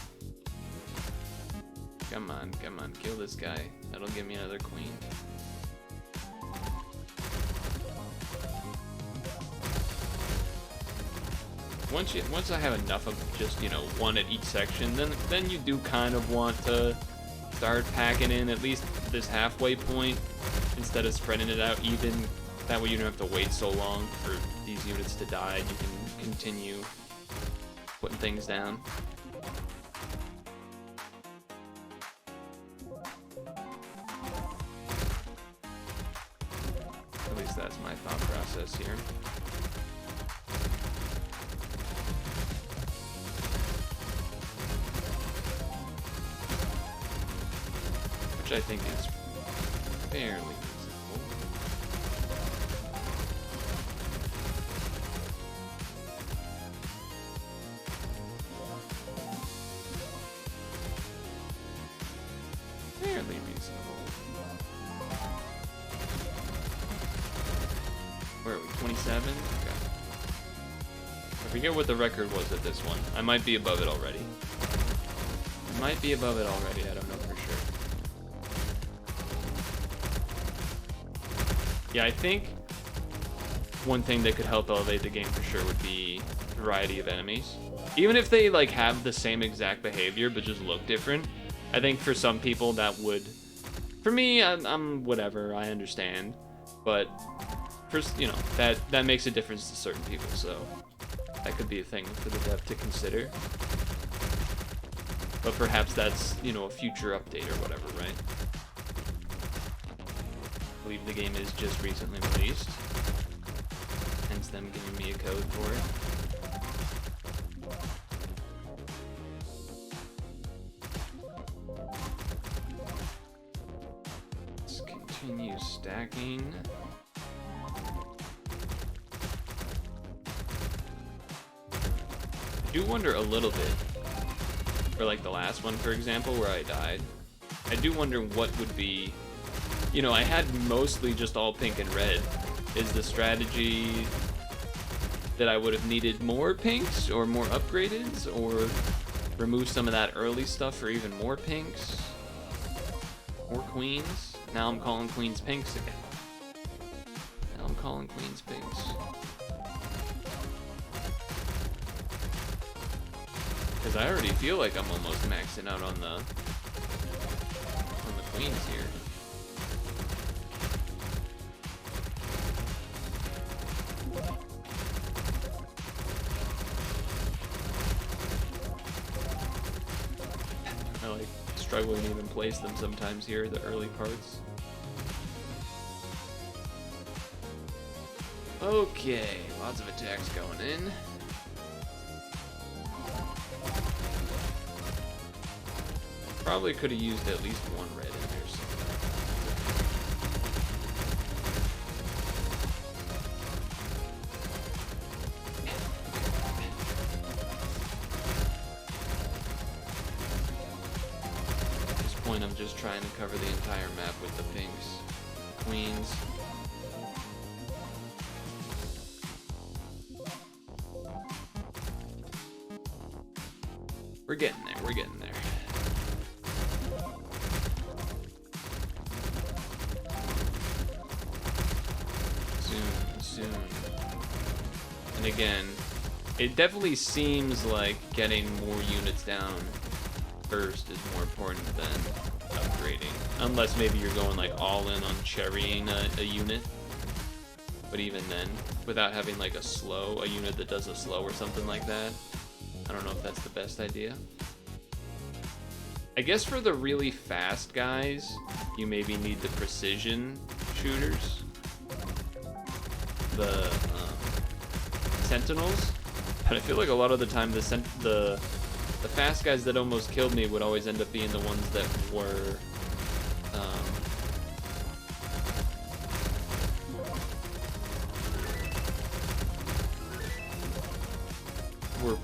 Speaker 1: Come on, come on, kill this guy. That'll give me another queen. Once I have enough of just, you know, one at each section, then you do kind of want to start packing in at least this halfway point instead of spreading it out even. That way you don't have to wait so long for these units to die, and you can continue putting things down. At least that's my thought process here. Which I think is fairly reasonable. Fairly reasonable. Where are we? 27? Okay. I forget what the record was at this one. I might be above it already. I might be above it already. I don't know for sure. Yeah, I think one thing that could help elevate the game for sure would be variety of enemies. Even if they like have the same exact behavior but just look different. I think for some people that would. For me, I'm whatever. I understand, but for you know that makes a difference to certain people. So that could be a thing for the dev to consider. But perhaps that's, you know, a future update or whatever, right? I believe the game is just recently released, hence them giving me a code for it. Let's continue stacking. I do wonder a little bit or like the last one, for example, where I died. I do wonder what would be, you know, I had mostly just all pink and red. Is the strategy that I would have needed more pinks or more upgradeds, or remove some of that early stuff for even more pinks? More queens? Now I'm calling queens pinks again. Now I'm calling queens pinks. Because I already feel like I'm almost maxing out on the queens here. I like struggling to even place them sometimes here, the early parts. Okay, lots of attacks going in. Probably could have used at least one red in there somewhere. At this point, I'm just trying to cover the entire map with the pinks. Queens. We're getting there, we're getting there. Soon. And again, it definitely seems like getting more units down first is more important than upgrading. Unless maybe you're going like all in on cherrying a unit. But even then, without having like a unit that does a slow or something like that, I don't know if that's the best idea. I guess for the really fast guys, you maybe need the precision shooters. The sentinels, but I feel like a lot of the time the fast guys that almost killed me would always end up being the ones that were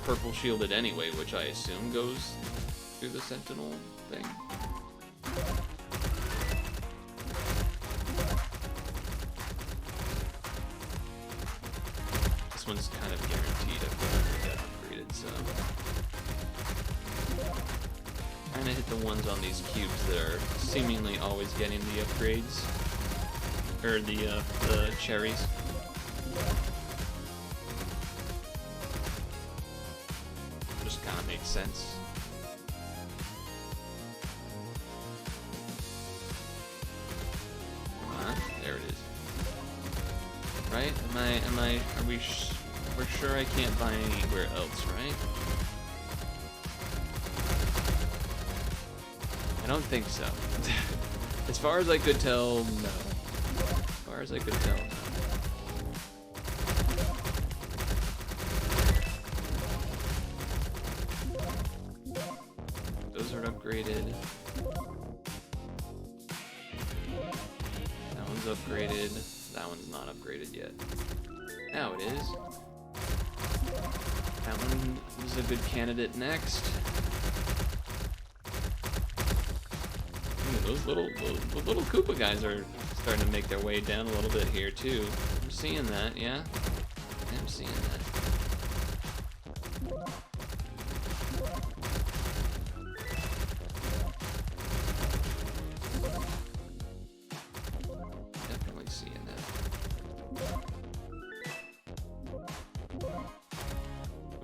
Speaker 1: purple shielded anyway, which I assume goes through the sentinel thing. This one's kind of guaranteed to get upgraded, so trying to hit the ones on these cubes that are seemingly always getting the upgrades, or the cherries. Just kind of makes sense. Come on, there it is. Right? We're sure I can't buy anywhere else, right? I don't think so. As far as I could tell, no. As far as I could tell, no. Those are upgraded. That one's upgraded. That one's not upgraded yet. Now it is. That one is a good candidate next. Ooh, those little Koopa guys are starting to make their way down a little bit here too. I'm seeing that, yeah. I'm seeing that. Definitely seeing that.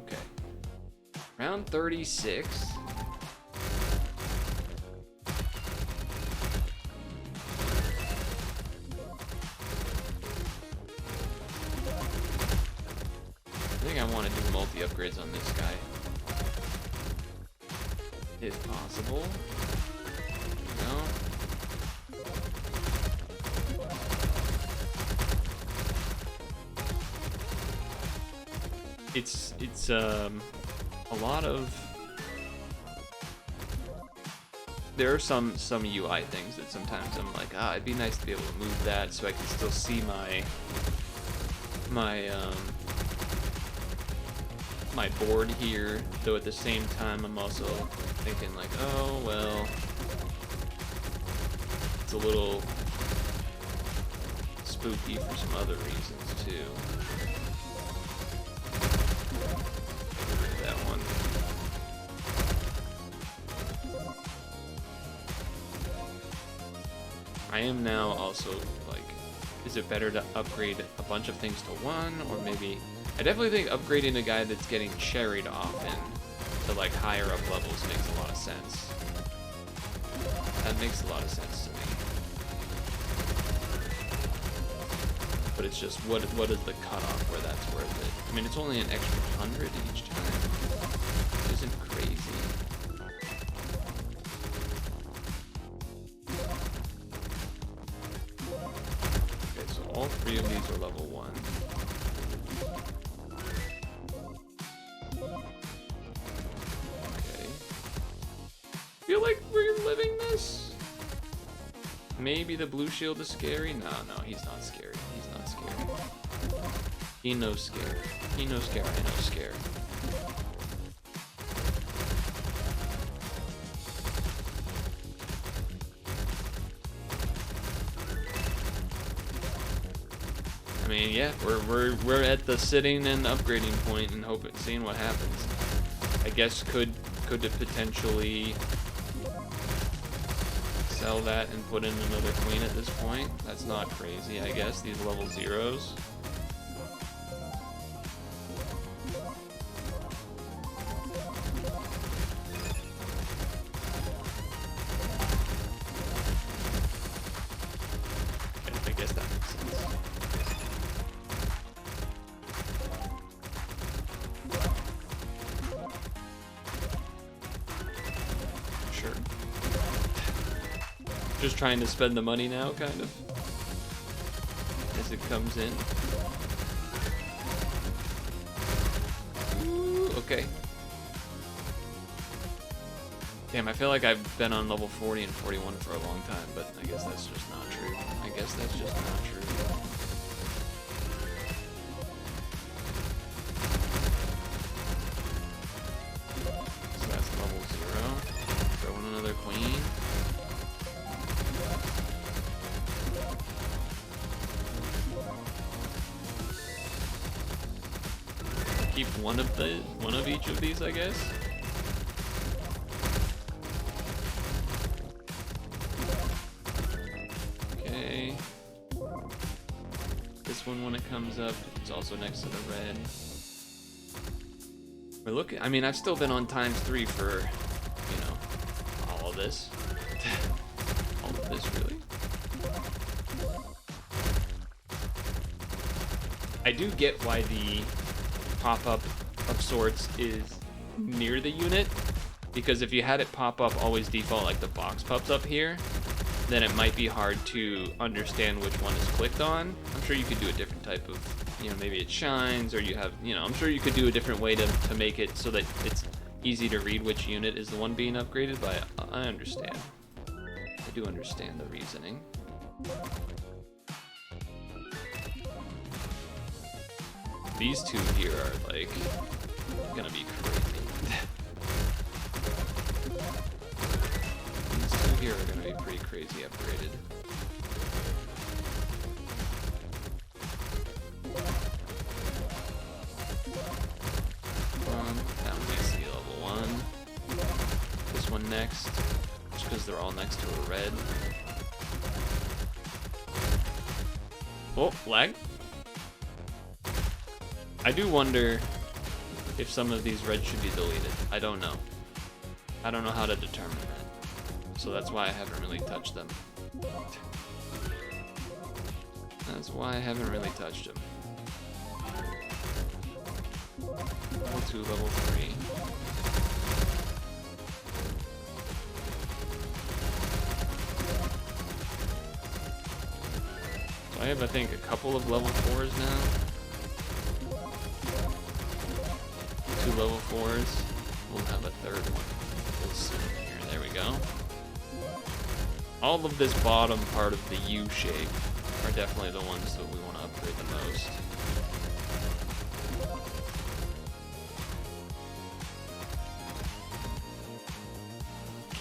Speaker 1: Okay. Round 36. I want to do multi-upgrades on this guy, if possible. No. It's a lot of. There are some UI things that sometimes I'm like, it'd be nice to be able to move that so I can still see my my board here, though at the same time I'm also thinking like, oh well, it's a little spooky for some other reasons too. That one. I am now also like, is it better to upgrade a bunch of things to one, or maybe I definitely think upgrading a guy that's getting cherried often to like higher up levels makes a lot of sense. That makes a lot of sense to me. But it's just what is the cutoff where that's worth it? I mean, it's only an extra 100 each time. It isn't crazy. Okay, so all three of these are level 1. Okay. Feel like we're living this? Maybe the blue shield is scary? No, he's not scary. He's not scary. He knows scare. He knows scare, I know scare. I mean, yeah, we're at the sitting and upgrading point and seeing what happens. I guess could it potentially sell that and put in another queen at this point? That's not crazy, I guess, these level 0s. I guess that makes sense. Sure. Just trying to spend the money now, kind of, as it comes in. Ooh, okay. Damn, I feel like I've been on level 40 and 41 for a long time, but I guess that's just not true. I guess that's just not true. So that's level 0. Throw in another queen. Keep one of each of these, I guess. Okay. This one, when it comes up, it's also next to the red. We're looking. I mean, I've still been on ×3 for, you know, all of this. All of this, really. I do get why the pop-up of sorts is near the unit, because if you had it pop up always default like the box pops up here, then it might be hard to understand which one is clicked on. I'm sure you could do a different type of, you know, maybe it shines, or you have, you know, I'm sure you could do a different way to make it so that it's easy to read which unit is the one being upgraded, but I understand. I do understand the reasoning. These two here are like gonna be crazy. These two here are gonna be pretty crazy upgraded. That one needs to be level 1. This one next, just because they're all next to a red. Oh, lag. I do wonder if some of these reds should be deleted. I don't know. I don't know how to determine that. So that's why I haven't really touched them. That's why I haven't really touched them. Level 2, level 3. So I have, I think, a couple of level 4s now. 2 level 4s. We'll have a third one. We'll see here. There we go. All of this bottom part of the U shape are definitely the ones that we want to upgrade the most.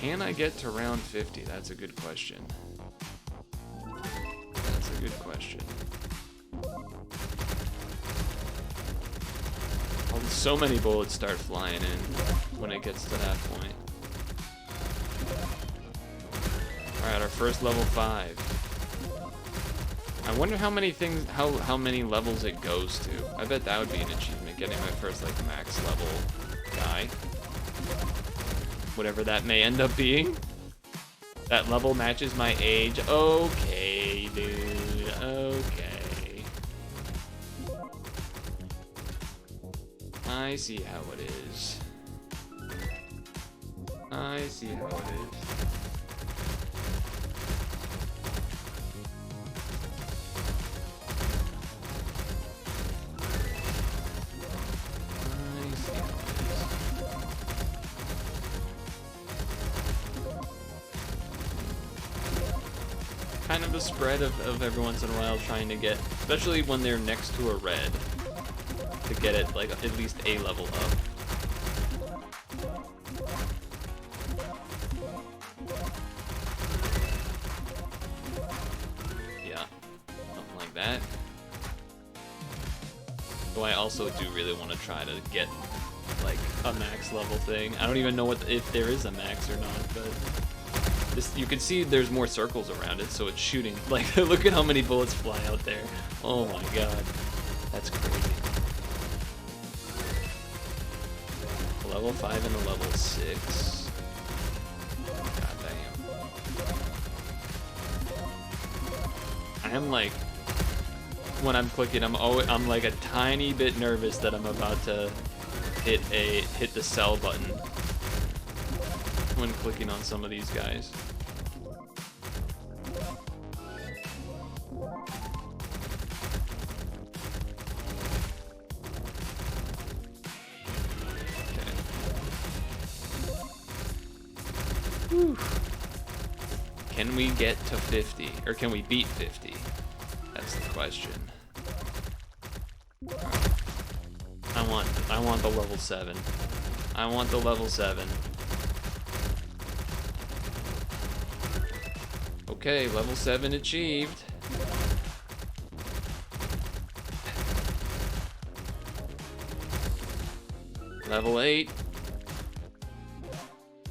Speaker 2: Can I get to round 50? That's a good question. That's a good question. So many bullets start flying in when it gets to that point. Alright, our first level 5. I wonder how many things, how many levels it goes to. I bet that would be an achievement, getting my first, like, max level guy. Whatever that may end up being. That level matches my age. Okay, dude. Okay. I see how it is. I see how it is. Kind of a spread of every once in a while trying to get, especially when they're next to a red, to get it like at least a level up. Yeah, something like that. Though I also do really want to try to get like a max level thing. I don't even know if there is a max or not, but this, you can see there's more circles around it, so it's shooting. Like, look at how many bullets fly out there. Oh my god, that's crazy. Level 5 and a level 6. God damn. I am like, when I'm clicking, I'm like a tiny bit nervous that I'm about to hit the sell button when clicking on some of these guys. Whew. Can we get to 50? Or can we beat 50? That's the question. I want the level 7. I want the level 7. Okay, level 7 achieved. Level 8.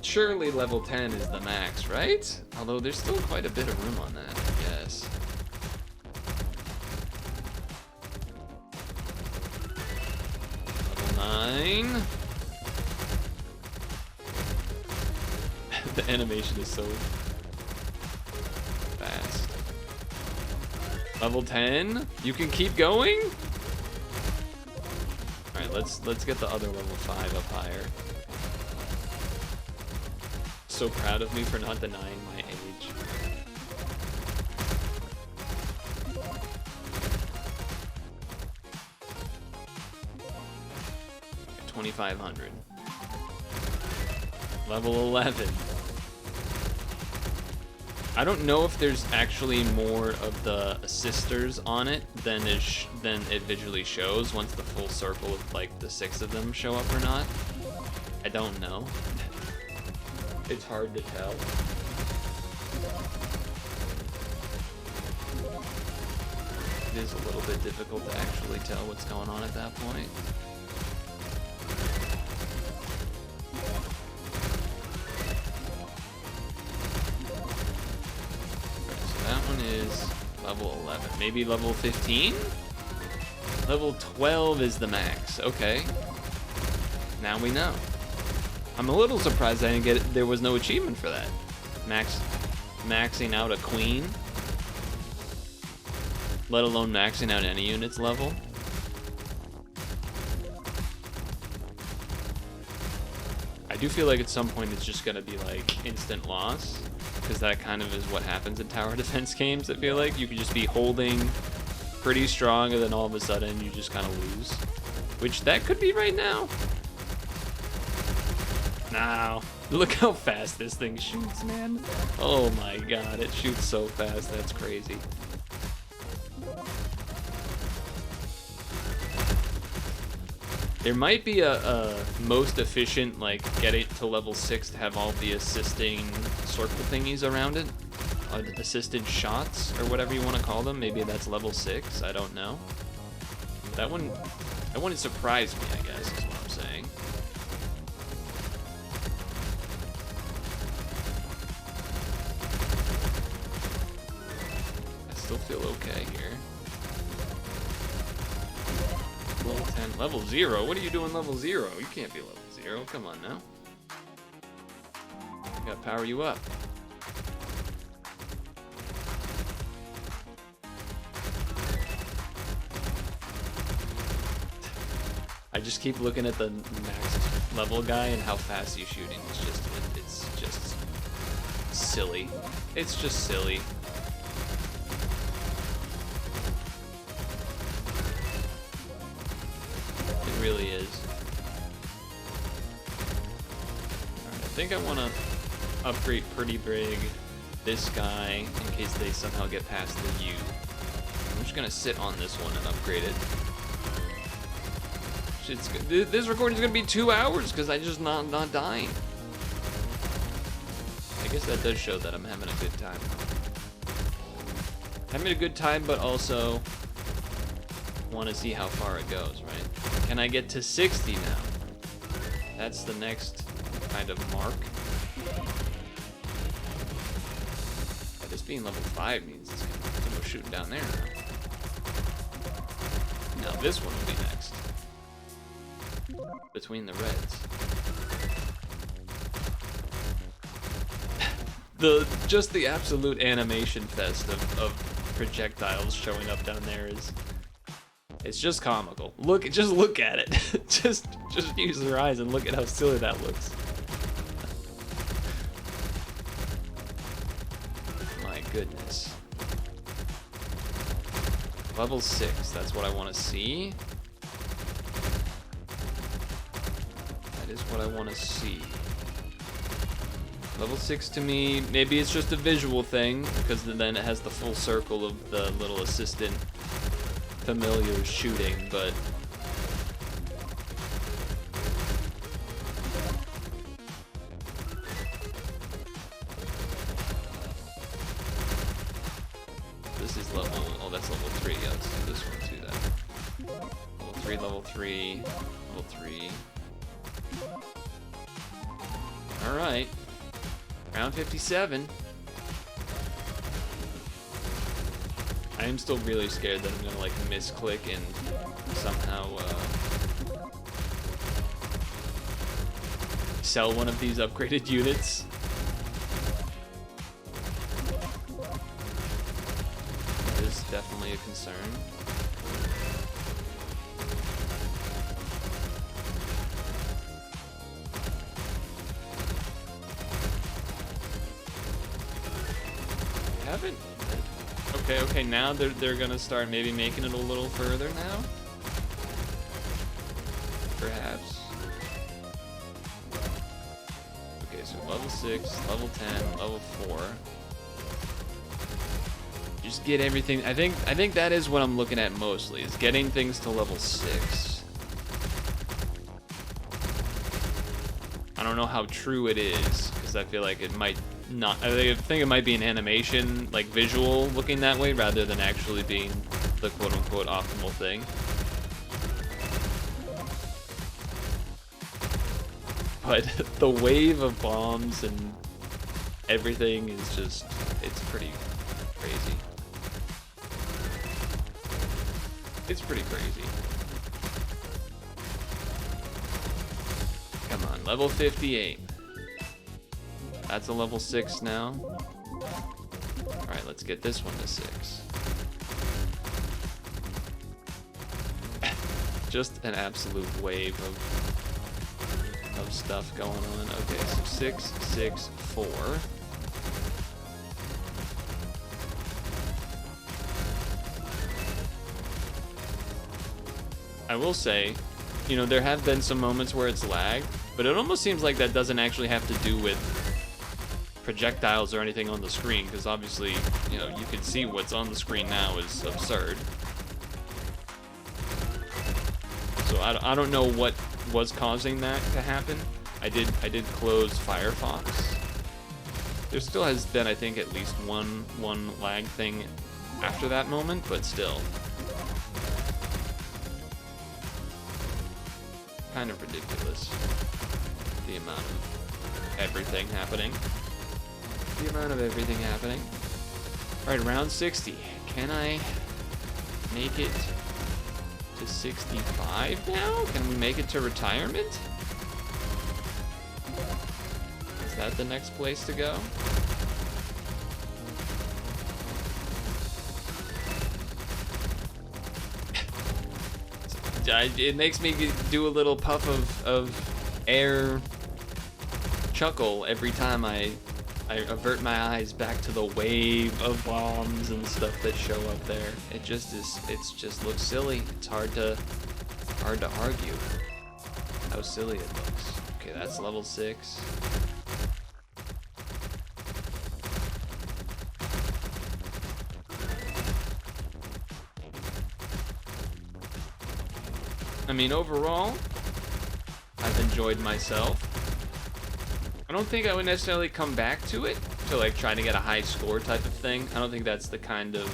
Speaker 2: Surely level 10 is the max, right? Although there's still quite a bit of room on that, I guess. Level 9. The animation is so fast. Level 10? You can keep going? Alright, let's get the other level 5 up higher. So proud of me for not denying my age. 2,500. Level 11. I don't know if there's actually more of the assisters on it than it visually shows once the full circle of like the 6 of them show up or not. I don't know. It's hard to tell. It is a little bit difficult to actually tell what's going on at that point. Okay, so that one is level 11. Maybe level 15? Level 12 is the max. Okay. Now we know. I'm a little surprised I didn't get it. There was no achievement for that. Maxing out a queen. Let alone maxing out any unit's level. I do feel like at some point it's just gonna be like instant loss, because that kind of is what happens in tower defense games. I feel like you can just be holding pretty strong and then all of a sudden you just kind of lose. Which that could be right now. Now, look how fast this thing shoots, man. Oh my god, it shoots so fast, that's crazy. There might be a most efficient, like, get it to level 6 to have all the assisting circle thingies around it. Assisted shots, or whatever you want to call them. Maybe that's level 6, I don't know. That wouldn't surprise me, I guess, is what I'm saying. I still feel okay here. Level 10, level 0? What are you doing level 0? You can't be level 0, come on now. I gotta power you up. I just keep looking at the max level guy and how fast he's shooting. It's just silly. It's just silly. It really is. Alright, I think I want to upgrade pretty big this guy in case they somehow get past the U. I'm just gonna sit on this one and upgrade it. This recording is gonna be 2 hours because I just not dying. I guess that does show that I'm having a good time. Having a good time, but also want to see how far it goes, right? Can I get to 60 now? That's the next kind of mark. Yeah, this being level 5 means it's gonna go shooting down there now. Now this one will be next. Between the reds. Just the absolute animation fest of projectiles showing up down there it's just comical. Just look at it. just use your eyes and look at how silly that looks. My goodness. Level 6, that's what I want to see. Is what I want to see. Level 6 to me, maybe it's just a visual thing, because then it has the full circle of the little assistant familiars shooting, but this is level, oh that's level 3, yeah, let's do this one too then. Level 3, level 3, level 3. Alright, round 57. I am still really scared that I'm gonna like misclick and somehow sell one of these upgraded units. That is definitely a concern. Haven't. Okay, now they're gonna start maybe making it a little further now. Perhaps. Okay, so level 6, level 10, level 4. Just get everything. I think that is what I'm looking at mostly, is getting things to level 6. I don't know how true it is, because I feel like it might not. I think it might be an animation, like visual looking that way, rather than actually being the quote-unquote optimal thing. But the wave of bombs and everything is just, it's pretty crazy. It's pretty crazy. Come on, level 58. That's a level 6 now. Alright, let's get this one to 6. Just an absolute wave of stuff going on. Okay, so 6, 6, 4. I will say, you know, there have been some moments where it's lagged, but it almost seems like that doesn't actually have to do with projectiles or anything on the screen, because obviously, you know, you can see what's on the screen now is absurd. So I don't know what was causing that to happen. I did close Firefox. There still has been, I think, at least one lag thing after that moment, but still. Kind of ridiculous. The amount of everything happening. Alright, round 60. Can I make it to 65 now? Can we make it to retirement? Is that the next place to go? It makes me do a little puff of air chuckle every time I avert my eyes back to the wave of bombs and stuff that show up there. It just looks silly. It's hard to argue how silly it looks. Okay, that's level 6. I mean, overall, I've enjoyed myself. I don't think I would necessarily come back to it to like try to get a high score type of thing. I don't think that's the kind of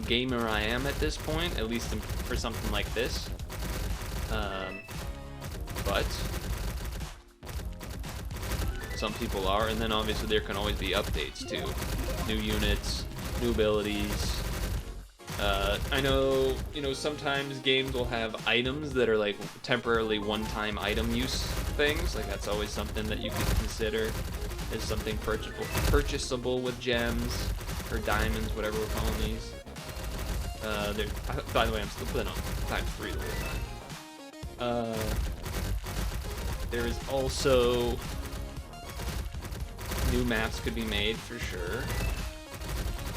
Speaker 2: gamer I am at this point, at least for something like this. But some people are, and then obviously there can always be updates too. New units, new abilities. I know, sometimes games will have items that are like temporarily one-time item use things. Like that's always something that you could consider as something purchasable with gems or diamonds, whatever we're calling these. By the way, I'm still playing on ×3 the whole time. There is also new maps could be made for sure.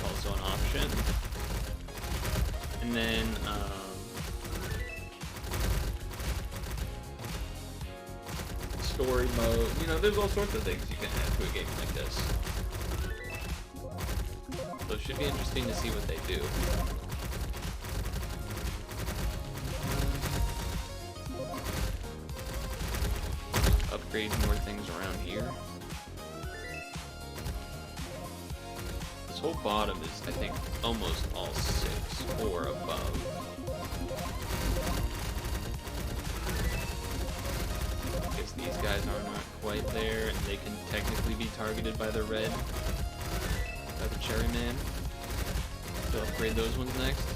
Speaker 2: Also an option. And then, story mode. There's all sorts of things you can add to a game like this. So it should be interesting to see what they do. Upgrade more things around here. This whole bottom is, I think, almost all 6 or above. I guess these guys are not quite there, and they can technically be targeted by the red, by the cherry man. So upgrade those ones next.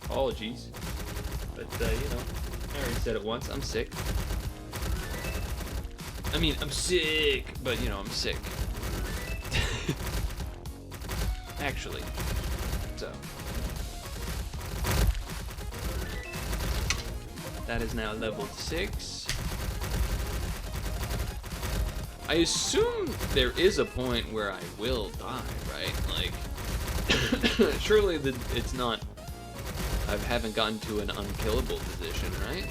Speaker 2: Apologies, but I already said it once, I'm sick. I mean, I'm sick, but I'm sick. Actually. So. That is now level 6. I assume there is a point where I will die, right? Like, surely it's not... I haven't gotten to an unkillable position, right?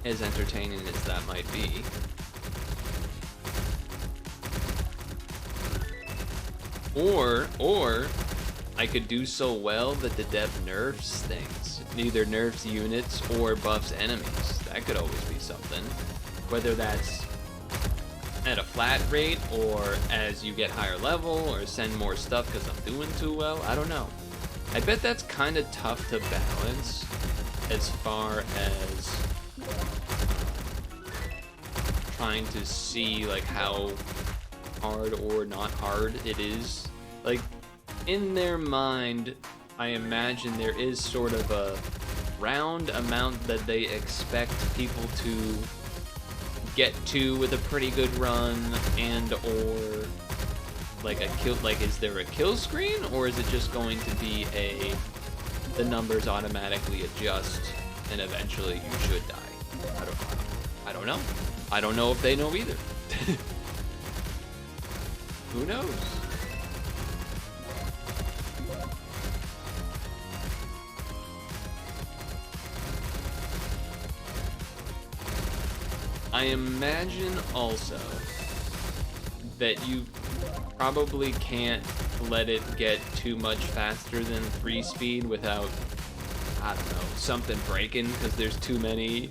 Speaker 2: As entertaining as that might be. Or I could do so well that the dev nerfs things. Either nerfs units or buffs enemies. That could always be something. Whether that's at a flat rate or as you get higher level or send more stuff because I'm doing too well. I don't know. I bet that's kind of tough to balance as far as trying to see like how hard or not hard it is. Like in their mind, I imagine there is sort of a round amount that they expect people to get to with a pretty good run, and or like a kill, like is there a kill screen, or is it just going to be the numbers automatically adjust and eventually you should die? I don't know. I don't know if they know either. Who knows? I imagine also that you probably can't let it get too much faster than 3 speed without, I don't know, something breaking because there's too many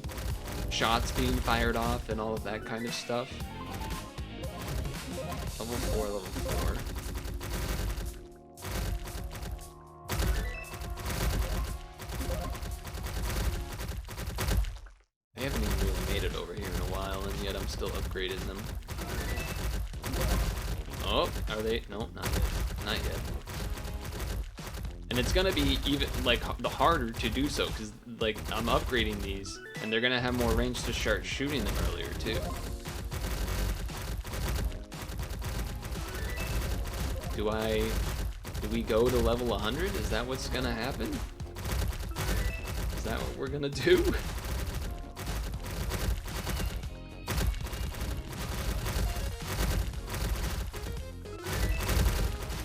Speaker 2: shots being fired off and all of that kind of stuff. Level 4, level 4. I haven't even really made it over here in a while, and yet I'm still upgrading them. Oh, are they? No, not yet. Not yet. And it's gonna be even, like, the harder to do so, because, like, I'm upgrading these, and they're gonna have more range to start shooting them earlier, too. Do we go to level 100? Is that what's gonna happen? Is that what we're gonna do?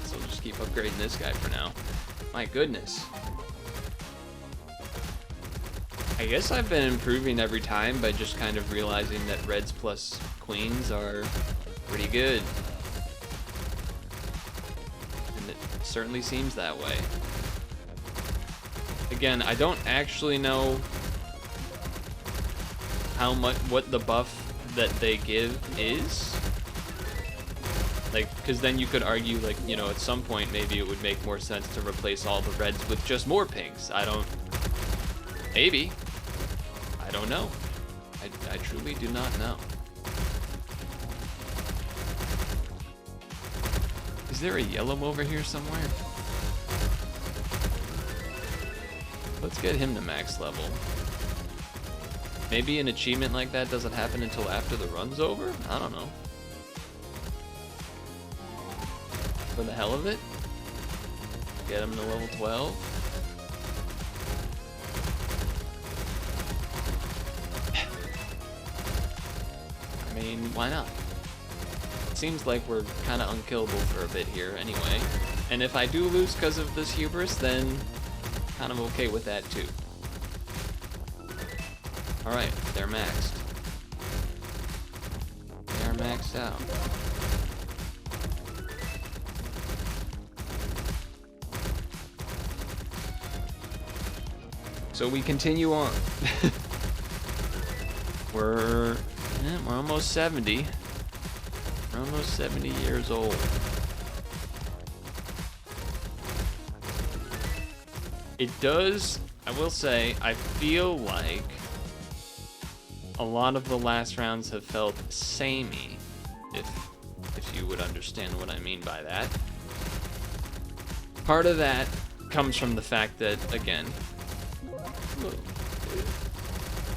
Speaker 2: So we'll just keep upgrading this guy for now. My goodness. I guess I've been improving every time by just kind of realizing that reds plus queens are pretty good. And it certainly seems that way. Again, I don't actually know how much, what the buff that they give is. Like, because then you could argue, like, you know, at some point maybe it would make more sense to replace all the reds with just more pinks. Maybe. I don't know. I truly do not know. Is there a yellow over here somewhere? Let's get him to max level. Maybe an achievement like that doesn't happen until after the run's over? I don't know. For the hell of it? Get him to level 12. I mean, why not? It seems like we're kind of unkillable for a bit here anyway. And if I do lose because of this hubris, then kind of okay with that too. Alright, they're maxed. They are maxed out. So we continue on. We're almost 70. We're almost 70 years old. It does, I will say, I feel like a lot of the last rounds have felt samey, if you would understand what I mean by that. Part of that comes from the fact that, again,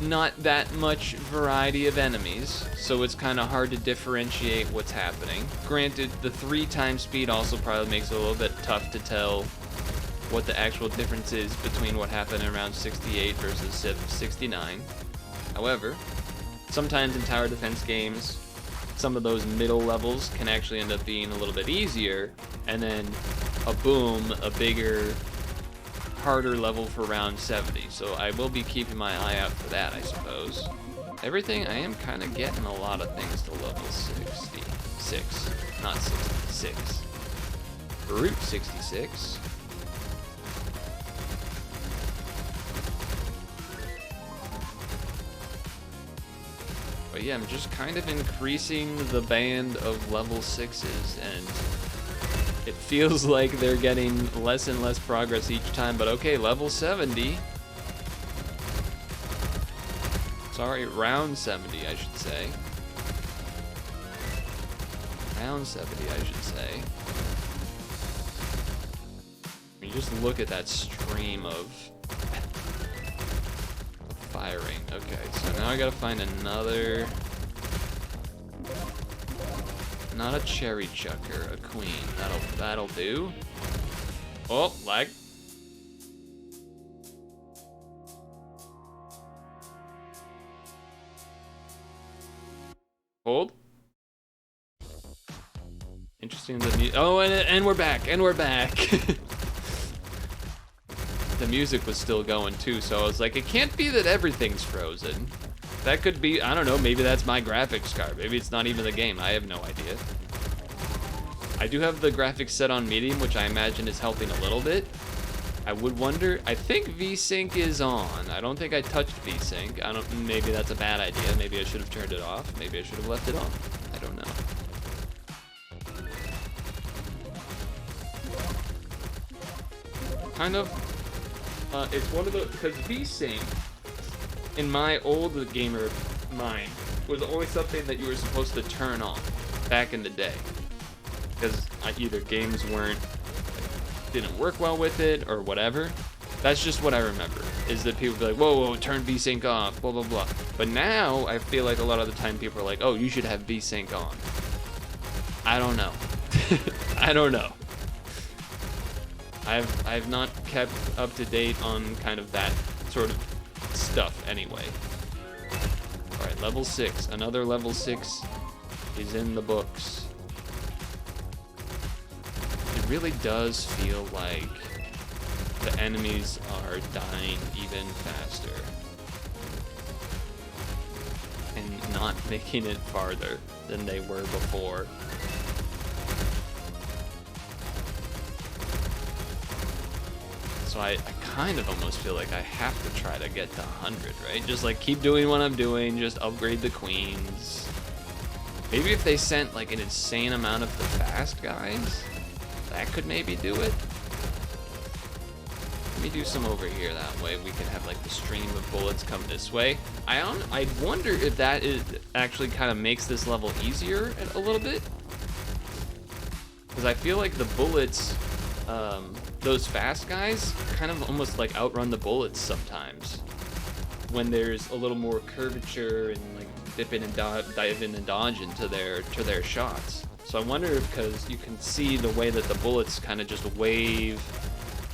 Speaker 2: not that much variety of enemies, so it's kind of hard to differentiate what's happening. Granted, the 3x speed also probably makes it a little bit tough to tell what the actual difference is between what happened in round 68 versus 69. However, sometimes in tower defense games, some of those middle levels can actually end up being a little bit easier, and then a boom, a bigger, harder level for round 70. So I will be keeping my eye out for that, I suppose. Everything, I am kind of getting a lot of things to level 66, not 66. Route 66. But yeah, I'm just kind of increasing the band of level 6s, and it feels like they're getting less and less progress each time, but okay, level 70. Sorry, round 70, I should say. Round 70, I should say. I mean, just look at that stream of firing. Okay, so now I gotta find another... Not a cherry chucker, a queen. That'll do. Oh, lag. Hold. Interesting. Oh, and we're back, and we're back. The music was still going too, so I was like, it can't be that everything's frozen. That could be, I don't know, maybe that's my graphics card. Maybe it's not even the game. I have no idea. I do have the graphics set on medium, which I imagine is helping a little bit. I would wonder, I think VSync is on. I don't think I touched VSync. Maybe that's a bad idea. Maybe I should have turned it off. Maybe I should have left it on. I don't know. Kind of, it's one of the, because VSync, in my old gamer mind, was always something that you were supposed to turn on back in the day. Because either games didn't work well with it or whatever. That's just what I remember, is that people be like, whoa, turn VSync off, blah, blah, blah. But now, I feel like a lot of the time people are like, oh, you should have VSync on. I don't know. I don't know. I've not kept up to date on kind of that sort of stuff anyway. Alright, level 6. Another level 6 is in the books. It really does feel like the enemies are dying even faster. And not making it farther than they were before. So I kind of almost feel like I have to try to get to 100, right? Just like keep doing what I'm doing, just upgrade the queens. Maybe if they sent like an insane amount of the fast guys, that could maybe do it. Let me do some over here, that way we can have like the stream of bullets come this way. I wonder if that actually kind of makes this level easier a little bit. Because I feel like the bullets, those fast guys kind of almost like outrun the bullets sometimes when there's a little more curvature and like dip in and dive in and dodge into their shots. So I wonder if, because you can see the way that the bullets kind of just wave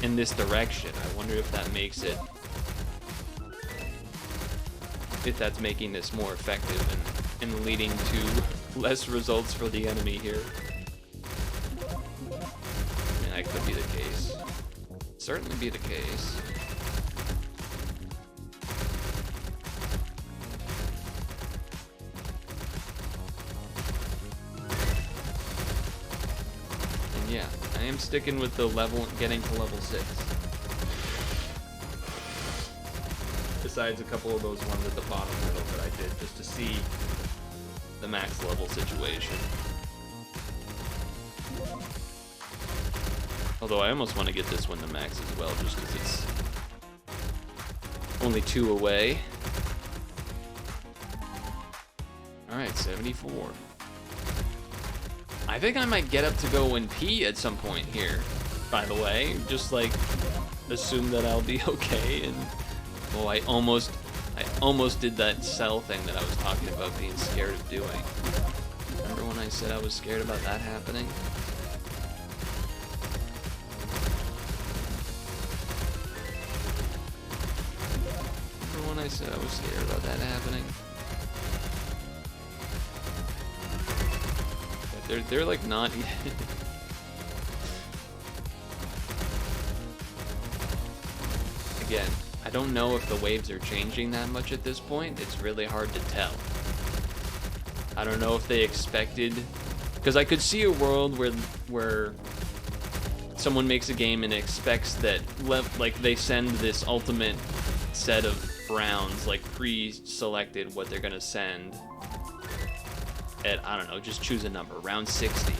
Speaker 2: in this direction, I wonder if that makes it, if that's making this more effective and leading to less results for the enemy here. I mean, that could be the case. Certainly be the case. And yeah, I am sticking with the getting to level 6. Besides a couple of those ones at the bottom middle that I did just to see the max level situation. Although I almost want to get this one to max as well, just because it's only 2 away. Alright, 74. I think I might get up to go and pee at some point here, by the way. Just like, assume that I'll be okay. And oh, I almost did that cell thing that I was talking about being scared of doing. Remember when I said I was scared about that happening? I said I was scared about that happening. They're like not. Again, I don't know if the waves are changing that much at this point. It's really hard to tell. I don't know if they expected, because I could see a world where someone makes a game and expects that like they send this ultimate set of rounds, like pre-selected what they're gonna send at, I don't know, just choose a number, round 60.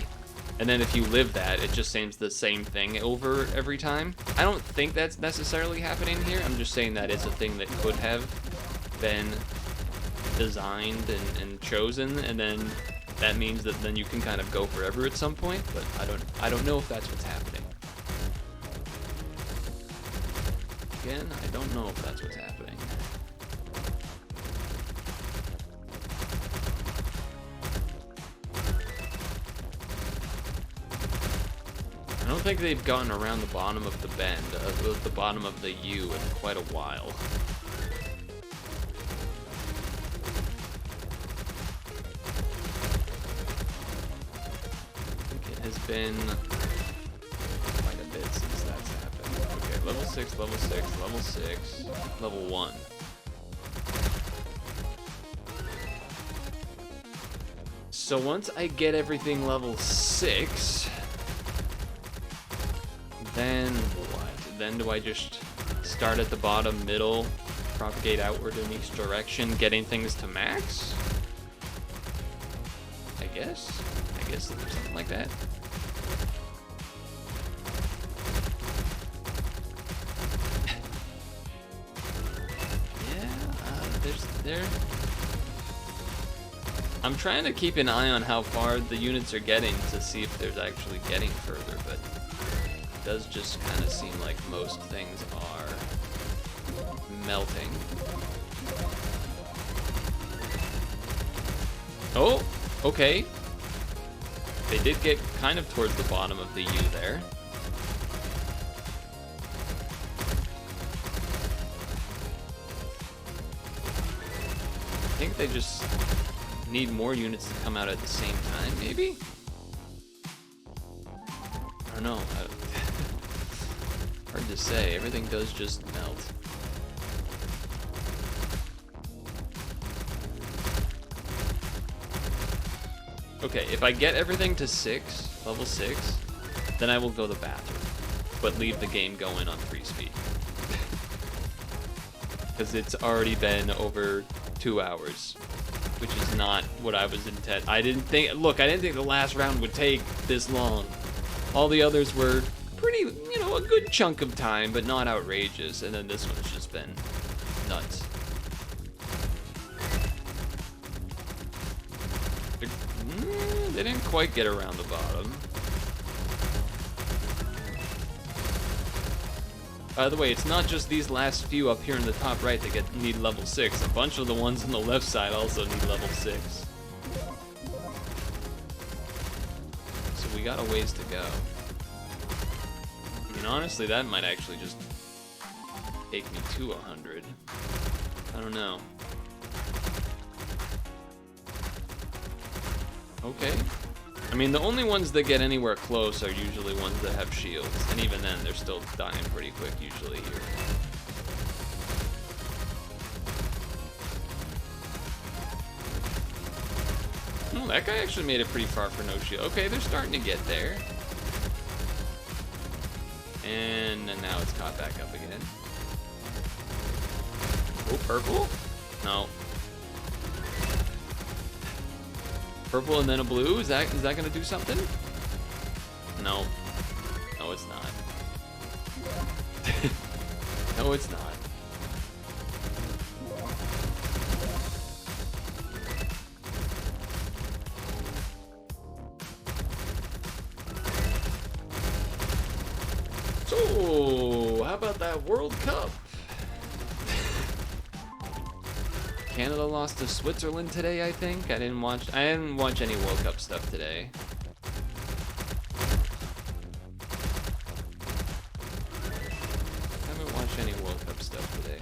Speaker 2: And then if you live that, it just sends the same thing over every time. I don't think that's necessarily happening here. I'm just saying that is a thing that could have been designed and chosen, and then that means that then you can kind of go forever at some point, but I don't know if that's what's happening. Again, I don't know if that's what's happening. I don't think they've gotten around the bottom of the bend, the bottom of the U in quite a while. I think it has been quite a bit since that's happened. Okay, level 6, level 6, level 6, level 1. So once I get everything level 6, then what? Then do I just start at the bottom, middle, propagate outward in each direction, getting things to max? I guess something like that. There. I'm trying to keep an eye on how far the units are getting to see if there's actually getting further, but it does just kind of seem like most things are melting. Oh, okay. They did get kind of towards the bottom of the U there. I think they just need more units to come out at the same time, maybe? I don't know. Hard to say. Everything does just melt. Okay, if I get everything to level 6, then I will go to the bathroom, but leave the game going on 3 speed. Because it's already been over 2 hours, which is not what I was intending. I didn't think the last round would take this long. All the others were pretty, a good chunk of time, but not outrageous. And then this one's just been nuts. They didn't quite get around the bottom. By the way, it's not just these last few up here in the top right that need level 6. A bunch of the ones on the left side also need level 6. So we got a ways to go. I mean, honestly, that might actually just take me to 100. I don't know. Okay. I mean, the only ones that get anywhere close are usually ones that have shields, and even then, they're still dying pretty quick usually here. Oh, that guy actually made it pretty far for no shield. Okay, they're starting to get there. And now it's caught back up again. Oh, purple? No. Purple and then a blue? Is that gonna do something? No. No, it's not. No, it's not. So, how about that World Cup? Canada lost to Switzerland today, I think. I didn't watch any World Cup stuff today. Haven't watched any World Cup stuff today.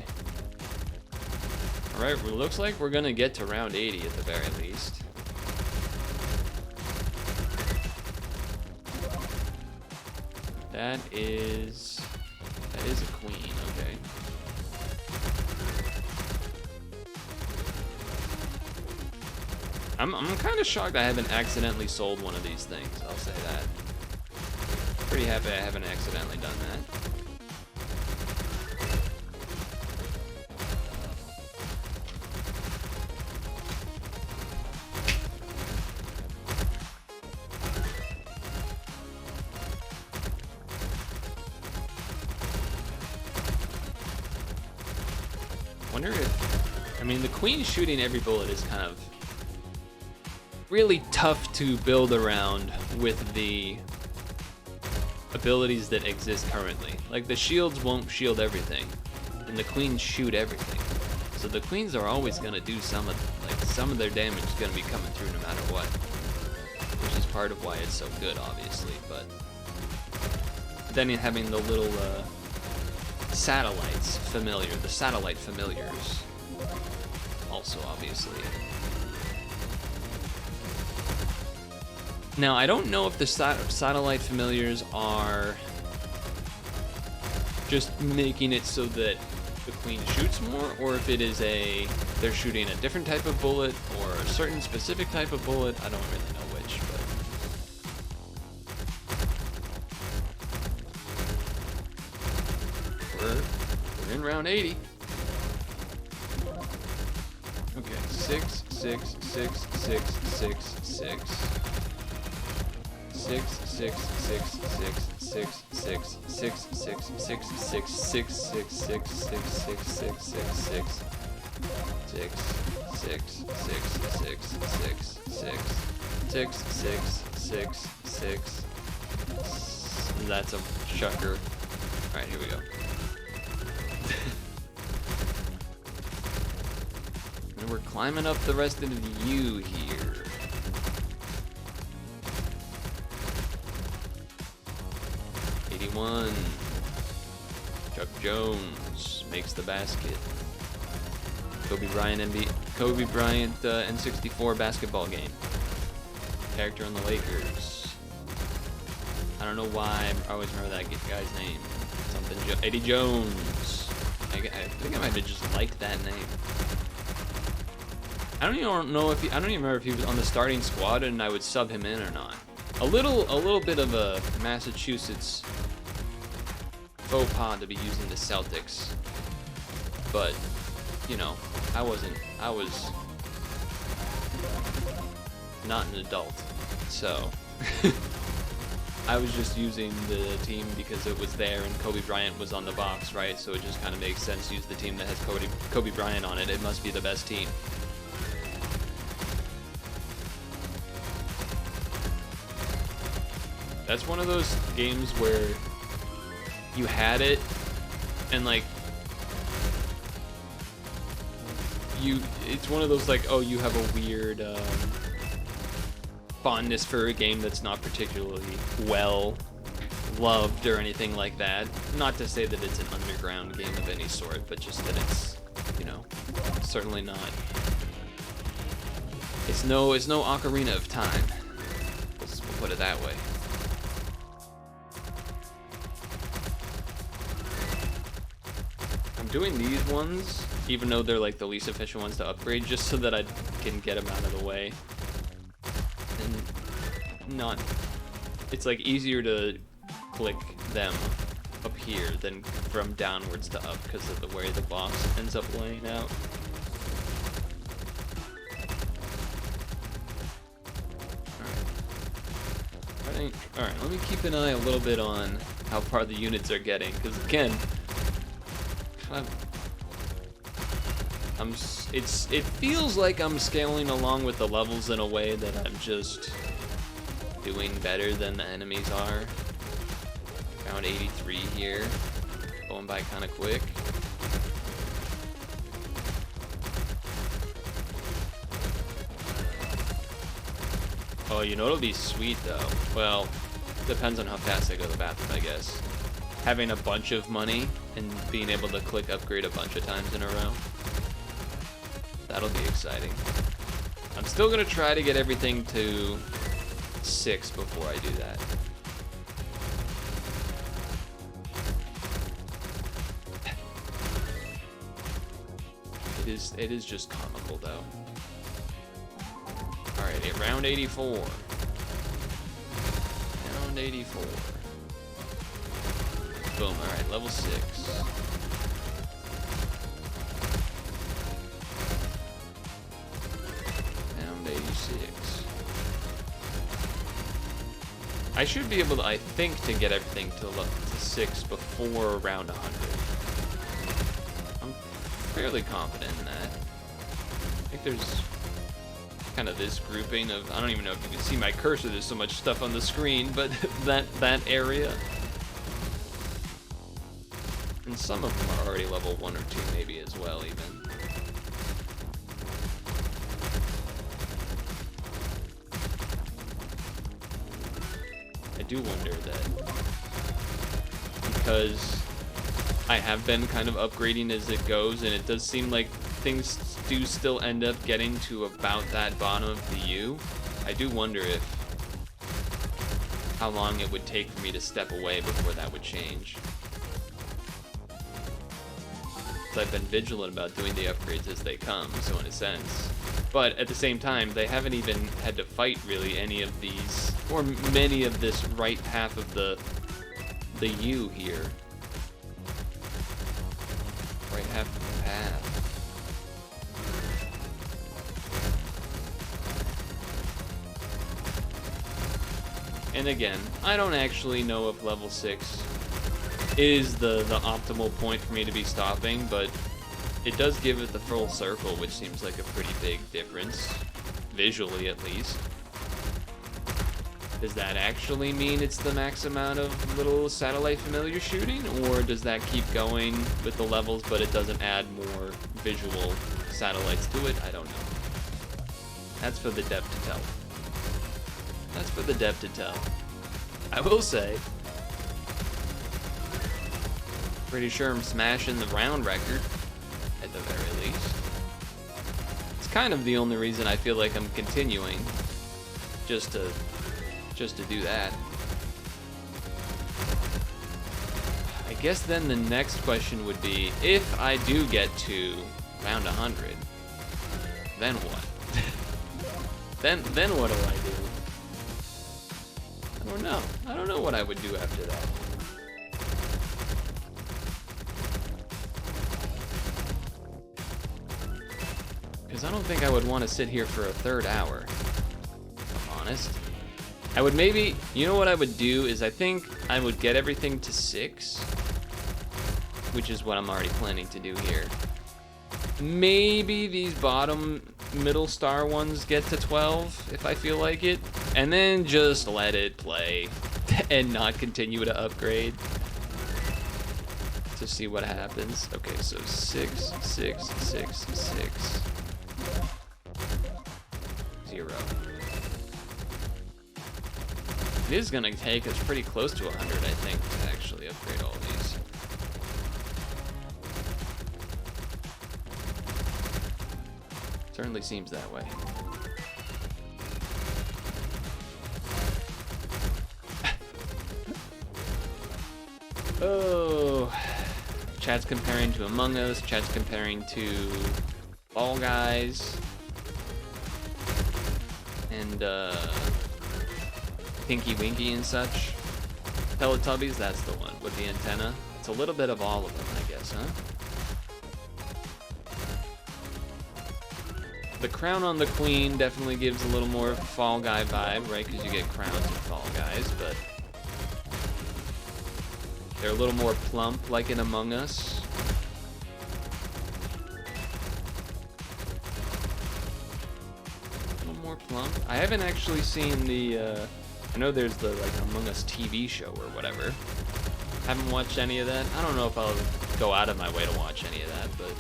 Speaker 2: Alright, well, looks like we're gonna get to round 80 at the very least. That is a queen, okay. I'm kind of shocked I haven't accidentally sold one of these things, I'll say that. Pretty happy I haven't accidentally done that. Wonder if, I mean, the queen shooting every bullet is kind of really tough to build around with the abilities that exist currently. Like, the shields won't shield everything, and the queens shoot everything. So the queens are always gonna do some of their damage is gonna be coming through no matter what, which is part of why it's so good, obviously. But then having the little satellites familiar, the satellite familiars, also obviously. Now, I don't know if the satellite familiars are just making it so that the queen shoots more, or if it is they're shooting a different type of bullet or a certain specific type of bullet. I don't really know which, but we're in round 80. Okay, 6, 6, 6, 6, 6, 6. 6, 6, 6, 6, 6, 6, 6, 6, 6, 6, 6, 6, 6, 6, 6, 6, 6, 6, 6. That's a chucker. Alright, here we go. And we're climbing up the rest of the U here. One. Chuck Jones makes the basket. Kobe Bryant N64 basketball game. Character on the Lakers. I don't know why I always remember that guy's name. Something Eddie Jones. I think I might have just liked that name. I don't even remember if he was on the starting squad and I would sub him in or not. A little bit of a Massachusetts faux pas to be using the Celtics, but you know, I was not an adult, so I was just using the team because it was there and Kobe Bryant was on the box, right? So it just kind of makes sense to use the team that has Kobe Bryant on it. It must be the best team. That's one of those games where you had it, and like, it's one of those like, oh, you have a weird fondness for a game that's not particularly well loved or anything like that. Not to say that it's an underground game of any sort, but just that it's, you know, certainly not. It's no Ocarina of Time. We'll put it that way. Doing these ones, even though they're like the least efficient ones to upgrade, just so that I can get them out of the way. And not, it's like easier to click them up here than from downwards to up because of the way the box ends up laying out. Alright, let me keep an eye a little bit on how far the units are getting, because again, it feels like I'm scaling along with the levels in a way that I'm just doing better than the enemies are. Around 83 here, going by kind of quick. Oh, you know what'll be sweet though? Well, depends on how fast I go to the bathroom, I guess. Having a bunch of money and being able to click upgrade a bunch of times in a row. That'll be exciting. I'm still gonna try to get everything to 6 before I do that. It is just comical though. Alright, round 84. Round 84. Boom, alright, level 6. Round 86. I should be able to, I think, to get everything to 6 before around 100. I'm fairly confident in that. I think there's kind of this grouping of, I don't even know if you can see my cursor, there's so much stuff on the screen, but that area. And some of them are already level 1 or 2 maybe as well, even. I do wonder that, because I have been kind of upgrading as it goes, and it does seem like things do still end up getting to about that bottom of the U. I do wonder how long it would take for me to step away before that would change. because I've been vigilant about doing the upgrades as they come, so in a sense. But at the same time, they haven't even had to fight really any of these, or many of this right half of the U here. Right half of the path. And again, I don't actually know if level 6 is the optimal point for me to be stopping, but it does give it the full circle, which seems like a pretty big difference, visually at least. Does that actually mean it's the max amount of little satellite familiar shooting, or does that keep going with the levels but it doesn't add more visual satellites to it? I don't know. That's for the dev to tell. That's for the dev to tell. I will say, pretty sure I'm smashing the round record, at the very least. It's kind of the only reason I feel like I'm continuing, just to do that. I guess then the next question would be, if I do get to round 100, then what? then what do I do? I don't know. I don't know what I would do after that. Because I don't think I would want to sit here for a third hour, if I'm honest. I would maybe, you know what I would do is I think I would get everything to 6, which is what I'm already planning to do here. Maybe these bottom middle star ones get to 12 if I feel like it, and then just let it play and not continue to upgrade to see what happens. Okay, so 6, 6, 6, 6, 0. It is gonna take us pretty close to 100, I think, to actually upgrade all these. Certainly seems that way. Oh, chat's comparing to Among Us, chat's comparing to Fall Guys, and Pinky Winky and such. Teletubbies, that's the one with the antenna. It's a little bit of all of them, I guess, huh? The crown on the queen definitely gives a little more Fall Guy vibe, right? Because you get crowns in Fall Guys, but they're a little more plump, like in Among Us. A little more plump. I haven't actually seen the, I know there's the, like, Among Us TV show or whatever. Haven't watched any of that. I don't know if I'll go out of my way to watch any of that, but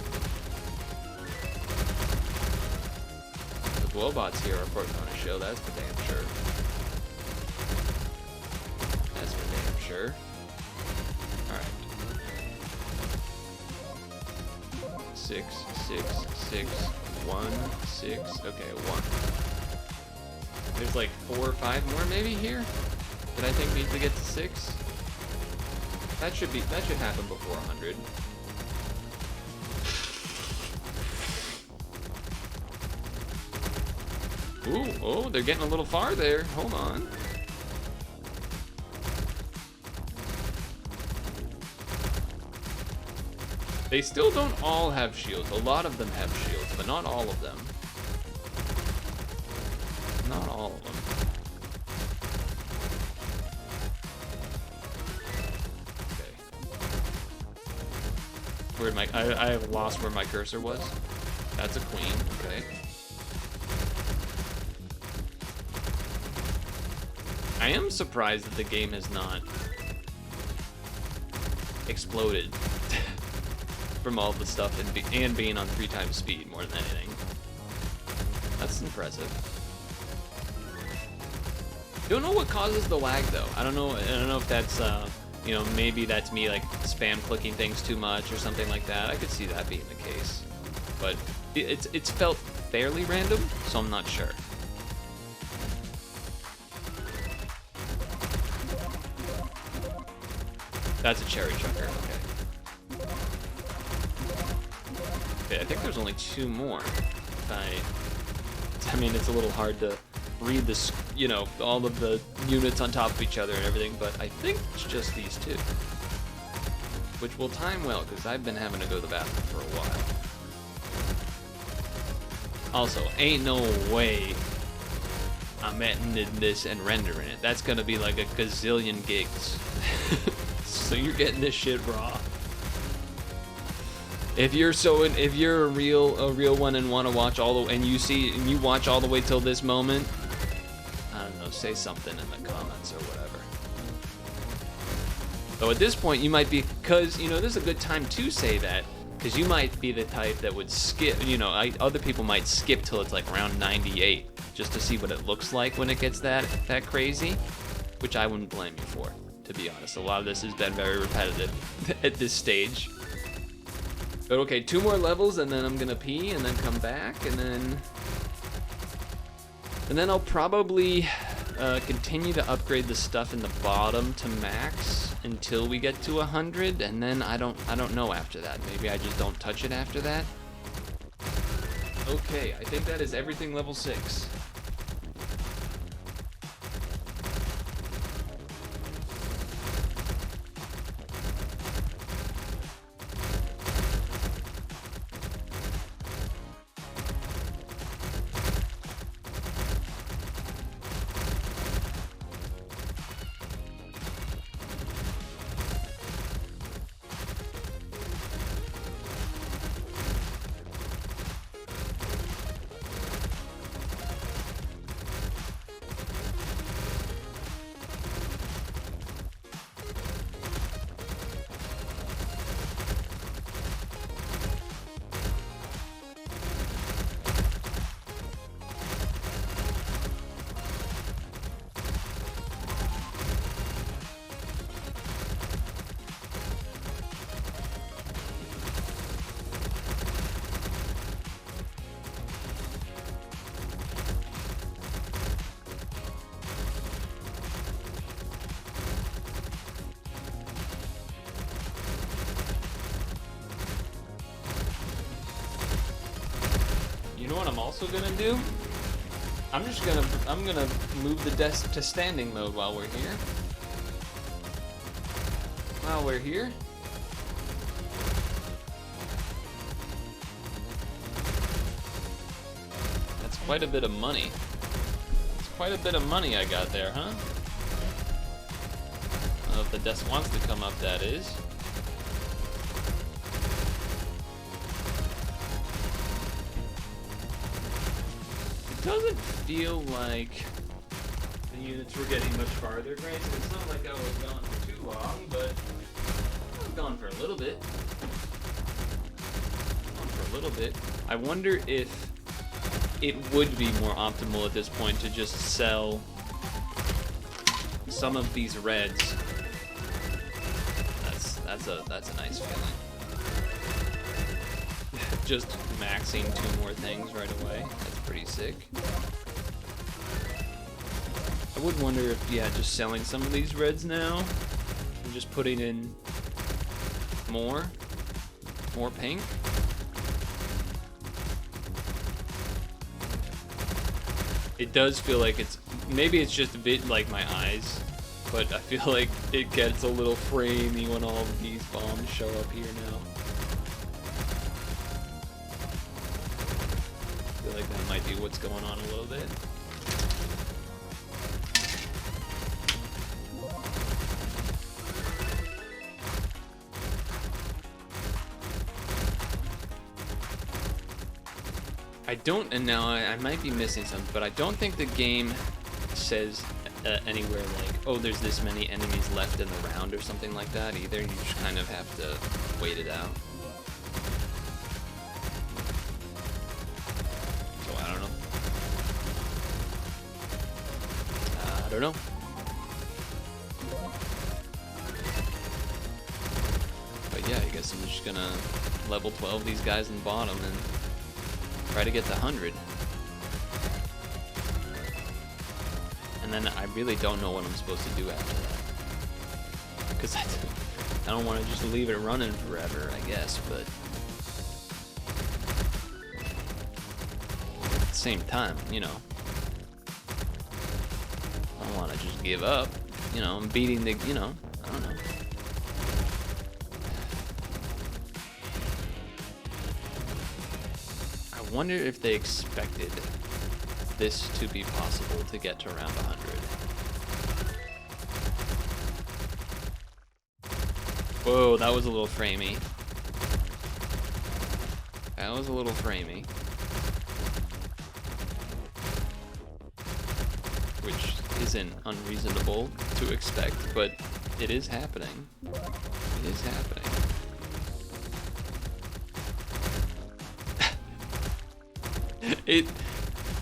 Speaker 2: the Glowbots here are putting on a show, that's for damn sure. That's for damn sure. Alright. 6, 6, 6, 1, 6, okay, 1. There's like 4 or 5 more maybe here that I think need to get to 6. That should happen before 100. Ooh, oh, they're getting a little far there. Hold on. They still don't all have shields. A lot of them have shields, but not all of them. Not all of them. Okay. Where'd my... I lost where my cursor was. That's a queen, okay. I am surprised that the game has not exploded from all the stuff and being on 3 times speed more than anything. That's impressive. Don't know what causes the lag though. I don't know if that's you know, maybe that's me like spam clicking things too much or something like that. I could see that being the case, but it's felt fairly random, so I'm not sure. That's a cherry chucker, okay. Okay, I think there's only 2 more. I mean, it's a little hard to read this, you know, all of the units on top of each other and everything, but I think it's just these 2. Which will time well, because I've been having to go to the bathroom for a while. Also, ain't no way I'm editing this and rendering it. That's gonna be like a gazillion gigs. So you're getting this shit raw. If you're a real one and want to watch all the, and you watch all the way till this moment, I don't know, say something in the comments or whatever. Though at this point you might be, cause you know this is a good time to say that, cause you might be the type that would skip. You know, other people might skip till it's like around 98 just to see what it looks like when it gets that crazy, which I wouldn't blame you for, to be honest. A lot of this has been very repetitive at this stage. But okay, 2 more levels and then I'm gonna pee and then come back and then I'll probably continue to upgrade the stuff in the bottom to max until we get to 100, and then I don't know after that. Maybe I just don't touch it after that. Okay, I think that is everything level 6. You know what I'm also gonna do? I'm gonna move the desk to standing mode while we're here. That's quite a bit of money. It's quite a bit of money I got there, huh? I don't know if the desk wants to come up, that is. It doesn't feel like the units were getting much farther. Granted, it's not like I was gone for too long, but I was gone for a little bit. I wonder if it would be more optimal at this point to just sell some of these reds. That's a nice feeling. Just maxing 2 more things right away. That's pretty sick. I would wonder if, yeah, just selling some of these reds now and just putting in more pink. It does feel like maybe it's just a bit like my eyes, but I feel like it gets a little framey when all of these bombs show up here now. I feel like that might be what's going on a little bit. I don't, and now I might be missing something, but I don't think the game says anywhere like, oh, there's this many enemies left in the round or something like that either. You just kind of have to wait it out. So I don't know. I don't know. But yeah, I guess I'm just gonna level 12 these guys in the bottom and try to get to 100. And then I really don't know what I'm supposed to do after that. Because I don't want to just leave it running forever, I guess, but same time, you know, I don't want to just give up. You know, I'm beating the, you know, I don't know. I wonder if they expected this to be possible to get to around 100. Whoa, that was a little framey. That was a little framey. Which isn't unreasonable to expect, but it is happening. It is happening.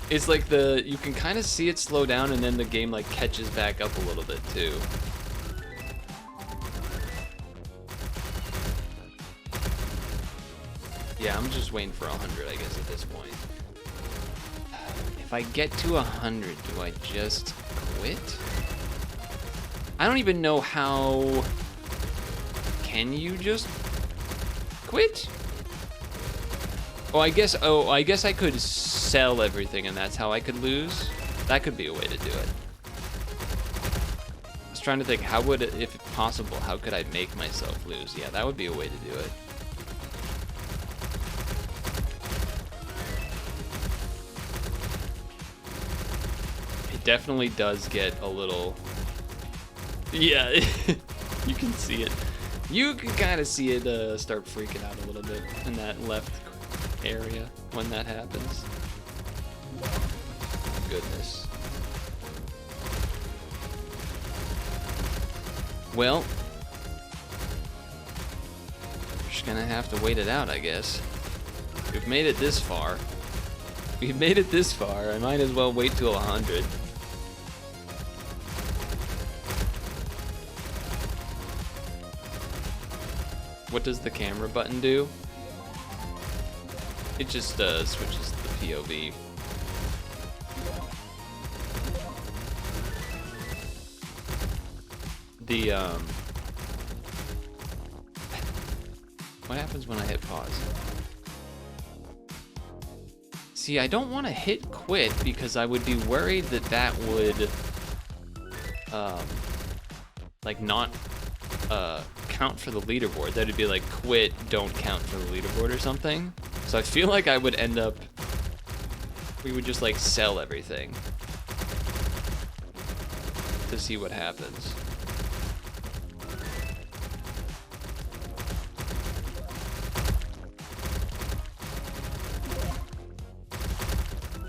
Speaker 2: It's like you can kind of see it slow down and then the game like catches back up a little bit too. Yeah, I'm just waiting for 100, I guess, at this point. If I get to 100, do I just quit? I don't even know how... Can you just quit? Oh, I guess I could sell everything and that's how I could lose. That could be a way to do it. I was trying to think, how would it, if possible, how could I make myself lose? Yeah, that would be a way to do it. It definitely does get a little... Yeah, you can see it. You can kind of see it start freaking out a little bit in that left area when that happens. Goodness. Well, just gonna have to wait it out, I guess. We've made it this far. We've made it this far. I might as well wait till 100. What does the camera button do? It just switches the POV. The what happens when I hit pause? See, I don't want to hit quit because I would be worried that that would like not count for the leaderboard. That'd be like quit, don't count for the leaderboard or something. So I feel like I would end up, we would just like sell everything to see what happens.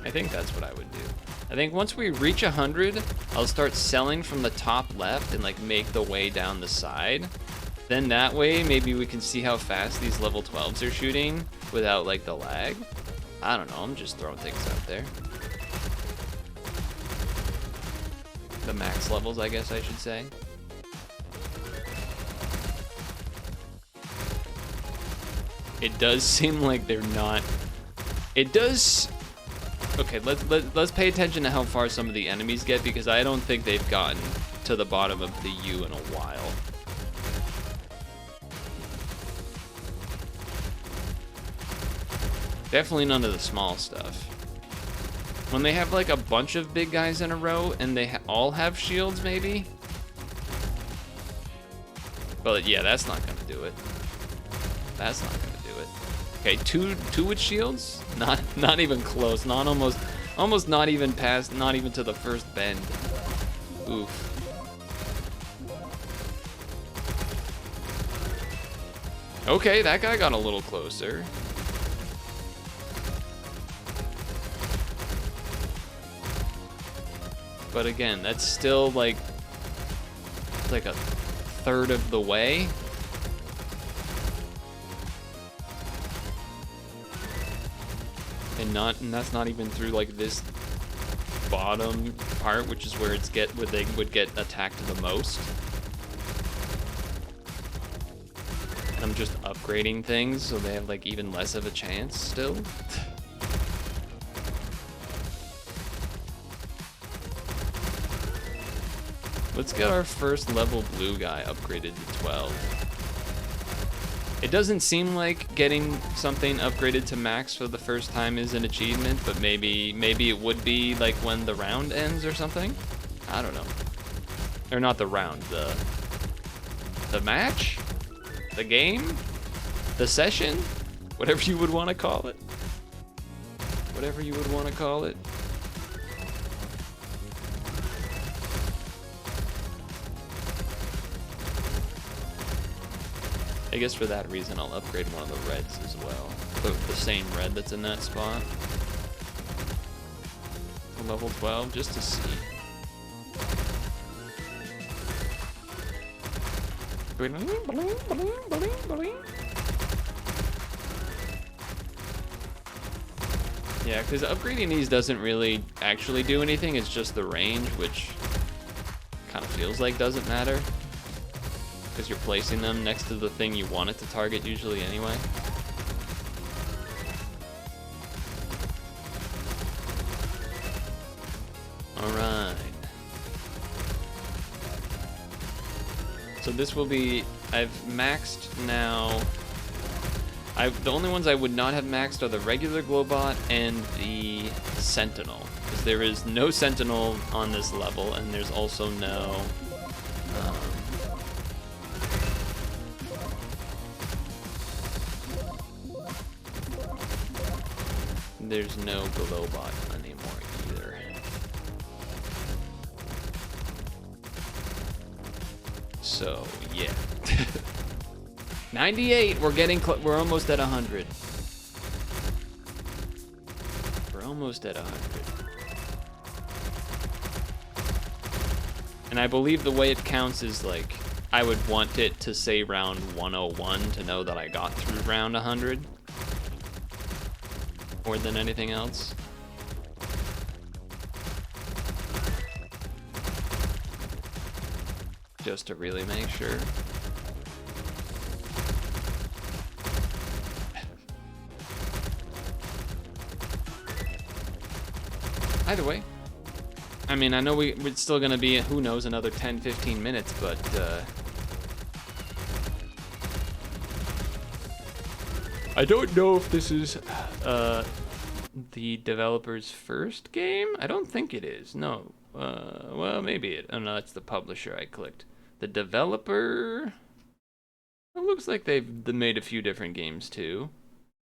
Speaker 2: I think that's what I would do. I think once we reach 100, I'll start selling from the top left and like make the way down the side. Then that way, maybe we can see how fast these level 12s are shooting without like the lag. I don't know, I'm just throwing things out there. The max levels, I guess I should say. It does seem like they're not... It does... Okay, let's pay attention to how far some of the enemies get, because I don't think they've gotten to the bottom of the U in a while. Definitely none of the small stuff. When they have like a bunch of big guys in a row and they all have shields, maybe? But yeah, that's not gonna do it. That's not gonna do it. Okay, two with shields? Not even close. Not almost not even past, not even to the first bend. Oof. Okay, that guy got a little closer. But again, that's still like a third of the way. And that's not even through like this bottom part, which is where where they would get attacked the most. And I'm just upgrading things so they have like even less of a chance still. Let's get our first level blue guy upgraded to 12. It doesn't seem like getting something upgraded to max for the first time is an achievement, but maybe it would be like when the round ends or something. I don't know. Or not the round, the match? The game? The session? Whatever you would want to call it. Whatever you would want to call it. I guess for that reason I'll upgrade one of the reds as well. The same red that's in that spot. To level 12, just to see. Yeah, because upgrading these doesn't really actually do anything, it's just the range, which kind of feels like doesn't matter. Because you're placing them next to the thing you want it to target usually anyway. Alright. So this will be, I've maxed now. The only ones I would not have maxed are the regular Glowbot and the Sentinel. Because there is no Sentinel on this level, and there's also no... there's no Glowbot anymore either. So, yeah. 98, we're almost at 100. We're almost at 100. And I believe the way it counts is like, I would want it to say round 101 to know that I got through round 100. More than anything else. Just to really make sure. Either way. I mean, I know we're still gonna be, who knows, another 10-15 minutes, but I don't know if this is the developer's first game. I don't think it is. No. Well, maybe it. Oh no, that's the publisher I clicked. The developer. It looks like they've made a few different games too.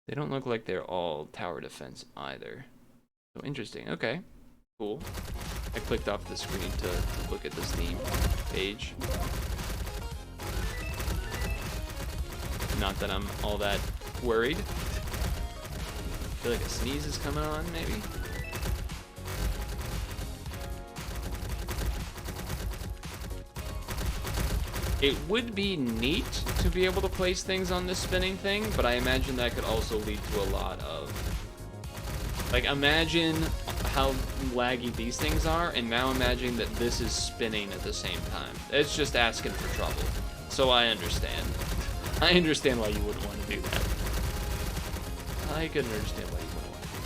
Speaker 2: They don't look like they're all tower defense either. So interesting. Okay. Cool. I clicked off the screen to look at the Steam page. Not that I'm all that worried. I feel like a sneeze is coming on, maybe. It would be neat to be able to place things on this spinning thing, but I imagine that could also lead to a lot of... Like, imagine how laggy these things are, and now imagine that this is spinning at the same time. It's just asking for trouble. So I understand. I understand why you wouldn't want to do that. I can understand why you wouldn't want to do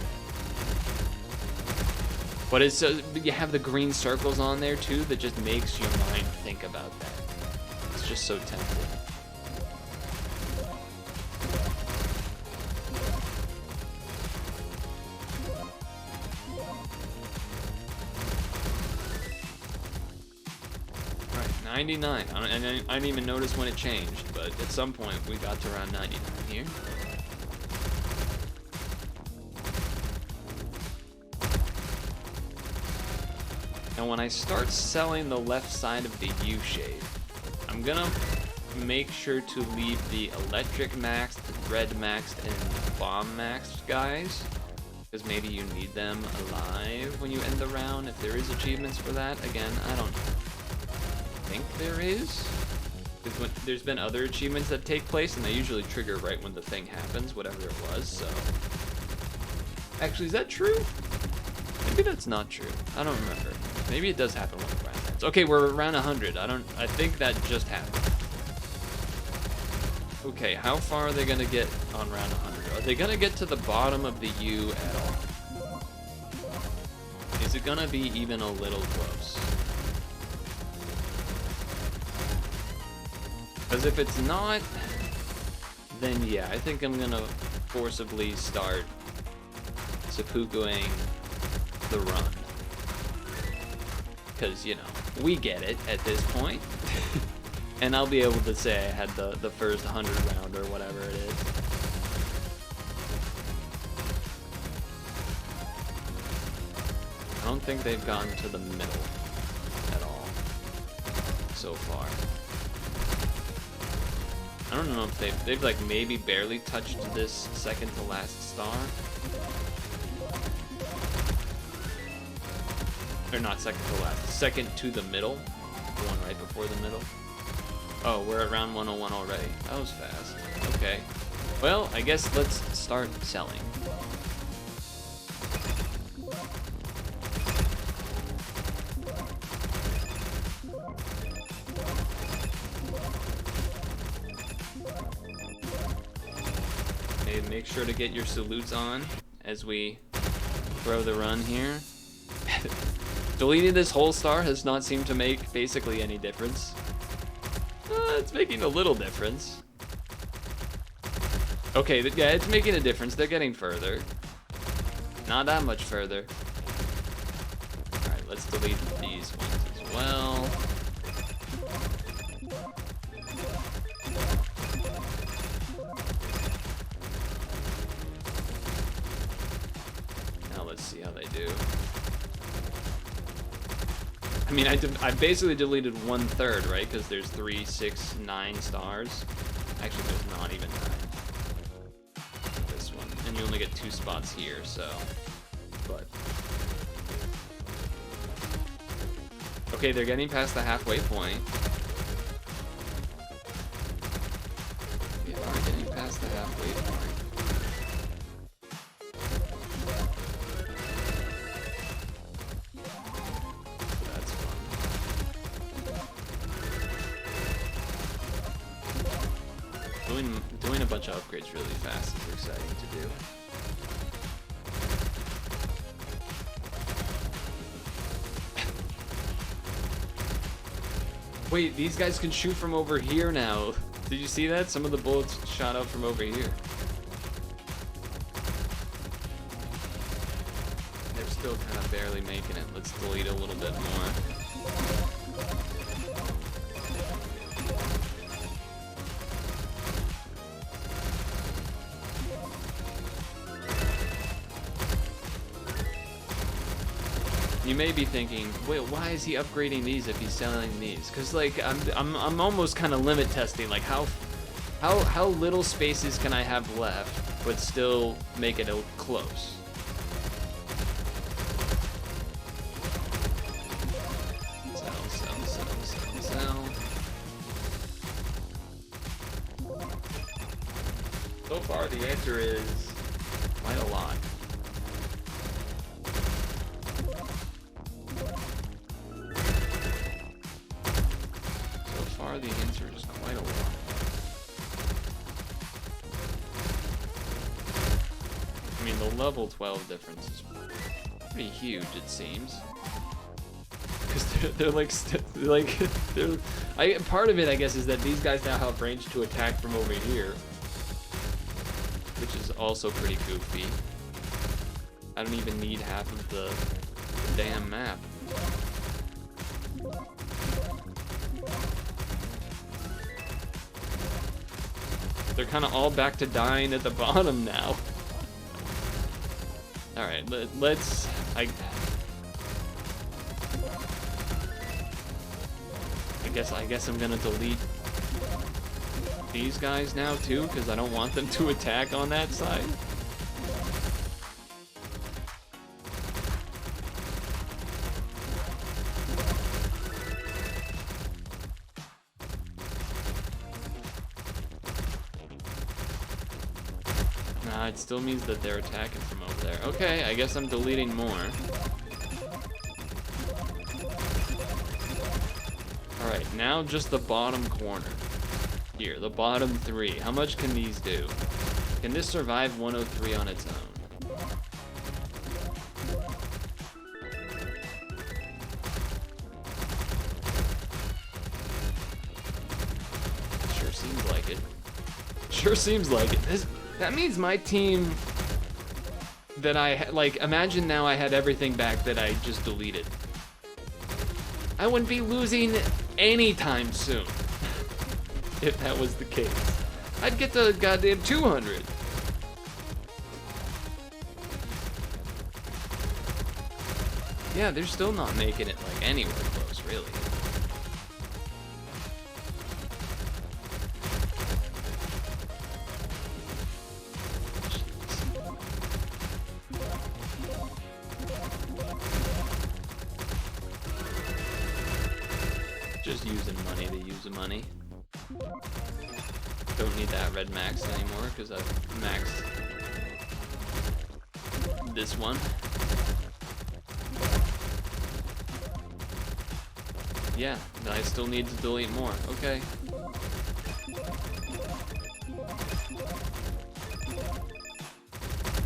Speaker 2: that. But it's you have the green circles on there too that just makes your mind think about that. It's just so tempting. Alright, 99. I didn't even notice when it changed, but at some point we got to around 99 here. And when I start selling the left side of the U-shape, I'm gonna make sure to leave the electric maxed, red maxed, and bomb maxed guys, because maybe you need them alive when you end the round, if there is achievements for that. Again, I don't think there is, because there's been other achievements that take place, and they usually trigger right when the thing happens, whatever it was, so... Actually, is that true? Maybe that's not true. I don't remember. Maybe it does happen when the round ends. Okay, we're around 100. I think that just happened. Okay, how far are they gonna get on round 100? Are they gonna get to the bottom of the U at all? Is it gonna be even a little close? Because if it's not, then yeah, I think I'm gonna forcibly start seppukuing the run. Because, you know, we get it at this point. And I'll be able to say I had the first 100 round or whatever it is. I don't think they've gotten to the middle at all so far. I don't know if they've like maybe barely touched this second to last star. Or not second to last, second to the middle. The one right before the middle. Oh, we're at round 101 already. That was fast. Okay. Well, I guess let's start selling. Make sure to get your salutes on as we throw the run here. Deleting this whole star has not seemed to make basically any difference. It's making a little difference. Okay, yeah, it's making a difference. They're getting further. Not that much further. Alright, let's delete these ones as well. Now let's see how they do. I mean, I basically deleted 1/3, right? Because there's 3, 6, 9 stars. Actually, there's not even 9. This one. And you only get 2 spots here, so. But. Okay, they're getting past the halfway point. They are getting past the halfway point. Doing a bunch of upgrades really fast is exciting to do. Wait, these guys can shoot from over here now. Did you see that? Some of the bullets shot out from over here. They're still kind of barely making it. Let's delete a little bit more. You may be thinking, wait, why is he upgrading these if he's selling these? Because like I'm almost kind of limit testing, like how little spaces can I have left, but still make it close. Sell. So far, the answer is quite a lot. The answer is quite a lot. I mean, the level 12 difference is pretty huge, it seems. Because part of it, I guess, is that these guys now have range to attack from over here, which is also pretty goofy. I don't even need half of the damn map. They're kind of all back to dying at the bottom now. All right, let's. I guess I'm gonna delete these guys now too, because I don't want them to attack on that side. It still means that they're attacking from over there. Okay, I guess I'm deleting more. Alright, now just the bottom corner. Here, the bottom 3. How much can these do? Can this survive 103 on its own? Sure seems like it. Sure seems like it. That means my team that like, imagine now I had everything back that I just deleted. I wouldn't be losing anytime soon if that was the case. I'd get to goddamn 200. Yeah, they're still not making it like anywhere close, really. Just using money to use the money. Don't need that red max anymore because I've maxed this one. Yeah, I still need to delete more. Okay.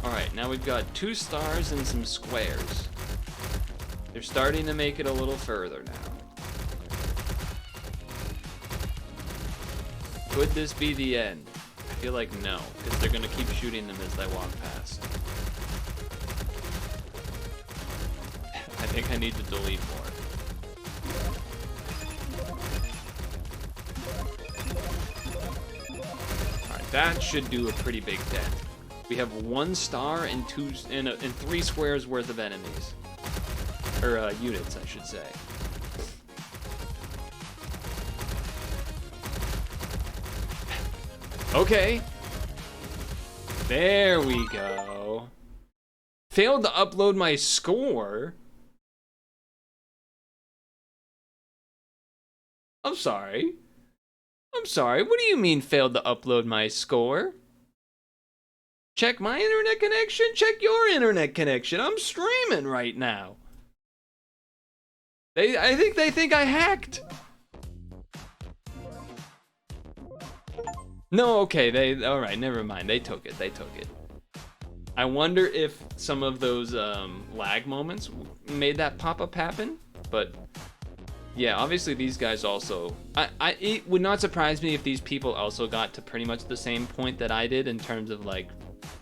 Speaker 2: Alright, now we've got 2 stars and some squares. They're starting to make it a little further now. Could this be the end? I feel like no, because they're gonna keep shooting them as they walk past. I think I need to delete more. Alright, that should do a pretty big dent. We have 1 star and 3 squares worth of enemies. Or units, I should say. Okay. There we go. Failed to upload my score. I'm sorry. I'm sorry. What do you mean failed to upload my score? Check my internet connection. Check your internet connection. I'm streaming right now. I think they think I hacked. No, okay, all right, never mind. They took it. I wonder if some of those lag moments made that pop-up happen, but yeah, obviously these guys also, it would not surprise me if these people also got to pretty much the same point that I did in terms of like,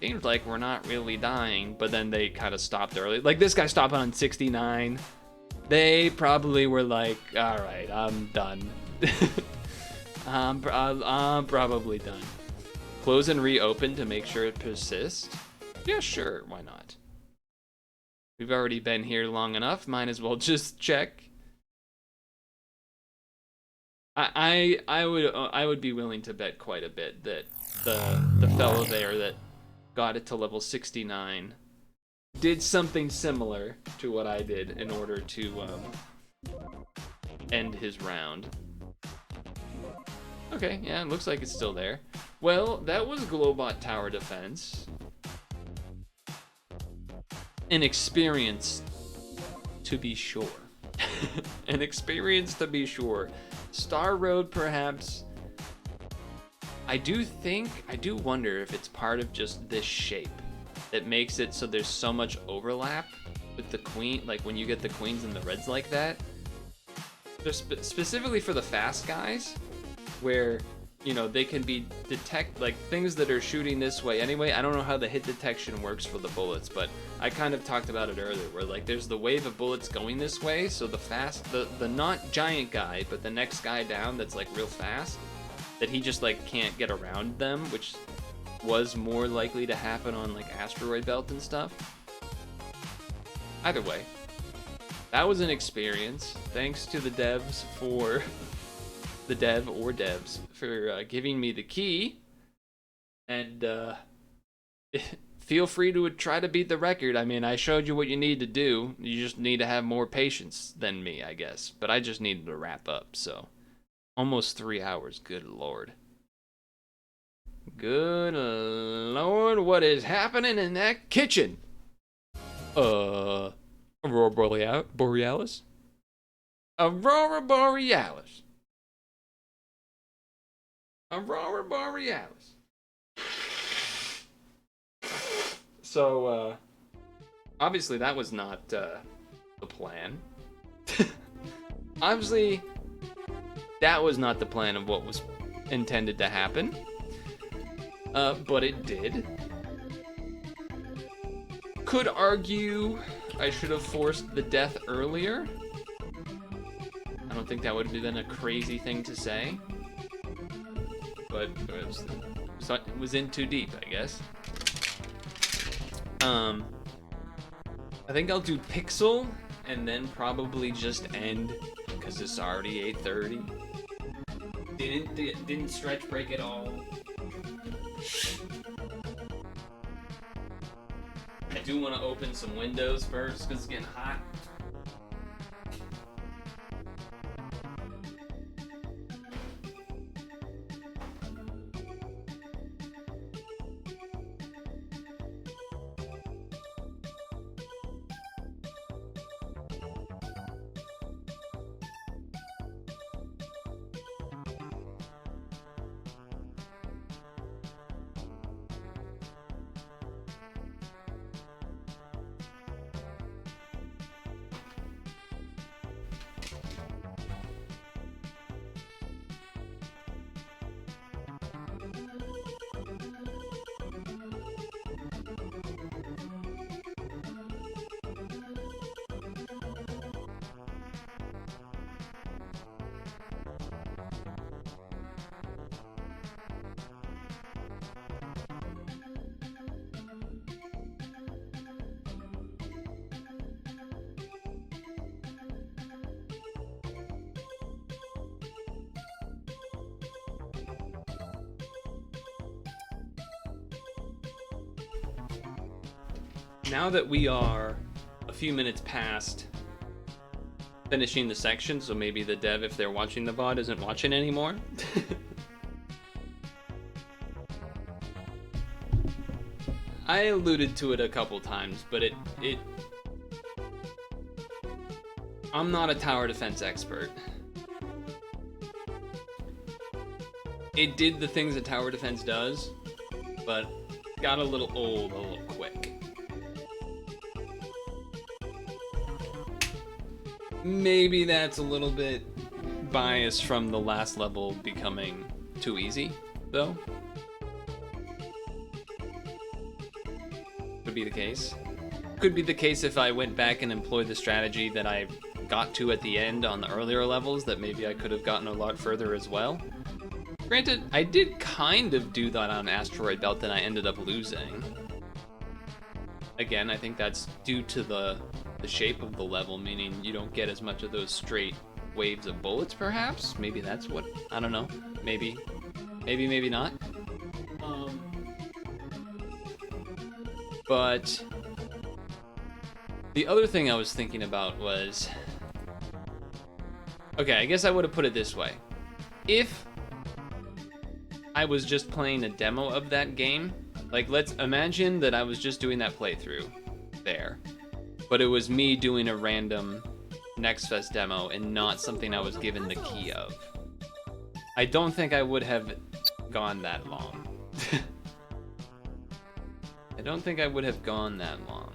Speaker 2: seems like we're not really dying, but then they kind of stopped early. Like this guy stopped on 69. They probably were like, all right, I'm done. I'm probably done. Close and reopen to make sure it persists. Yeah, sure, why not? We've already been here long enough. Might as well just check. I would be willing to bet quite a bit that the fellow there that got it to level 69 did something similar to what I did in order to end his round. Okay, yeah, it looks like it's still there. Well, that was Glowbot Tower Defense. An experience, to be sure. An experience, to be sure. Star Road, perhaps. I do wonder if it's part of just this shape that makes it so there's so much overlap with the queen, like when you get the queens and the reds like that. Just specifically for the fast guys, where, you know, they can be like things that are shooting this way anyway. I don't know how the hit detection works for the bullets, but I kind of talked about it earlier, where like there's the wave of bullets going this way, so the not giant guy, but the next guy down that's like real fast, that he just like can't get around them, which was more likely to happen on like asteroid belt and stuff. Either way, that was an experience. Thanks to the devs for devs for giving me the key, and feel free to try to beat the record. I mean, I showed you what you need to do. You just need to have more patience than me, I guess. But I just needed to wrap up, so almost 3 hours. Good lord. Good lord, what is happening in that kitchen? Aurora Borealis? Aurora Borealis. Aurora Borealis. So, obviously that was not the plan. Obviously, that was not the plan of what was intended to happen. but it did. Could argue I should have forced the death earlier. I don't think that would have been a crazy thing to say. But it was in too deep, I guess. I think I'll do Pixel and then probably just end because it's already 8:30. Didn't stretch break at all. I do want to open some windows first because it's getting hot. Now that we are a few minutes past finishing the section, so maybe the dev, if they're watching the VOD, isn't watching anymore. I alluded to it a couple times, but I'm not a tower defense expert. It did the things that tower defense does, but got a little old a little quick. Maybe that's a little bit biased from the last level becoming too easy, though. Could be the case. Could be the case if I went back and employed the strategy that I got to at the end on the earlier levels, that maybe I could have gotten a lot further as well. Granted, I did kind of do that on Asteroid Belt and I ended up losing. Again, I think that's due to the shape of the level, meaning you don't get as much of those straight waves of bullets, perhaps? Maybe that's what, I don't know. Maybe not. But the other thing I was thinking about was, okay, I guess I would have put it this way. If I was just playing a demo of that game, like let's imagine that I was just doing that playthrough there, but it was me doing a random Next Fest demo and not something I was given the key of. I don't think I would have gone that long. I don't think I would have gone that long.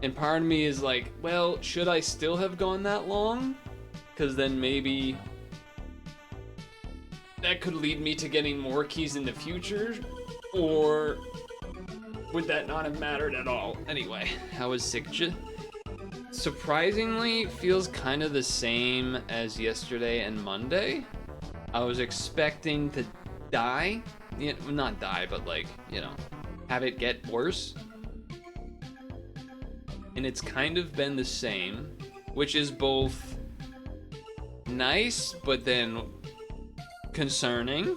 Speaker 2: And part of me is like, well, should I still have gone that long? Because then maybe that could lead me to getting more keys in the future, or would that not have mattered at all? Anyway, how was Sigja? Surprisingly, feels kind of the same as yesterday and Monday. I was expecting to die. Not die, but like, you know, have it get worse. And it's kind of been the same, which is both nice, but then concerning.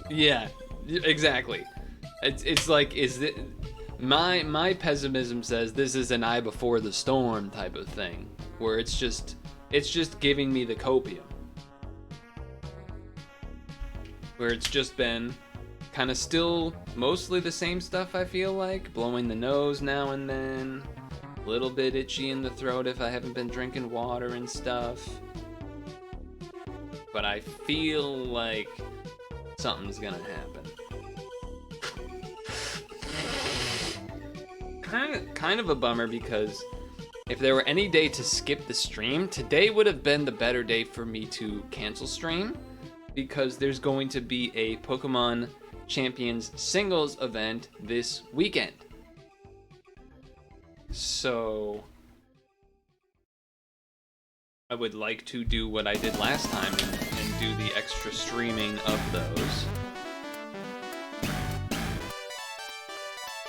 Speaker 2: Yeah, exactly. It's like, is it my pessimism says this is an eye before the storm type of thing, where it's just giving me the copium, where it's just been kind of still mostly the same stuff. I feel like blowing the nose now and then, a little bit itchy in the throat if I haven't been drinking water and stuff, but I feel like something's gonna happen. Kind of a bummer, because if there were any day to skip the stream, today would have been the better day for me to cancel stream. because there's going to be a Pokemon Champions singles event this weekend. So I would like to do what I did last time and do the extra streaming of those.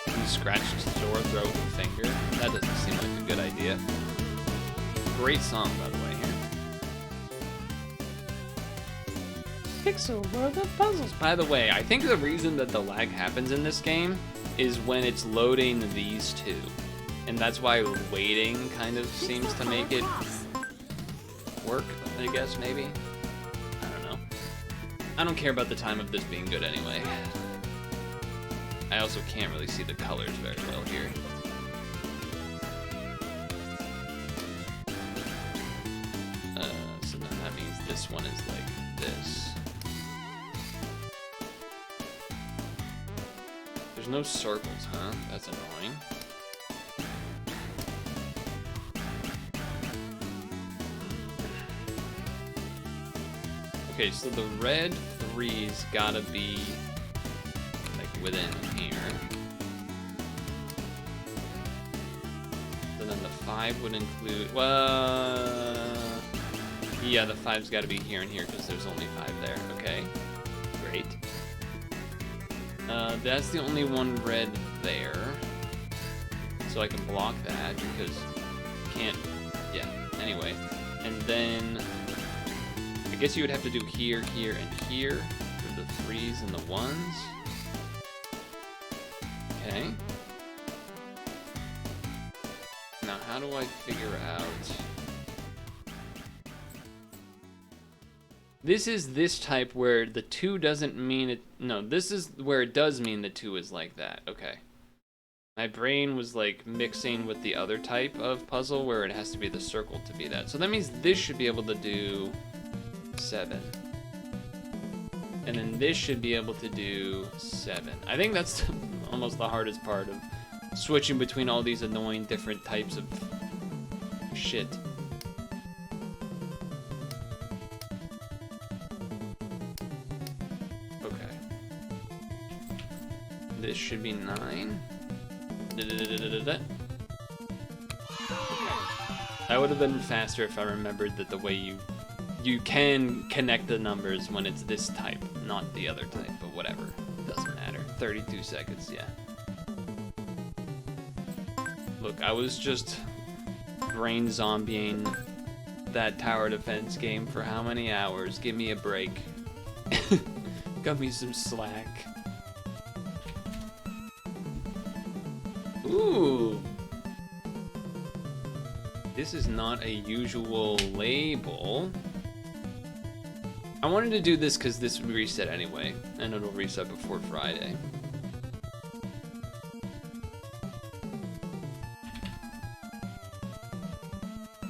Speaker 2: You scratch the sore throat with a finger? That doesn't seem like a good idea. Great song, by the way, here. Pixel World of Puzzles. By the way, I think the reason that the lag happens in this game is when it's loading these two. And that's why waiting kind of seems to make it work, I guess, maybe? I don't know. I don't care about the time of this being good anyway. I also can't really see the colors very well here. So then that means this one is like this. There's no circles, huh? That's annoying. Okay, so the red 3's gotta be like within here. So then the 5 would include, well, yeah, the 5's gotta be here and here because there's only 5 there. Okay, great. That's the only one red there. So I can block that because can't, yeah, anyway. And then I guess you would have to do here, here, and here for the 3's and the 1's. Okay. Now, how do I figure out? This is this type where the 2 doesn't mean it. No, this is where it does mean the 2 is like that. Okay. My brain was like mixing with the other type of puzzle where it has to be the circle to be that. So that means this should be able to do 7. And then this should be able to do 7. I think that's almost the hardest part of switching between all these annoying different types of shit. Okay. This should be 9. Okay. That would have been faster if I remembered that the way you can connect the numbers when it's this type, not the other type, but whatever. Doesn't matter. 32 seconds, yeah. Look, I was just brain zombieing that tower defense game for how many hours? Give me a break. Got me some slack. Ooh. This is not a usual label. I wanted to do this because this would reset anyway, and it'll reset before Friday.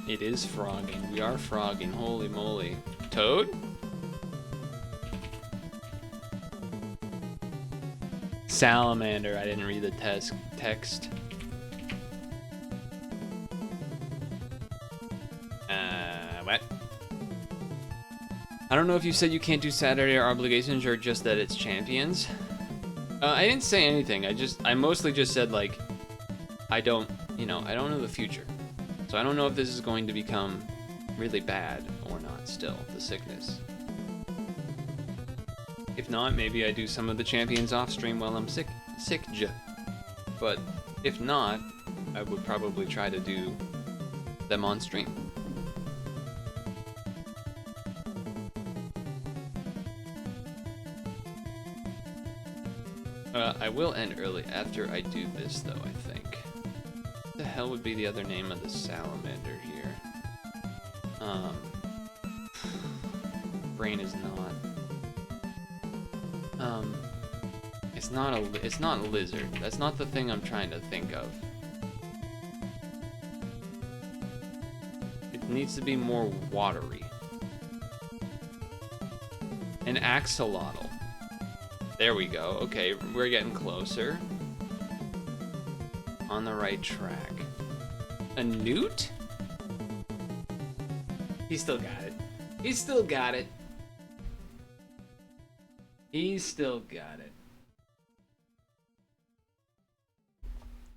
Speaker 2: It is frogging. We are frogging. Holy moly. Toad? Salamander. I didn't read the text. What? I don't know if you said you can't do Saturday obligations or just that it's champions. I didn't say anything. I mostly just said like, I don't know the future. So I don't know if this is going to become really bad or not still, the sickness. If not, maybe I do some of the champions off stream while I'm sick. But if not, I would probably try to do them on stream. I will end early after I do this though, I think. What the hell would be the other name of the salamander here? Brain is not. It's not a lizard. That's not the thing I'm trying to think of. It needs to be more watery. An axolotl. There we go. Okay, we're getting closer. On the right track. A newt? He still got it. He still got it.
Speaker 1: He's still got it.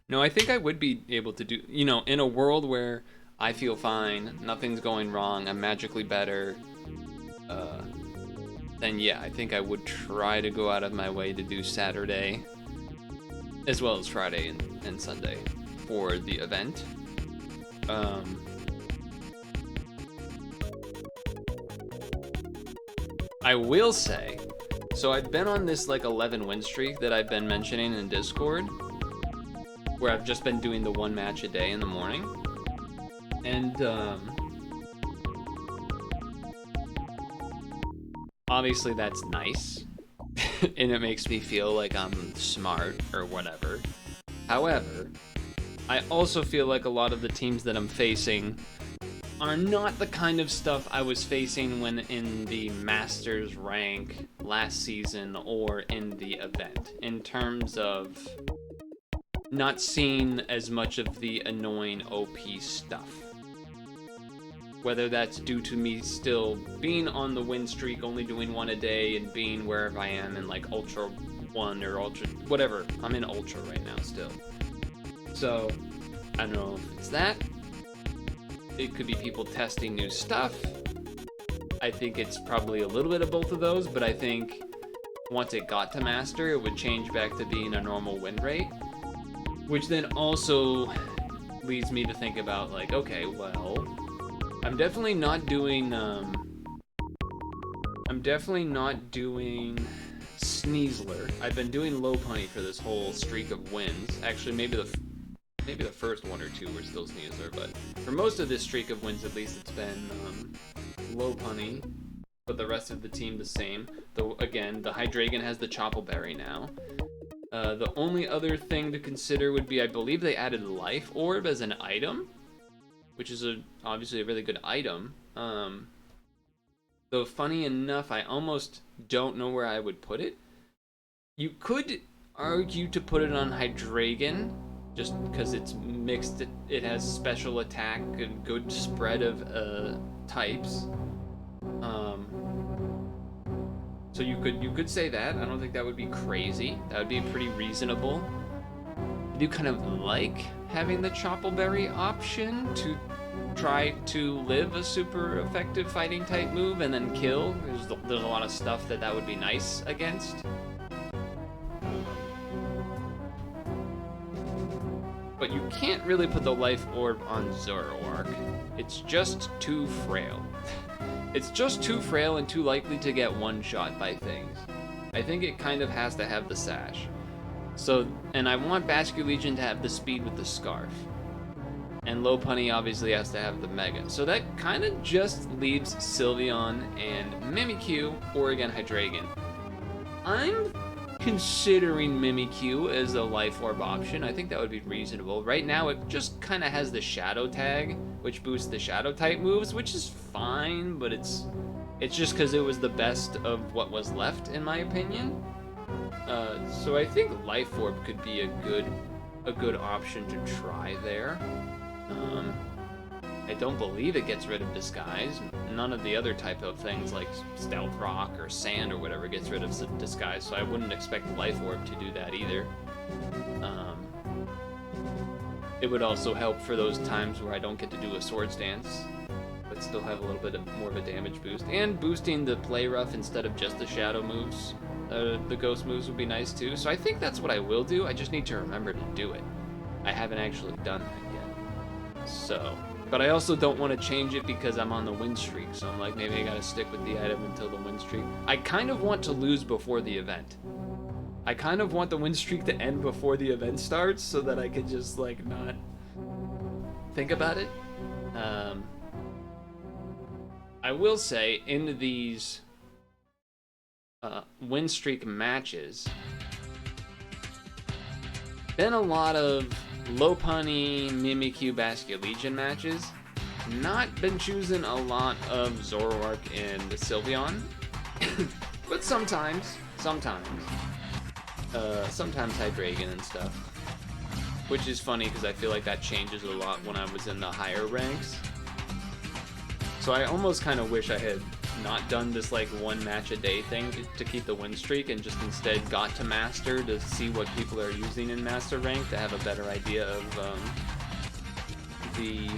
Speaker 1: No, I think I would be able to do, you know, in a world where I feel fine, nothing's going wrong, I'm magically better, then yeah, I think I would try to go out of my way to do Saturday, as well as Friday and Sunday for the event. I will say, so I've been on this like 11 win streak that I've been mentioning in Discord, where I've just been doing the one match a day in the morning. And obviously that's nice, and it makes me feel like I'm smart or whatever. However, I also feel like a lot of the teams that I'm facing are not the kind of stuff I was facing when in the Masters rank last season or in the event, in terms of not seeing as much of the annoying OP stuff. Whether that's due to me still being on the win streak, only doing one a day, and being wherever I am in like Ultra 1 or Ultra, whatever. I'm in Ultra right now still. So, I don't know if it's that. It could be people testing new stuff. I think it's probably a little bit of both of those, but I think once it got to Master, it would change back to being a normal win rate. Which then also leads me to think about like, okay, well, I'm definitely not doing Sneasler. I've been doing Low Punny for this whole streak of wins. Actually, maybe the first one or two were still Sneasler, but for most of this streak of wins, at least, it's been Low Punny, but the rest of the team the same. Though again, the Hydreigon has the Choppleberry now. The only other thing to consider would be, I believe they added Life Orb as an item, which is obviously a really good item. Though funny enough, I almost don't know where I would put it. You could argue to put it on Hydreigon, just because it's mixed. It has special attack and good spread of types. So you could say that. I don't think that would be crazy. That would be pretty reasonable. I do kind of like having the Choppleberry option to try to live a super effective fighting type move and then kill. There's a lot of stuff that would be nice against. But you can't really put the Life Orb on Zoroark. It's just too frail. It's just too frail and too likely to get one-shot by things. I think it kind of has to have the Sash. So, and I want Basculegion to have the speed with the Scarf. And Low Punny obviously has to have the Mega. So that kind of just leaves Sylveon and Mimikyu, or again Hydreigon. I'm considering Mimikyu as a Life Orb option. I think that would be reasonable. Right now it just kind of has the Shadow tag, which boosts the Shadow type moves, which is fine, but it's just because it was the best of what was left, in my opinion. So I think Life Orb could be a good option to try there. I don't believe it gets rid of Disguise. None of the other type of things like Stealth Rock or Sand or whatever gets rid of Disguise, so I wouldn't expect Life Orb to do that either. It would also help for those times where I don't get to do a Swords Dance, but still have a little bit more of a damage boost. And boosting the Play Rough instead of just the Shadow moves, the Ghost moves would be nice too. So I think that's what I will do. I just need to remember to do it. I haven't actually done that yet. So, but I also don't want to change it because I'm on the win streak. So I'm like, maybe I gotta stick with the item until the win streak. I kind of want to lose before the event. I kind of want the win streak to end before the event starts so that I could just like not think about it. I will say in these win streak matches, been a lot of Low Punny, Mimikyu, Basculegion matches. Not been choosing a lot of Zoroark and Sylveon, but sometimes Hydreigon and stuff, which is funny because I feel like that changes a lot when I was in the higher ranks. So I almost kind of wish I had
Speaker 2: not done this like one match a day thing to keep the win streak, and just instead got to master to see what people are using in master rank to have a better idea of the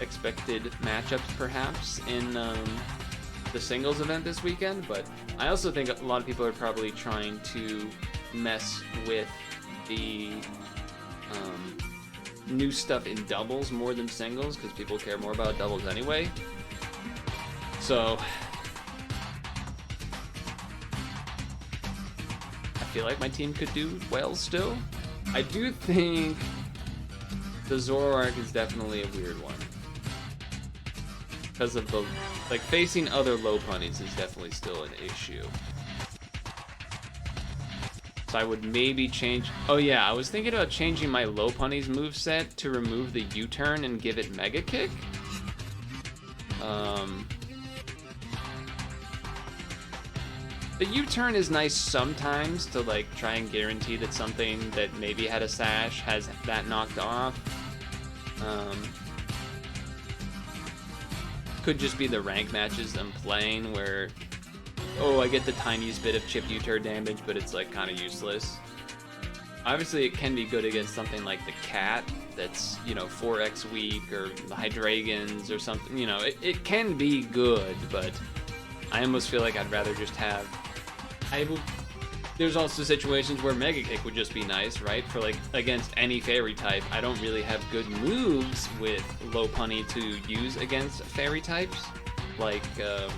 Speaker 2: expected matchups perhaps in the singles event this weekend. But I also think a lot of people are probably trying to mess with the new stuff in doubles more than singles, because people care more about doubles anyway. So I feel like my team could do well still. I do think the Zoroark is definitely a weird one, because of the, like, facing other low punnies is definitely still an issue. So I would maybe change... Oh yeah, I was thinking about changing my low punnies moveset to remove the U-turn and give it Mega Kick. The U-turn is nice sometimes to like try and guarantee that something that maybe had a sash has that knocked off. Could just be the rank matches I'm playing where, oh, I get the tiniest bit of chip U-turn damage, but it's like kind of useless. Obviously, it can be good against something like the cat that's, you know, 4x weak, or the Hydreigons or something. You know, it can be good, but I almost feel like I'd rather just have... There's also situations where Mega Kick would just be nice, right? For like against any fairy type. I don't really have good moves with low punny to use against fairy types. Like, the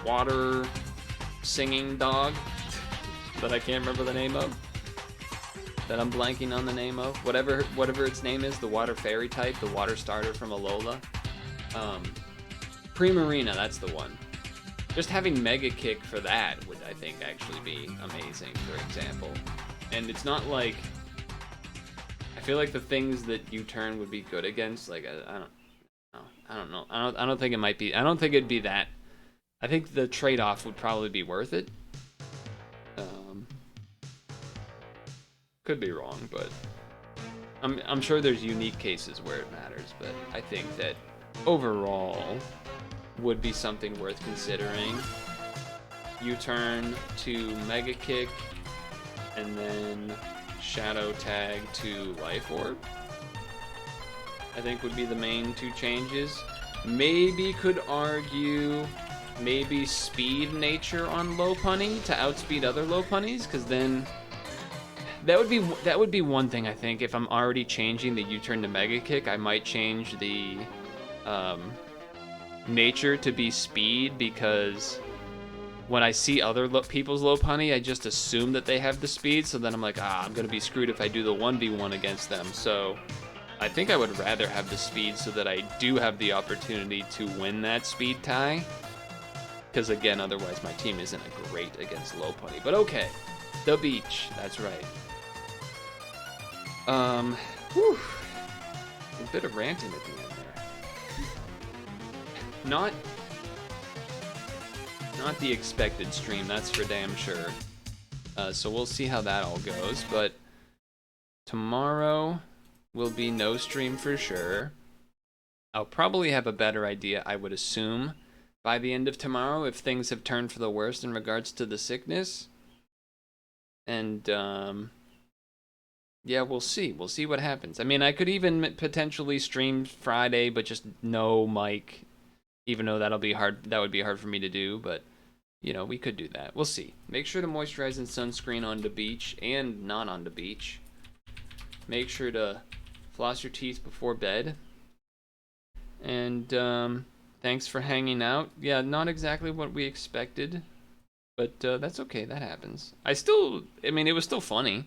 Speaker 2: water singing dog that I can't remember the name of. That I'm blanking on the name of. Whatever its name is, the water fairy type, the water starter from Alola. Primarina, that's the one. Just having Mega Kick for that would, I think, actually be amazing, for example. And it's not like... I feel like the things that U-turn would be good against, like, I don't know. I don't think it might be... I don't think it'd be that... I think the trade-off would probably be worth it. Could be wrong, but... I'm sure there's unique cases where it matters, but I think that overall would be something worth considering. U-turn to Mega Kick, and then Shadow Tag to Life Orb, I think would be the main two changes. Maybe could argue maybe speed nature on low punny to outspeed other low punnies, because then that would be one thing. I think if I'm already changing the U-turn to Mega Kick, I might change the nature to be speed, because when I see other people's low punny, I just assume that they have the speed, so then I'm like, I'm gonna be screwed if I do the 1v1 against them. So I think I would rather have the speed so that I do have the opportunity to win that speed tie, because again, otherwise my team isn't great against low punny. But okay, the beach, that's right. Whew. A bit of ranting at the end there. Not the expected stream, that's for damn sure. So we'll see how that all goes, but tomorrow will be no stream for sure. I'll probably have a better idea, I would assume, by the end of tomorrow, if things have turned for the worst in regards to the sickness. And yeah, we'll see. We'll see what happens. I mean, I could even potentially stream Friday, but just no mic, even though that'll be hard. That would be hard for me to do, but you know, we could do that. We'll see. Make sure to moisturize and sunscreen on the beach and not on the beach. Make sure to floss your teeth before bed. And thanks for hanging out. Yeah, not exactly what we expected, but that's okay. That happens. I mean, it was still funny.